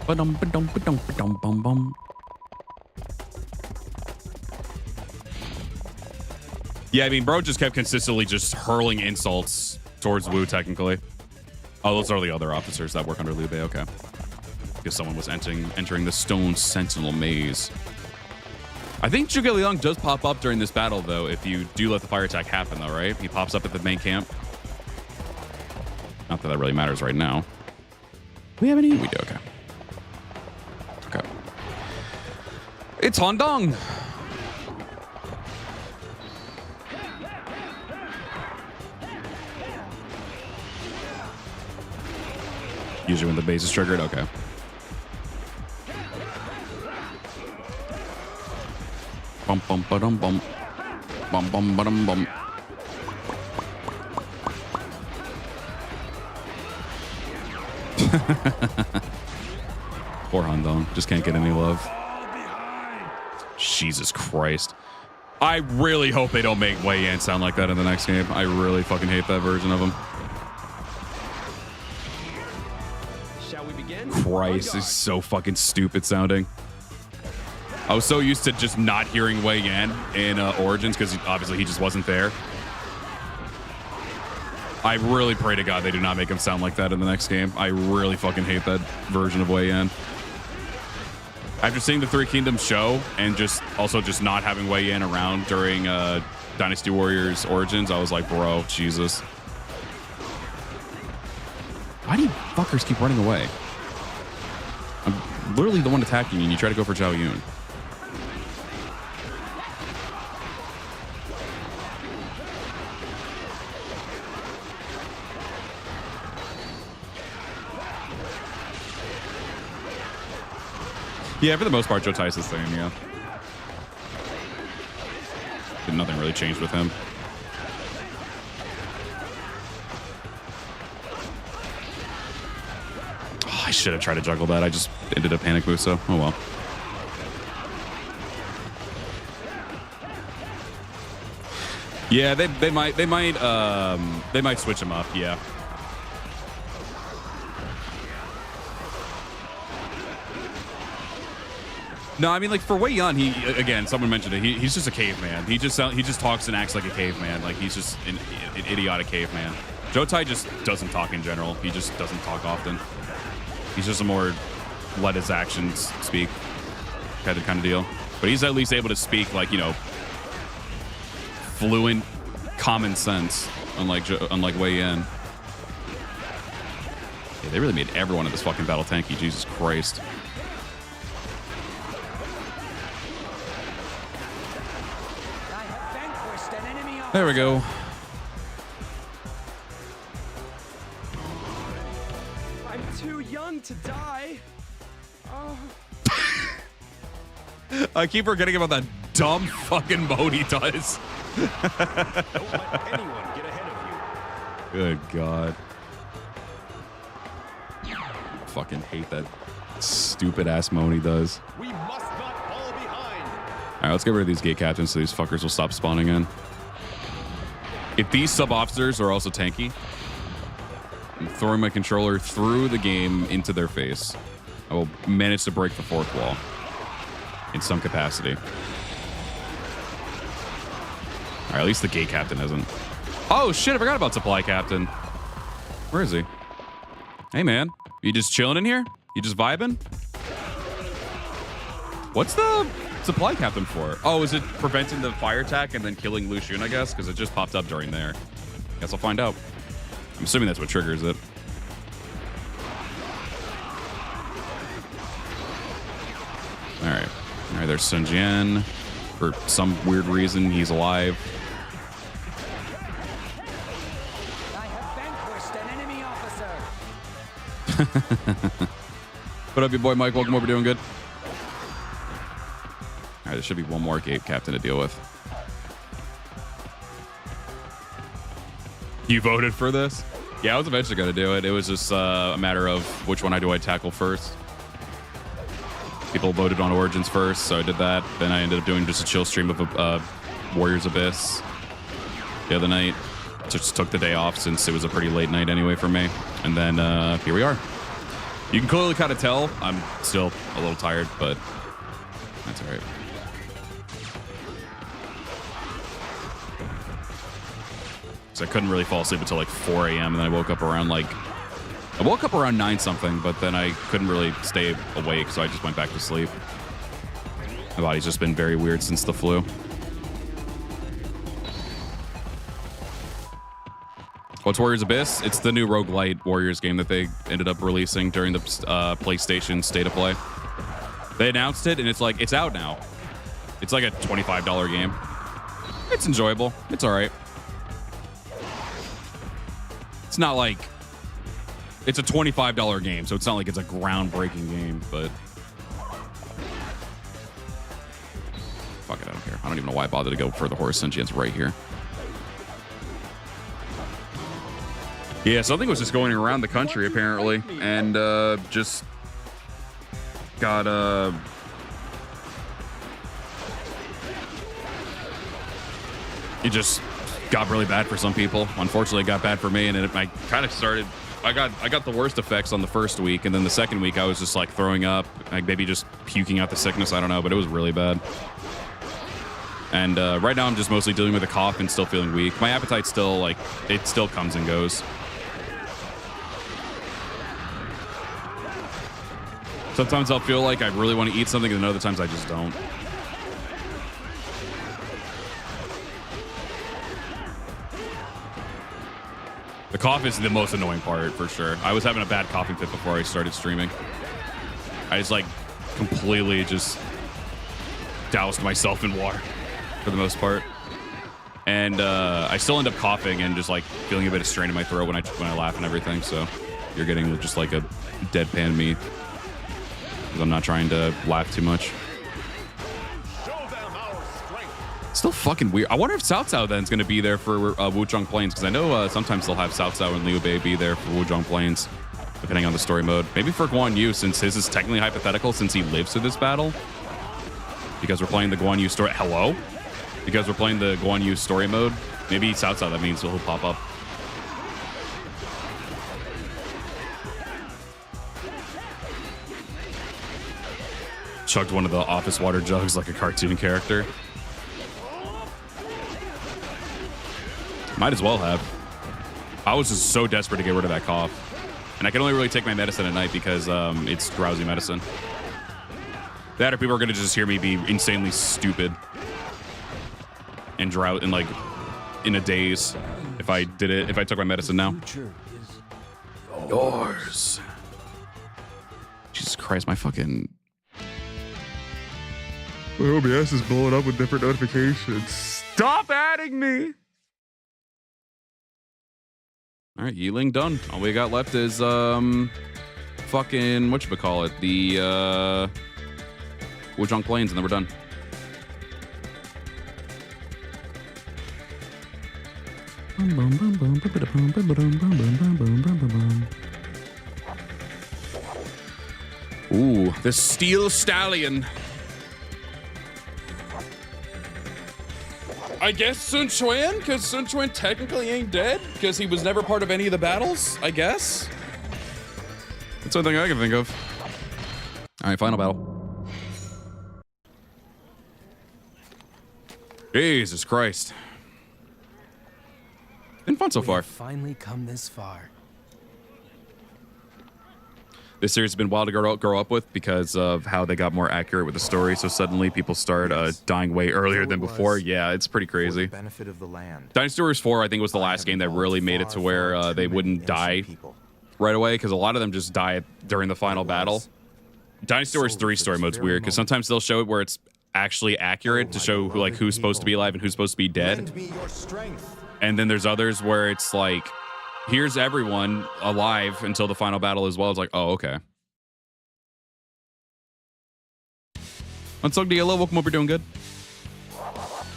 Ba-dum-ba-dum-ba-dum-ba-dum-bum-bum. Yeah, I mean, bro just kept consistently just hurling insults towards Wu, technically. Oh, those are the other officers that work under Liu Bei, okay. Because someone was entering the Stone Sentinel maze. I think Zhuge Liang does pop up during this battle, though, if you do let the fire attack happen, though, right? He pops up at the main camp. Not that that really matters right now. Do we have any? We do, okay. Okay. It's Hondong! Usually when the base is triggered, okay. Bum bum ba-dum bum. Bum bum ba-dum bum. Poor Handong. Just can't get any love. Jesus Christ. I really hope they don't make Wei Yan sound like that in the next game. I really fucking hate that version of him. Christ, this is so fucking stupid sounding. I was so used to just not hearing Wei Yan in Origins because obviously he just wasn't there. I really pray to God they do not make him sound like that in the next game. I really fucking hate that version of Wei Yan. After seeing the Three Kingdoms show and just also just not having Wei Yan around during Dynasty Warriors Origins, I was like, bro, Jesus. Why do you fuckers keep running away? I'm literally the one attacking you and you try to go for Zhao Yun. Yeah, for the most part, Joe Tai's the same, yeah. Did nothing really changed with him. Oh, I should have tried to juggle that. I just ended up panic move, so oh well. Yeah, they might switch him up. Yeah. No, I mean, like, for Wei Yun, he, again, someone mentioned it, he's just a caveman. He just talks and acts like a caveman. Like, he's just an idiotic caveman. Jotai just doesn't talk in general. He just doesn't talk often. He's just a more let his actions speak kind of deal. But he's at least able to speak, like, you know, fluent common sense, unlike Wei Yun. Yeah, they really made everyone in this fucking battle tanky. Jesus Christ. There we go. I'm too young to die. Oh. I keep forgetting about that dumb fucking mode he does. Don't let anyone get ahead of you. Good God. Fucking hate that stupid ass moan he does. We must not fall behind. All right, let's get rid of these gate captains so these fuckers will stop spawning in. If these sub-officers are also tanky, I'm throwing my controller through the game into their face. I will manage to break the fourth wall in some capacity. All right, at least the gate captain isn't. Oh, shit, I forgot about supply captain. Where is he? Hey, man. You just chilling in here? You just vibing? What's the supply captain for? Oh, is it preventing the fire attack and then killing Lu Xun, I guess? Because it just popped up during there. Guess I'll find out. I'm assuming that's what triggers it. All right. All right, there's Sun Jian. For some weird reason, he's alive. I have vanquished an enemy officer. What up, your boy Mike? Welcome over. Doing good? All right, there should be one more gate captain to deal with. You voted for this? Yeah, I was eventually going to do it. It was just a matter of which one I tackle first. People voted on Origins first, so I did that. Then I ended up doing just a chill stream of Warriors Abyss the other night. Just took the day off since it was a pretty late night anyway for me. And then here we are. You can clearly kind of tell I'm still a little tired, but that's all right. So I couldn't really fall asleep until like 4 a.m. and then I woke up around 9 something, but then I couldn't really stay awake, so I just went back to sleep. My body's just been very weird since the flu. What's Warriors Abyss? It's the new roguelite Warriors game that they ended up releasing during the PlayStation State of Play. They announced it, and it's out now. It's like a $25 game. It's enjoyable. It's all right. It's not like... It's a $25 game, so it's not like it's a groundbreaking game, but... Fuck it, I don't care. I don't even know why I bothered to go for the horse since it's right here. Yeah, something was just going around the country, apparently, and just got... It just got really bad for some people. Unfortunately, it got bad for me, and I kind of started... I got the worst effects on the first week, and then the second week I was just like throwing up, like maybe just puking out the sickness. I don't know, but it was really bad. And right now I'm just mostly dealing with a cough and still feeling weak. My appetite's still like, it still comes and goes. Sometimes I'll feel like I really want to eat something, and other times I just don't. The cough is the most annoying part, for sure. I was having a bad coughing fit before I started streaming. I just, like, completely just doused myself in water, for the most part. And I still end up coughing and just, like, feeling a bit of strain in my throat when I laugh and everything, so you're getting just, like, a deadpan me. Because I'm not trying to laugh too much. Still fucking weird. I wonder if Cao Cao then is going to be there for Wuchang Plains, because I know sometimes they'll have Cao Cao and Liu Bei be there for Wuchang Plains, depending on the story mode. Maybe for Guan Yu, since his is technically hypothetical, since he lives through this battle, because we're playing the Guan Yu story. Hello? Because we're playing the Guan Yu story mode. Maybe Cao Cao, that means he'll pop up. Chugged one of the office water jugs like a cartoon character. Might as well have. I was just so desperate to get rid of that cough. And I can only really take my medicine at night because it's drowsy medicine. That or people are going to just hear me be insanely stupid and drought and like in a daze if I did it, if I took my medicine now. Yours. Jesus Christ, my fucking... My OBS is blowing up with different notifications. Stop adding me! All right, Yiling done. All we got left is fucking whatchamacallit, the Wuchang Plains, and then we're done. Ooh, the Steel Stallion. I guess Sun Quan, because Sun Quan technically ain't dead, because he was never part of any of the battles, I guess. That's the only thing I can think of. All right, final battle. Jesus Christ. Been fun so far. Finally come this far. This series has been wild to grow up with because of how they got more accurate with the story. So suddenly people start dying way earlier than before. Yeah, it's pretty crazy. Benefit of the land. Dynasty Warriors 4, I think, was the last game that really made it to where they wouldn't die right away, because a lot of them just die during the final battle. Dynasty Warriors 3 story mode's weird because sometimes they'll show it where it's actually accurate to show who, like, who's supposed to be alive and who's supposed to be dead. And then there's others where it's like, here's everyone alive until the final battle as well. It's like, oh, okay. Unsung Diallo, welcome up. You're doing good.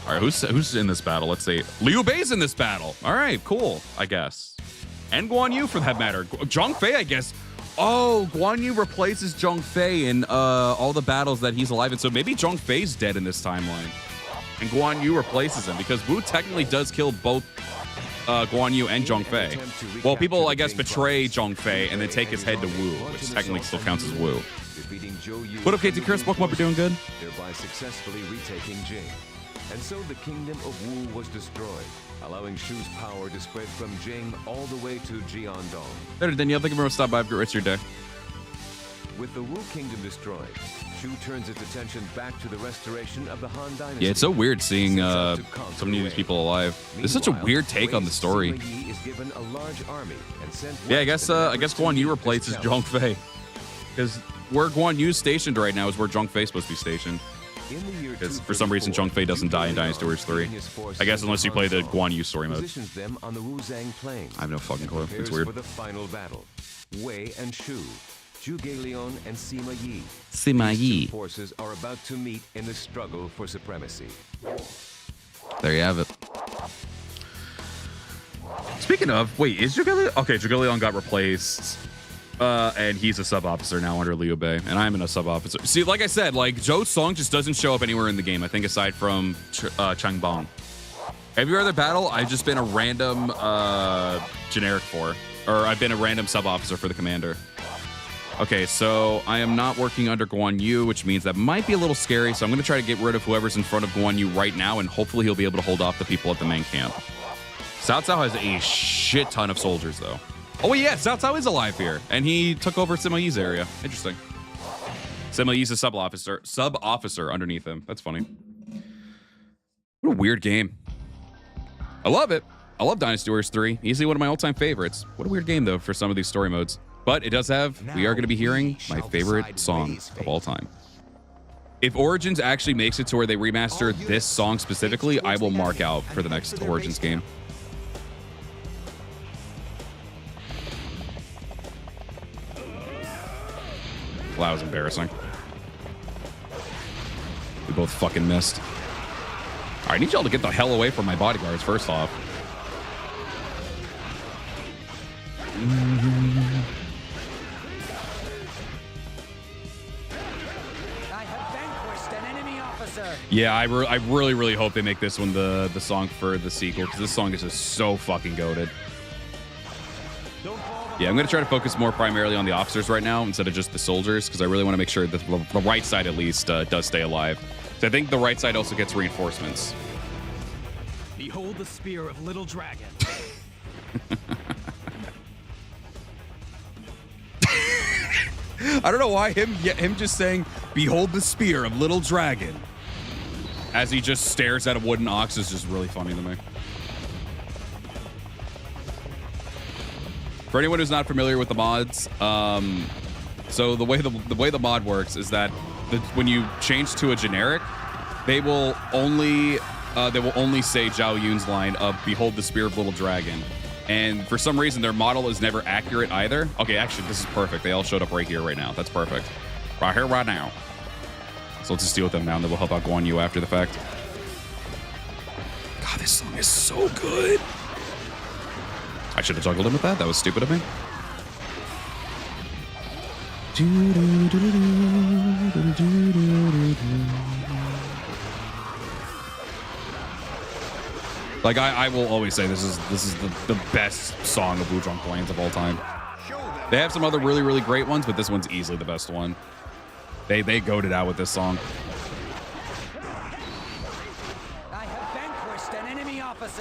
All right, who's in this battle? Let's see. Liu Bei's in this battle. All right, cool, I guess. And Guan Yu, for that matter. Zhang Fei, I guess. Oh, Guan Yu replaces Zhang Fei in all the battles that he's alive in. So maybe Zhang Fei's dead in this timeline. And Guan Yu replaces him, because Wu technically does kill both Guan Yu and Zhang Fei. Well, people, I guess, betray Zhang Fei and then take his head to Wu, which technically still counts as Wu. What up, KT Chris? Welcome up. You're doing good. Thereby successfully retaking Jing. And so the kingdom of Wu was destroyed, allowing Shu's power to spread from Jing all the way to Jiandong. There, Danielle. Thank you very much for stopping by. Have a great rest of your day. With the Wu kingdom destroyed, Shu turns its attention back to the restoration of the Han Dynasty. Yeah, it's so weird seeing so many of these people alive. It's such a weird take on the story. Sima Yi is given a large army and sent Yeah, I guess Guan Yu replaces Zhang Fei, because where Guan Yu's stationed right now is where Zhang Fei's supposed to be stationed. Because for some reason Zhang Fei doesn't die in Dynasty Warriors 3. I guess unless you play the Guan Yu story mode. Them on the Wuzang Plains. I have no fucking clue. It's weird. For the final battle, Wei and Shu, Zhuge Liang and Sima Yi. Sima Yi. Forces are about to meet in the struggle for supremacy. There you have it. Speaking of, wait, is Zhuge Liang? Okay, Zhuge Liang got replaced. And he's a sub-officer now under Liu Bei, and I'm in a sub-officer. See, like I said, like, Zhou Song just doesn't show up anywhere in the game, I think, aside from Chang Bong. Every other battle, I've just been a random generic for, or I've been a random sub-officer for the commander. Okay, so I am not working under Guan Yu, which means that might be a little scary, so I'm going to try to get rid of whoever's in front of Guan Yu right now, and hopefully he'll be able to hold off the people at the main camp. Cao Cao has a shit ton of soldiers, though. Oh, yeah, Cao Cao is alive here, and he took over Sima Yi's area. Interesting. Sima Yi's a sub-officer underneath him. That's funny. What a weird game. I love it. I love Dynasty Warriors 3. Easily one of my all-time favorites. What a weird game, though, for some of these story modes. But it does have, we are going to be hearing my favorite song of all time. If Origins actually makes it to where they remaster this song specifically, I will mark out for the next Origins game. Well, that was embarrassing. We both fucking missed. I need y'all to get the hell away from my bodyguards, first off. I have vanquished an enemy officer. Yeah, I really, really hope they make this one the song for the sequel, because this song is just so fucking goated. Yeah, I'm going to try to focus more primarily on the officers right now instead of just the soldiers, because I really want to make sure that the right side at least does stay alive. So I think the right side also gets reinforcements. Behold the spear of Little Dragon. I don't know why him just saying, behold the spear of Little Dragon, as he just stares at a wooden ox is just really funny to me. For anyone who's not familiar with the mods, so the way the mod works is that when you change to a generic, they will only say Zhao Yun's line of "Behold the Spear of Little Dragon," and for some reason their model is never accurate either. Okay, actually this is perfect. They all showed up right here, right now. That's perfect. Right here, right now. So let's just deal with them now, and then we'll help out Guan Yu after the fact. God, this song is so good. I should have juggled him with that. That was stupid of me. Like I will always say this is the best song of Wuzhong Plains of all time. They have some other really, really great ones, but this one's easily the best one. They goated out with this song.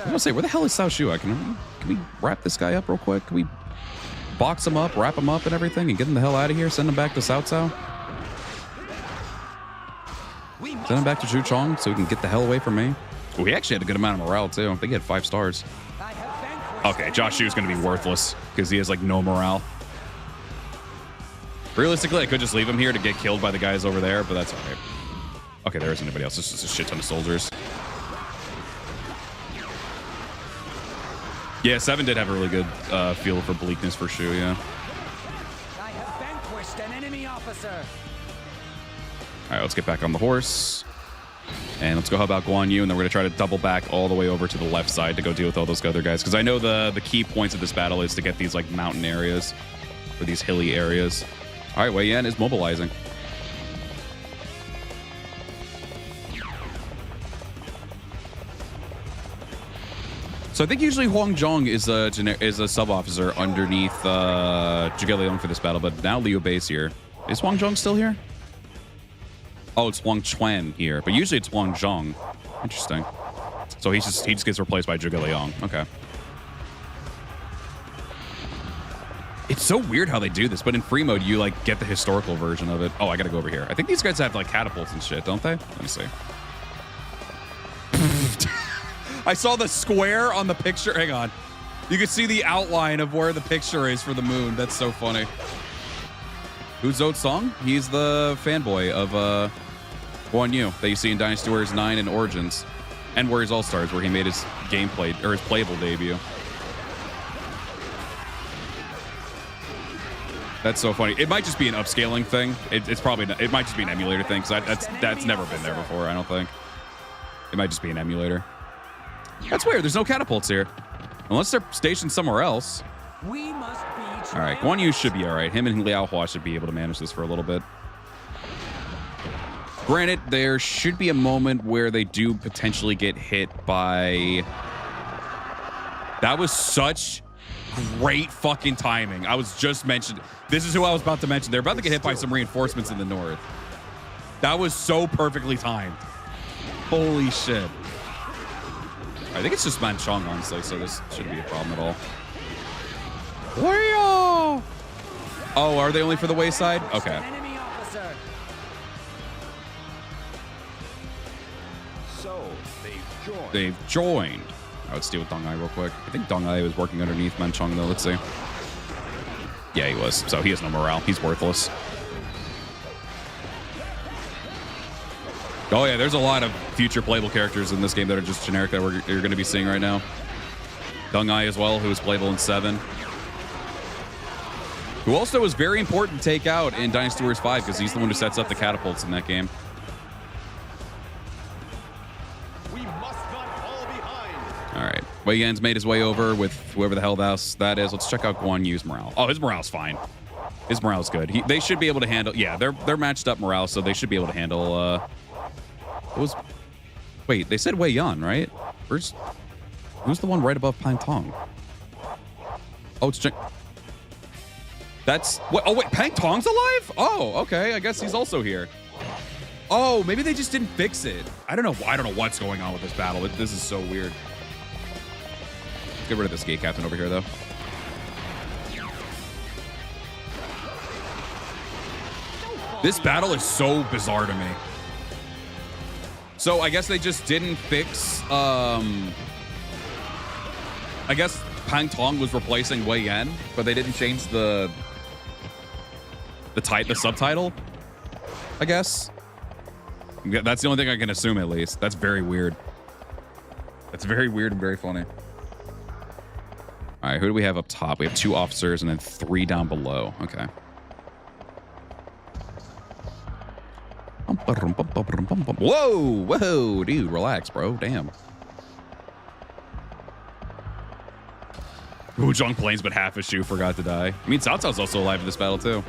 I'm gonna say, where the hell is Cao Shu? Can we wrap this guy up real quick? Can we box him up, wrap him up and everything, and get him the hell out of here? Send him back to Cao Cao? Send him back to Zhou Cang so he can get the hell away from me? Oh, he actually had a good amount of morale, too. I think he had 5 stars. Okay, Josh Shu's gonna be worthless because he has, like, no morale. Realistically, I could just leave him here to get killed by the guys over there, but that's all right. Okay, there isn't anybody else. It's just a shit ton of soldiers. Yeah, 7 did have a really good feel for bleakness for Shu, yeah. I have vanquished an enemy officer. All right, let's get back on the horse. And let's go help out Guan Yu, and then we're going to try to double back all the way over to the left side to go deal with all those other guys. Because I know the key points of this battle is to get these, like, mountain areas or these hilly areas. All right, Wei Yan is mobilizing. So I think usually Huang Zhong is a sub-officer underneath Zhuge Liang for this battle, but now Liu Bei's here. Is Huang Zhong still here? Oh, it's Huang Chuan here, but usually it's Huang Zhong. Interesting. So he just gets replaced by Zhuge Liang. Okay. It's so weird how they do this, but in free mode you like get the historical version of it. Oh, I gotta go over here. I think these guys have like catapults and shit, don't they? Let me see. I saw the square on the picture. Hang on. You can see the outline of where the picture is for the moon. That's so funny. Who's Zhou Cang? He's the fanboy of Guan Yu that you see in Dynasty Warriors 9 and Origins. And Warriors All-Stars, where he made his gameplay, or his playable debut. That's so funny. It might just be an upscaling thing. It's probably not, it might just be an emulator thing, because that's never been there before, I don't think. It might just be an emulator. That's weird. There's no catapults here. Unless they're stationed somewhere else. We must be all right, Guan Yu should be all right. Him and Liao Hua should be able to manage this for a little bit. Granted, there should be a moment where they do potentially get hit by... That was such great fucking timing. I was just mentioned... This is who I was about to mention. They're about to get hit by some reinforcements in the north. That was so perfectly timed. Holy shit. I think it's just Manchong, honestly, so this shouldn't be a problem at all. Oh, are they only for the wayside? Okay. So They've joined. I would deal with Dong Ai real quick. I think Dong Ai was working underneath Manchong, though. Let's see. Yeah, he was. So he has no morale. He's worthless. Oh, yeah, there's a lot of future playable characters in this game that are just generic that you're going to be seeing right now. Dong Ai as well, who was playable in 7. Who also was very important to take out in Dynasty Warriors 5 because he's the one who sets up the catapults in that game. we must Wei Yan's made his way over with whoever the hell that is. Let's check out Guan Yu's morale. Oh, his morale's fine. His morale's good. They should be able to handle. Yeah, they're matched up morale, so they should be able to handle. It was. Wait, they said Wei Yan, right? Who's the one right above Pang Tong? Oh, it's. That's what. Oh wait, Pang Tong's alive? Oh, okay. I guess he's also here. Oh, maybe they just didn't fix it. I don't know what's going on with this battle. This is so weird. Let's get rid of this gate captain over here, though. This battle is so bizarre to me. So I guess they just didn't fix. I guess Pang Tong was replacing Wei Yan, but they didn't change the subtitle. I guess. That's the only thing I can assume, at least. That's very weird. That's very weird and very funny. All right, who do we have up top? We have 2 officers and then 3 down below. Okay. Whoa, dude, relax, bro. Damn. Wu Zhong planes, but half his shoe forgot to die. I mean, Cao Cao's also alive in this battle, too.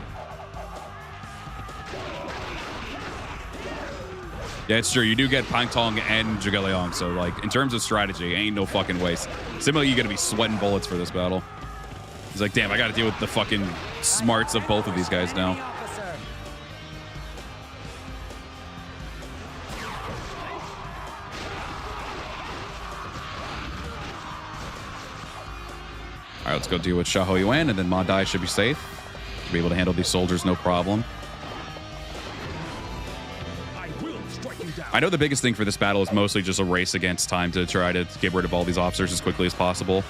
Yeah, it's true. You do get Pang Tong and Zhuge Liang, so, like, in terms of strategy, ain't no fucking waste. Similarly, you gotta be sweating bullets for this battle. He's like, damn, I gotta deal with the fucking smarts of both of these guys now. All right, let's go deal with Xiahou Yuan, and then Ma Dai should be safe. Should be able to handle these soldiers, no problem. I know the biggest thing for this battle is mostly just a race against time to try to get rid of all these officers as quickly as possible.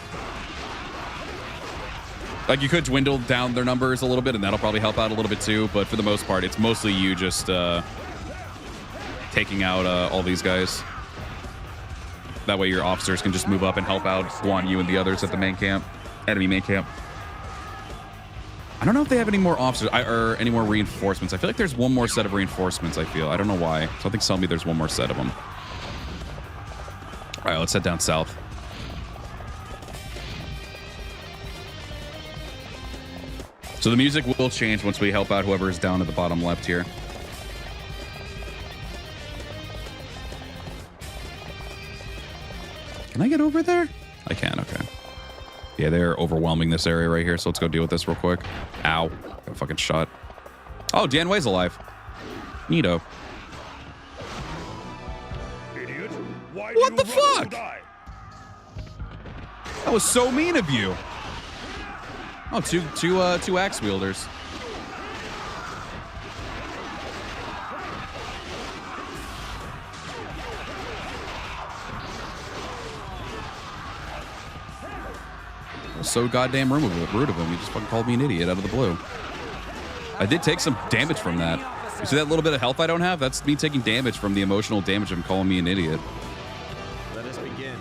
Like, you could dwindle down their numbers a little bit, and that'll probably help out a little bit too, but for the most part, it's mostly you just taking out all these guys. That way your officers can just move up and help out Guan Yu and the others at the main camp. Enemy main camp. I don't know if they have any more officers or any more reinforcements. I feel like there's one more set of reinforcements, I feel. I don't know why. Something's telling me there's one more set of them. All right, let's head down south. So the music will change once we help out whoever is down at the bottom left here. Can I get over there? I can, okay. Yeah, they're overwhelming this area right here, so let's go deal with this real quick. Ow. Got a fucking shot. Oh, Dian Wei's alive. Neato. Idiot. Why What the fuck? That was so mean of you. Oh, two axe wielders. So goddamn rude of him. He just fucking called me an idiot out of the blue. I did take some damage from that. You see that little bit of health I don't have? That's me taking damage from the emotional damage of him calling me an idiot. Let us begin.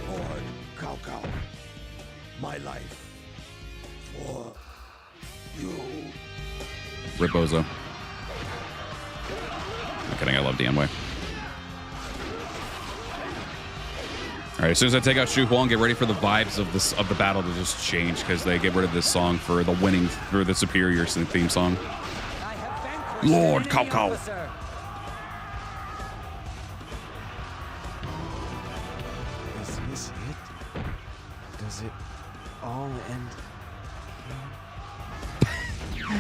Lord Cao Cao, my life for you. Ripozo. I'm kidding, I love Dian Wei. All right, as soon as I take out Xu Huang, get ready for the vibes of the battle to just change because they get rid of this song for the winning, for the superior theme song. Lord Cao Cao. Is this it? Does it all end?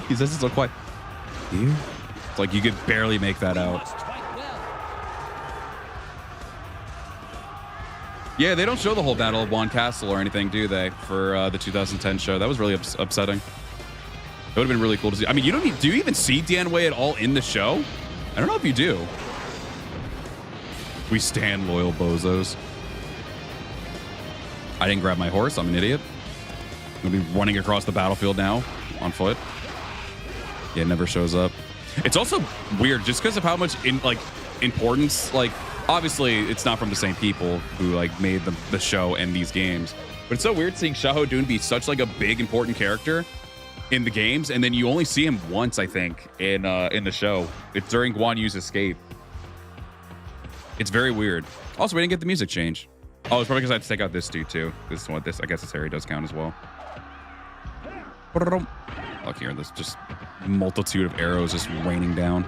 He says it's so quiet. Here? It's like you could barely make that out. Yeah, they don't show the whole Battle of Wan Castle or anything, do they? For the 2010 show, that was really upsetting. It would have been really cool to see. I mean, do you even see Dian Wei at all in the show? I don't know if you do. We stand loyal bozos. I didn't grab my horse. I'm an idiot. I'm gonna be running across the battlefield now on foot. Yeah, it never shows up. It's also weird just because of how much importance, like, obviously it's not from the same people who like made the show and these games, but it's so weird seeing Xiahou Dun be such like a big important character in the games, and then you only see him once, I think, in the show. It's during Guan Yu's escape. It's very weird. Also, we didn't get the music change. Oh, it's probably because I had to take out this dude too. This one, I guess this area does count as well. Look here, this just multitude of arrows just raining down.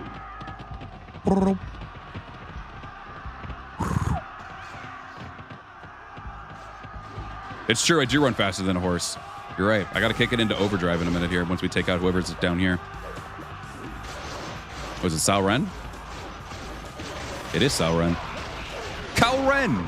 It's true, I do run faster than a horse. You're right. I got to kick it into overdrive in a minute here once we take out whoever's down here. Was it Sao Ren? It is Sao Ren. Cao Ren!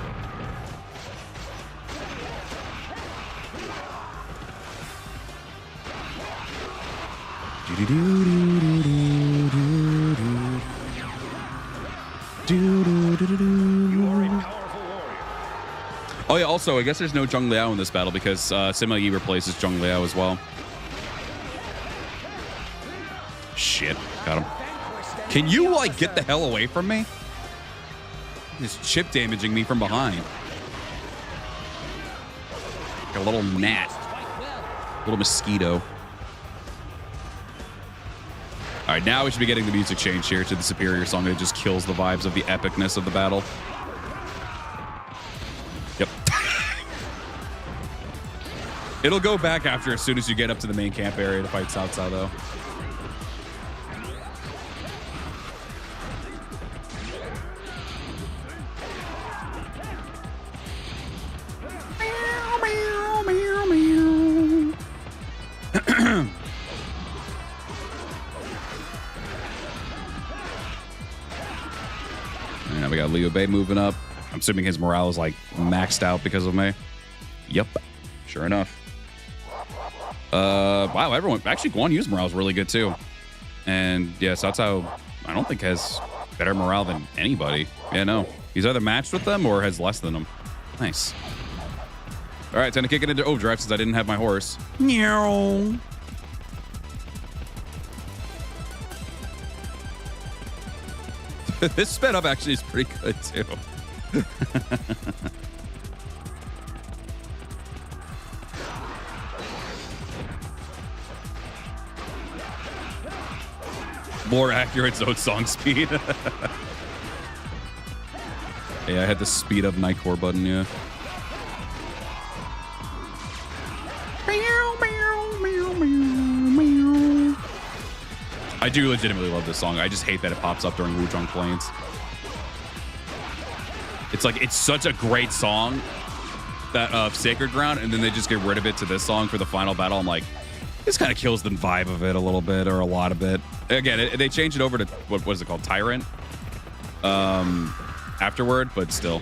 Oh yeah, also, I guess there's no Zhong Liao in this battle because Sima Yi replaces Zhong Liao as well. Shit, got him. Can you, like, get the hell away from me? He's chip damaging me from behind. Like a little gnat. Little mosquito. All right, now we should be getting the music change here to the superior song that just kills the vibes of the epicness of the battle. Yep. It'll go back after as soon as you get up to the main camp area to fight Cao Cao, though. Now we got Liu Bei moving up. I'm assuming his morale is like maxed out because of me. Yep. Sure enough. Wow, everyone. Actually, Guan Yu's morale is really good too. And yeah, Cao Cao, I don't think has better morale than anybody. Yeah, no. He's either matched with them or has less than them. Nice. All right, time to kick it into overdrive since I didn't have my horse. Meow. This sped up actually is pretty good too. More accurate Zhou song speed. Yeah, I had the speed up Nightcore button, yeah. I do legitimately love this song. I just hate that it pops up during Wuzhong Plains. It's like, it's such a great song, that of Sacred Ground, and then they just get rid of it to this song for the final battle. I'm like, this kind of kills the vibe of it a little bit, or a lot of it. Again, they changed it over to, what is it called? Tyrant? Afterward, but still.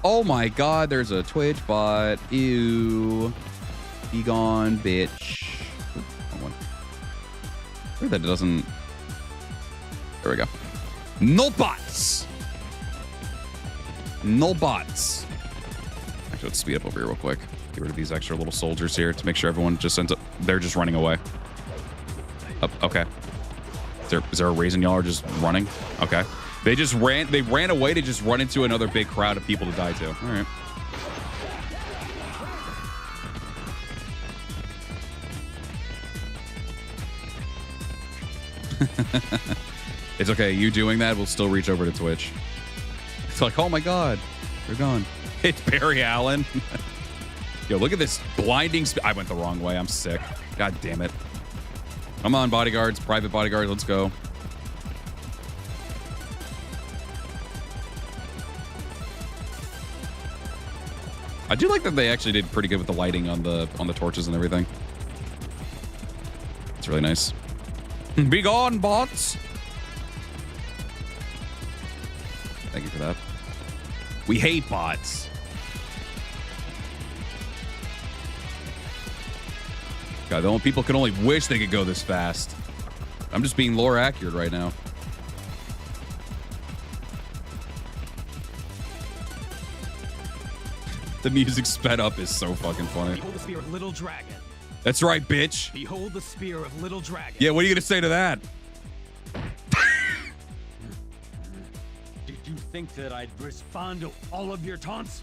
Oh my god, there's a Twitch bot. Ew. Be gone, bitch. That it doesn't. There we go. No bots. No bots. Actually, let's speed up over here real quick. Get rid of these extra little soldiers here to make sure everyone just ends up. They're just running away. Okay. Is there a reason y'all are just running? Okay. They just ran. They ran away to just run into another big crowd of people to die to. All right. It's okay. You doing that will still reach over to Twitch. It's like, oh my god, they're gone. It's Barry Allen. Yo, look at this blinding I went the wrong way. I'm sick. God damn it. Come on, bodyguards, private bodyguards. Let's go. I do like that they actually did pretty good with the lighting on the torches and everything. It's really nice. Be gone, bots. Thank you for that. We hate bots. God, the only people can only wish they could go this fast. I'm just being lore accurate right now. The music sped up is so fucking funny. Behold the spear of Little Dragon. That's right, bitch. Behold the spear of Little Dragon. Yeah, what are you gonna say to that? Did you think that I'd respond to all of your taunts?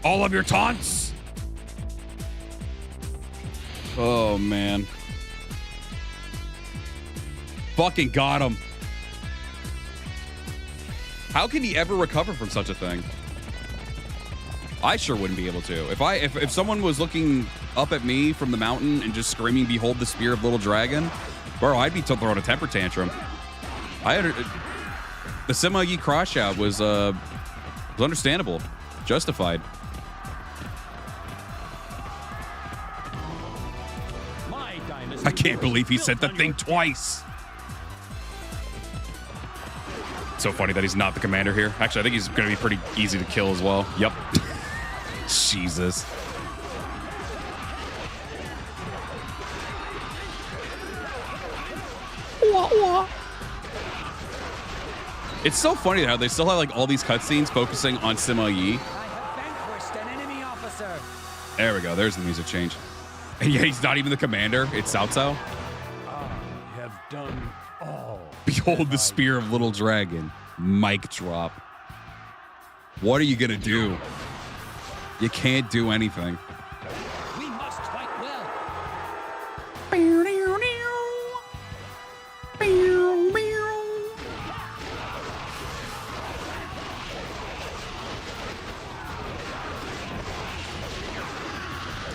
All of your taunts? Oh, man. Fucking got him. How can he ever recover from such a thing? I sure wouldn't be able to. If someone was looking up at me from the mountain and just screaming, "Behold the spear of little dragon," bro, I'd be throwing a temper tantrum. The Sima-Yi crash out was understandable, justified. My dynasty. I can't believe he said the thing twice. So funny that he's not the commander here. Actually, I think he's going to be pretty easy to kill as well. Yep. Jesus. It's so funny how they still have like all these cutscenes focusing on Sima-Yi. There we go. There's the music change. And yeah, he's not even the commander. It's Cao Cao. I have done all. Behold the spear of little dragon. Mic drop. What are you gonna do? You can't do anything. We must fight well.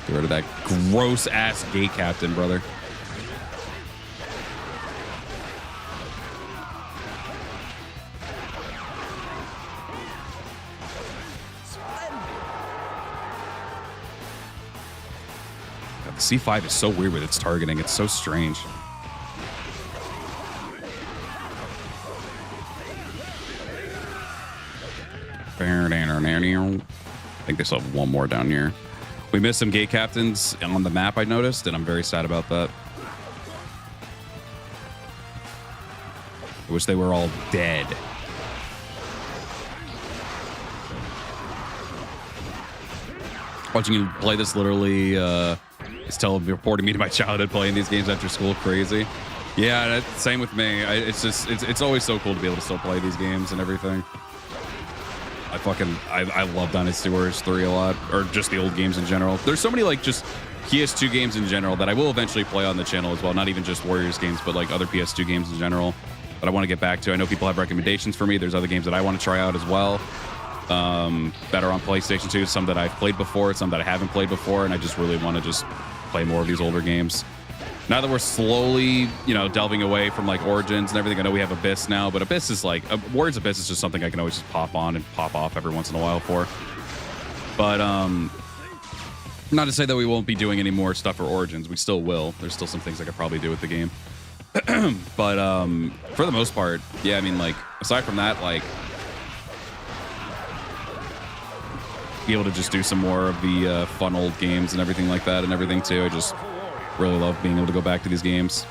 Get rid of that gross ass gay captain, brother. God, the C5 is so weird with its targeting. It's so strange. I think they still have one more down here. We missed some gay captains on the map, I noticed, and I'm very sad about that. I wish they were all dead. Watching you play this literally is teleporting me to my childhood playing these games after school. Crazy. Yeah, same with me. It's always so cool to be able to still play these games and everything. I love Dynasty Warriors 3 a lot, or just the old games in general. There's so many like just PS2 games in general that I will eventually play on the channel as well. Not even just Warriors games, but like other PS2 games in general that I want to get back to. I know people have recommendations for me. There's other games that I want to try out as well that are on PlayStation 2. Some that I've played before, some that I haven't played before, and I just really want to just play more of these older games. Now that we're slowly, delving away from like Origins and everything, I know we have Abyss now, but Abyss is like, Warriors Abyss is just something I can always just pop on and pop off every once in a while for. But not to say that we won't be doing any more stuff for Origins. We still will. There's still some things I could probably do with the game. But for the most part, yeah, I mean, like, aside from that, like, be able to just do some more of the fun old games and everything like that and everything too. I just really love being able to go back to these games.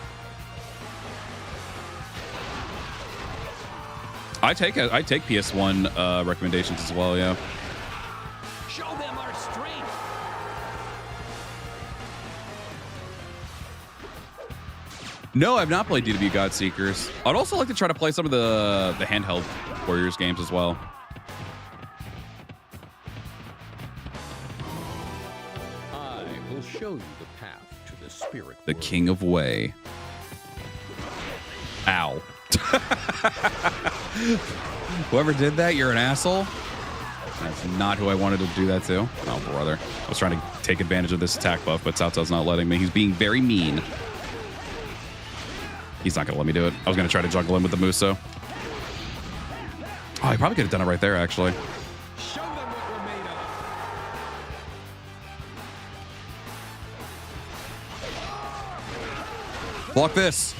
I take PS1 recommendations as well, yeah. Show them our strength. No, I've not played DW Godseekers. I'd also like to try to play some of the handheld Warriors games as well. I will show you the path to the spirit. The King of Wei. Ow. Whoever did that, you're an asshole. That's not who I wanted to do that to. Oh, brother. I was trying to take advantage of this attack buff, but Cao Cao's not letting me. He's being very mean. He's not going to let me do it. I was going to try to juggle him with the Muso. Oh, I probably could have done it right there, actually. Show them what we're made of. Block this.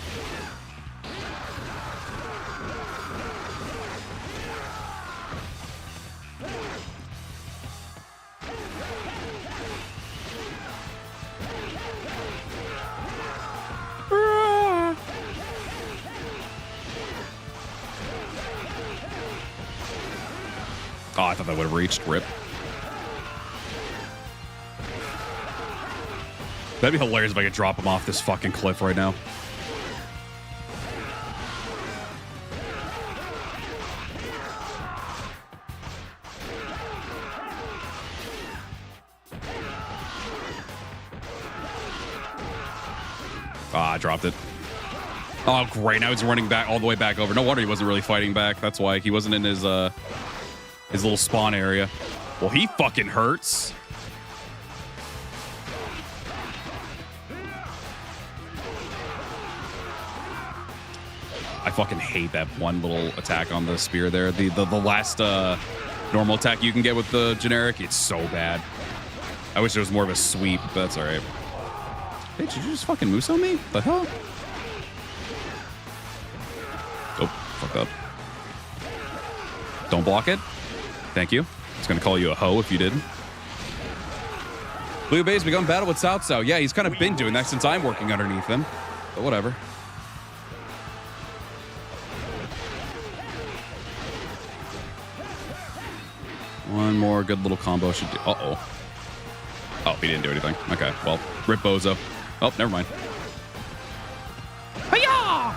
Oh, I thought that would have reached. Rip. That'd be hilarious if I could drop him off this fucking cliff right now. Ah, I dropped it. Oh, great. Now he's running back all the way back over. No wonder he wasn't really fighting back. That's why he wasn't in his little spawn area. Well, he fucking hurts. I fucking hate that one little attack on the spear there. The last normal attack you can get with the generic. It's so bad. I wish there was more of a sweep, but that's all right. Hey, did you just fucking moose on me? The hell? Oh, fucked up. Don't block it. Thank you. I was gonna call you a hoe if you didn't. Liu Bei's begun battle with Cao Cao. Yeah, he's kind of been doing that since I'm working underneath him. But whatever. One more good little combo should do. Uh-oh. Oh, he didn't do anything. Okay, well, rip Bozo. Oh, never mind. Hiya!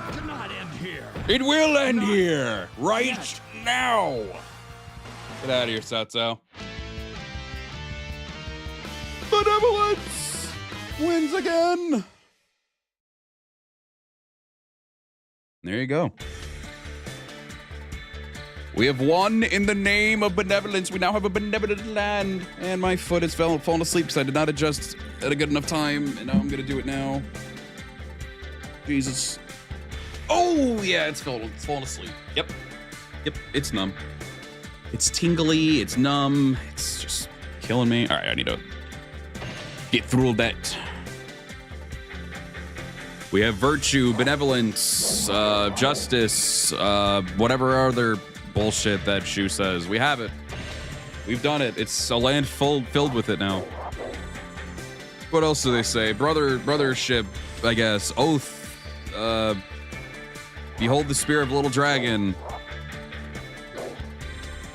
It cannot end here. It will end here, right now. Get out of here, Cao Cao. Benevolence wins again. There you go. We have won in the name of benevolence. We now have a benevolent land. And my foot has fallen asleep because I did not adjust at a good enough time. And now I'm going to do it now. Jesus. Oh, yeah, it's fallen asleep. Yep. Yep, it's numb. It's tingly. It's numb. It's just killing me. All right, I need to get through that. We have virtue, benevolence, justice, whatever other bullshit that Shu says. We have it. We've done it. It's a land filled with it now. What else do they say? Brothership, I guess. Oath. Behold the spear of little dragon.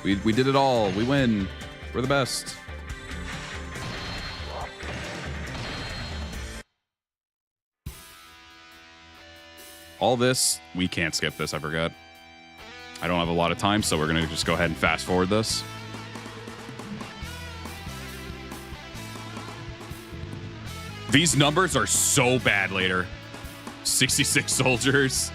We did it all. We win. We're the best. All this, we can't skip this, I forgot. I don't have a lot of time, so we're going to just go ahead and fast forward this. These numbers are so bad later. 66 soldiers.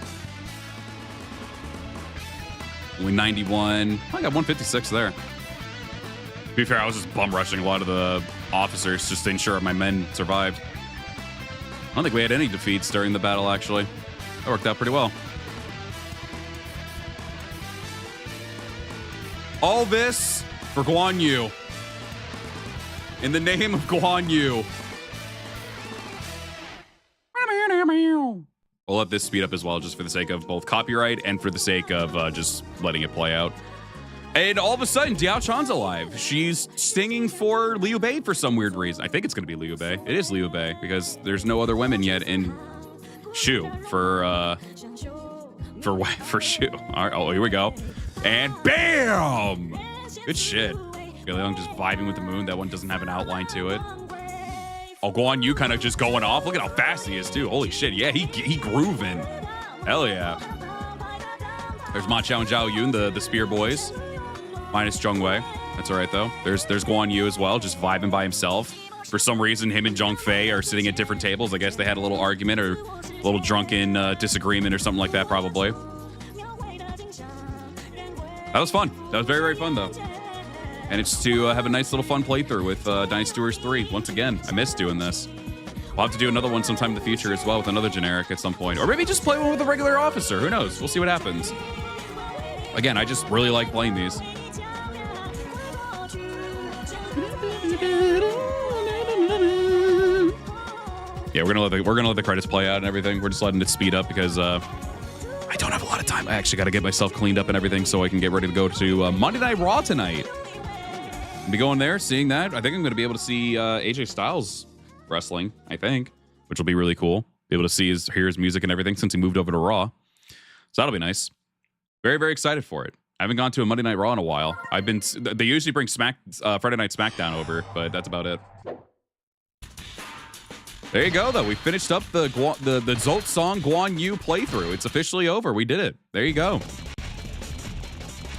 Only 91. I got 156 there. To be fair, I was just bum rushing a lot of the officers just to ensure my men survived. I don't think we had any defeats during the battle, actually. That worked out pretty well. All this for Guan Yu. In the name of Guan Yu. We'll let this speed up as well, just for the sake of both copyright and for the sake of just letting it play out. And all of a sudden, Diao Chan's alive. She's singing for Liu Bei for some weird reason. I think it's going to be Liu Bei. It is Liu Bei because there's no other women yet in Shu for Shu. All right, oh, here we go. And bam! Good shit. Young just vibing with the moon. That one doesn't have an outline to it. Oh, Guan Yu kind of just going off. Look at how fast he is, too. Holy shit. Yeah, he grooving. Hell yeah. There's Ma Chao and Zhao Yun, the spear boys. Minus Zhong Wei. That's all right, though. There's Guan Yu as well, just vibing by himself. For some reason, him and Zhong Fei are sitting at different tables. I guess they had a little argument or a little drunken disagreement or something like that, probably. That was fun. That was very, very fun, though. And it's to have a nice little fun playthrough with Dynasty Warriors 3. Once again, I miss doing this. We'll have to do another one sometime in the future as well with another generic at some point. Or maybe just play one with a regular officer. Who knows? We'll see what happens. Again, I just really like playing these. Yeah, we're gonna let the credits play out and everything. We're just letting it speed up because I don't have a lot of time. I actually got to get myself cleaned up and everything so I can get ready to go to Monday Night Raw tonight. I'll be going there, seeing that. I think I'm going to be able to see AJ Styles wrestling, I think, which will be really cool. Be able to hear his music and everything since he moved over to Raw. So that'll be nice. Very, very excited for it. I haven't gone to a Monday Night Raw in a while. They usually bring Friday Night SmackDown over, but that's about it. There you go, though. We finished up the Zhou Cang Guan Yu playthrough. It's officially over. We did it. There you go.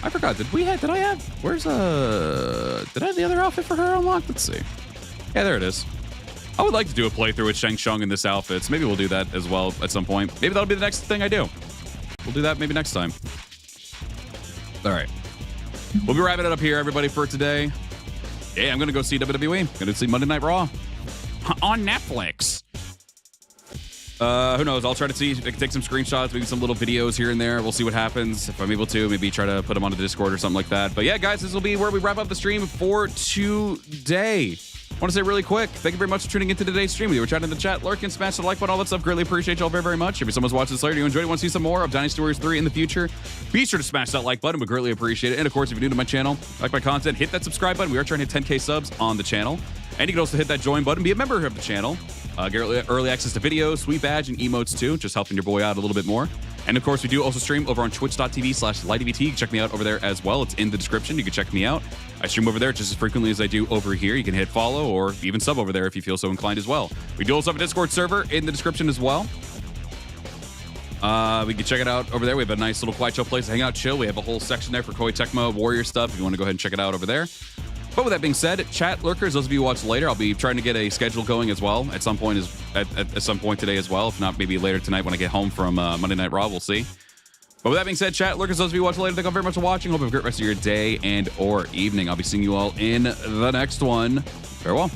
I forgot. Did I have the other outfit for her unlocked? Let's see. Yeah, there it is. I would like to do a playthrough with Shang Tsung in this outfit. So maybe we'll do that as well at some point. Maybe that'll be the next thing I do. We'll do that maybe next time. All right. We'll be wrapping it up here, everybody, for today. Yeah, I'm going to go see WWE. I'm going to see Monday Night Raw on Netflix. Who knows? I'll try to see if I can take some screenshots, maybe some little videos here and there. We'll see what happens. If I'm able to, maybe try to put them on the Discord or something like that. But yeah, guys, this will be where we wrap up the stream for today. I want to say really quick, thank you very much for tuning into today's stream. We were chatting in the chat, lurking, smash the like button, all that stuff. Greatly appreciate y'all very, very much. If you're someone's watching this later, you enjoyed it, want to see some more of Dynasty Warriors 3 in the future, be sure to smash that like button. We greatly appreciate it. And of course, if you're new to my channel, like my content, hit that subscribe button. We are trying to hit 10K subs on the channel. And you can also hit that join button, be a member of the channel. Get early access to videos, sweet badge, and emotes too, just helping your boy out a little bit more. And of course, we do also stream over on twitch.tv/LightyVT. You can check me out over there as well. It's in the description. You can check me out. I stream over there just as frequently as I do over here. You can hit follow or even sub over there if you feel so inclined as well. We do also have a Discord server in the description as well. We can check it out over there. We have a nice little quiet show place to hang out, chill. We have a whole section there for Koei Tecmo Warrior stuff if you want to go ahead and check it out over there. But with that being said, chat lurkers, those of you who watch later, I'll be trying to get a schedule going as well at some point at some point today as well. If not, maybe later tonight when I get home from Monday Night Raw, we'll see. But with that being said, chat lurkers, those of you who watch later, thank you very much for watching. Hope you have a great rest of your day and or evening. I'll be seeing you all in the next one. Farewell.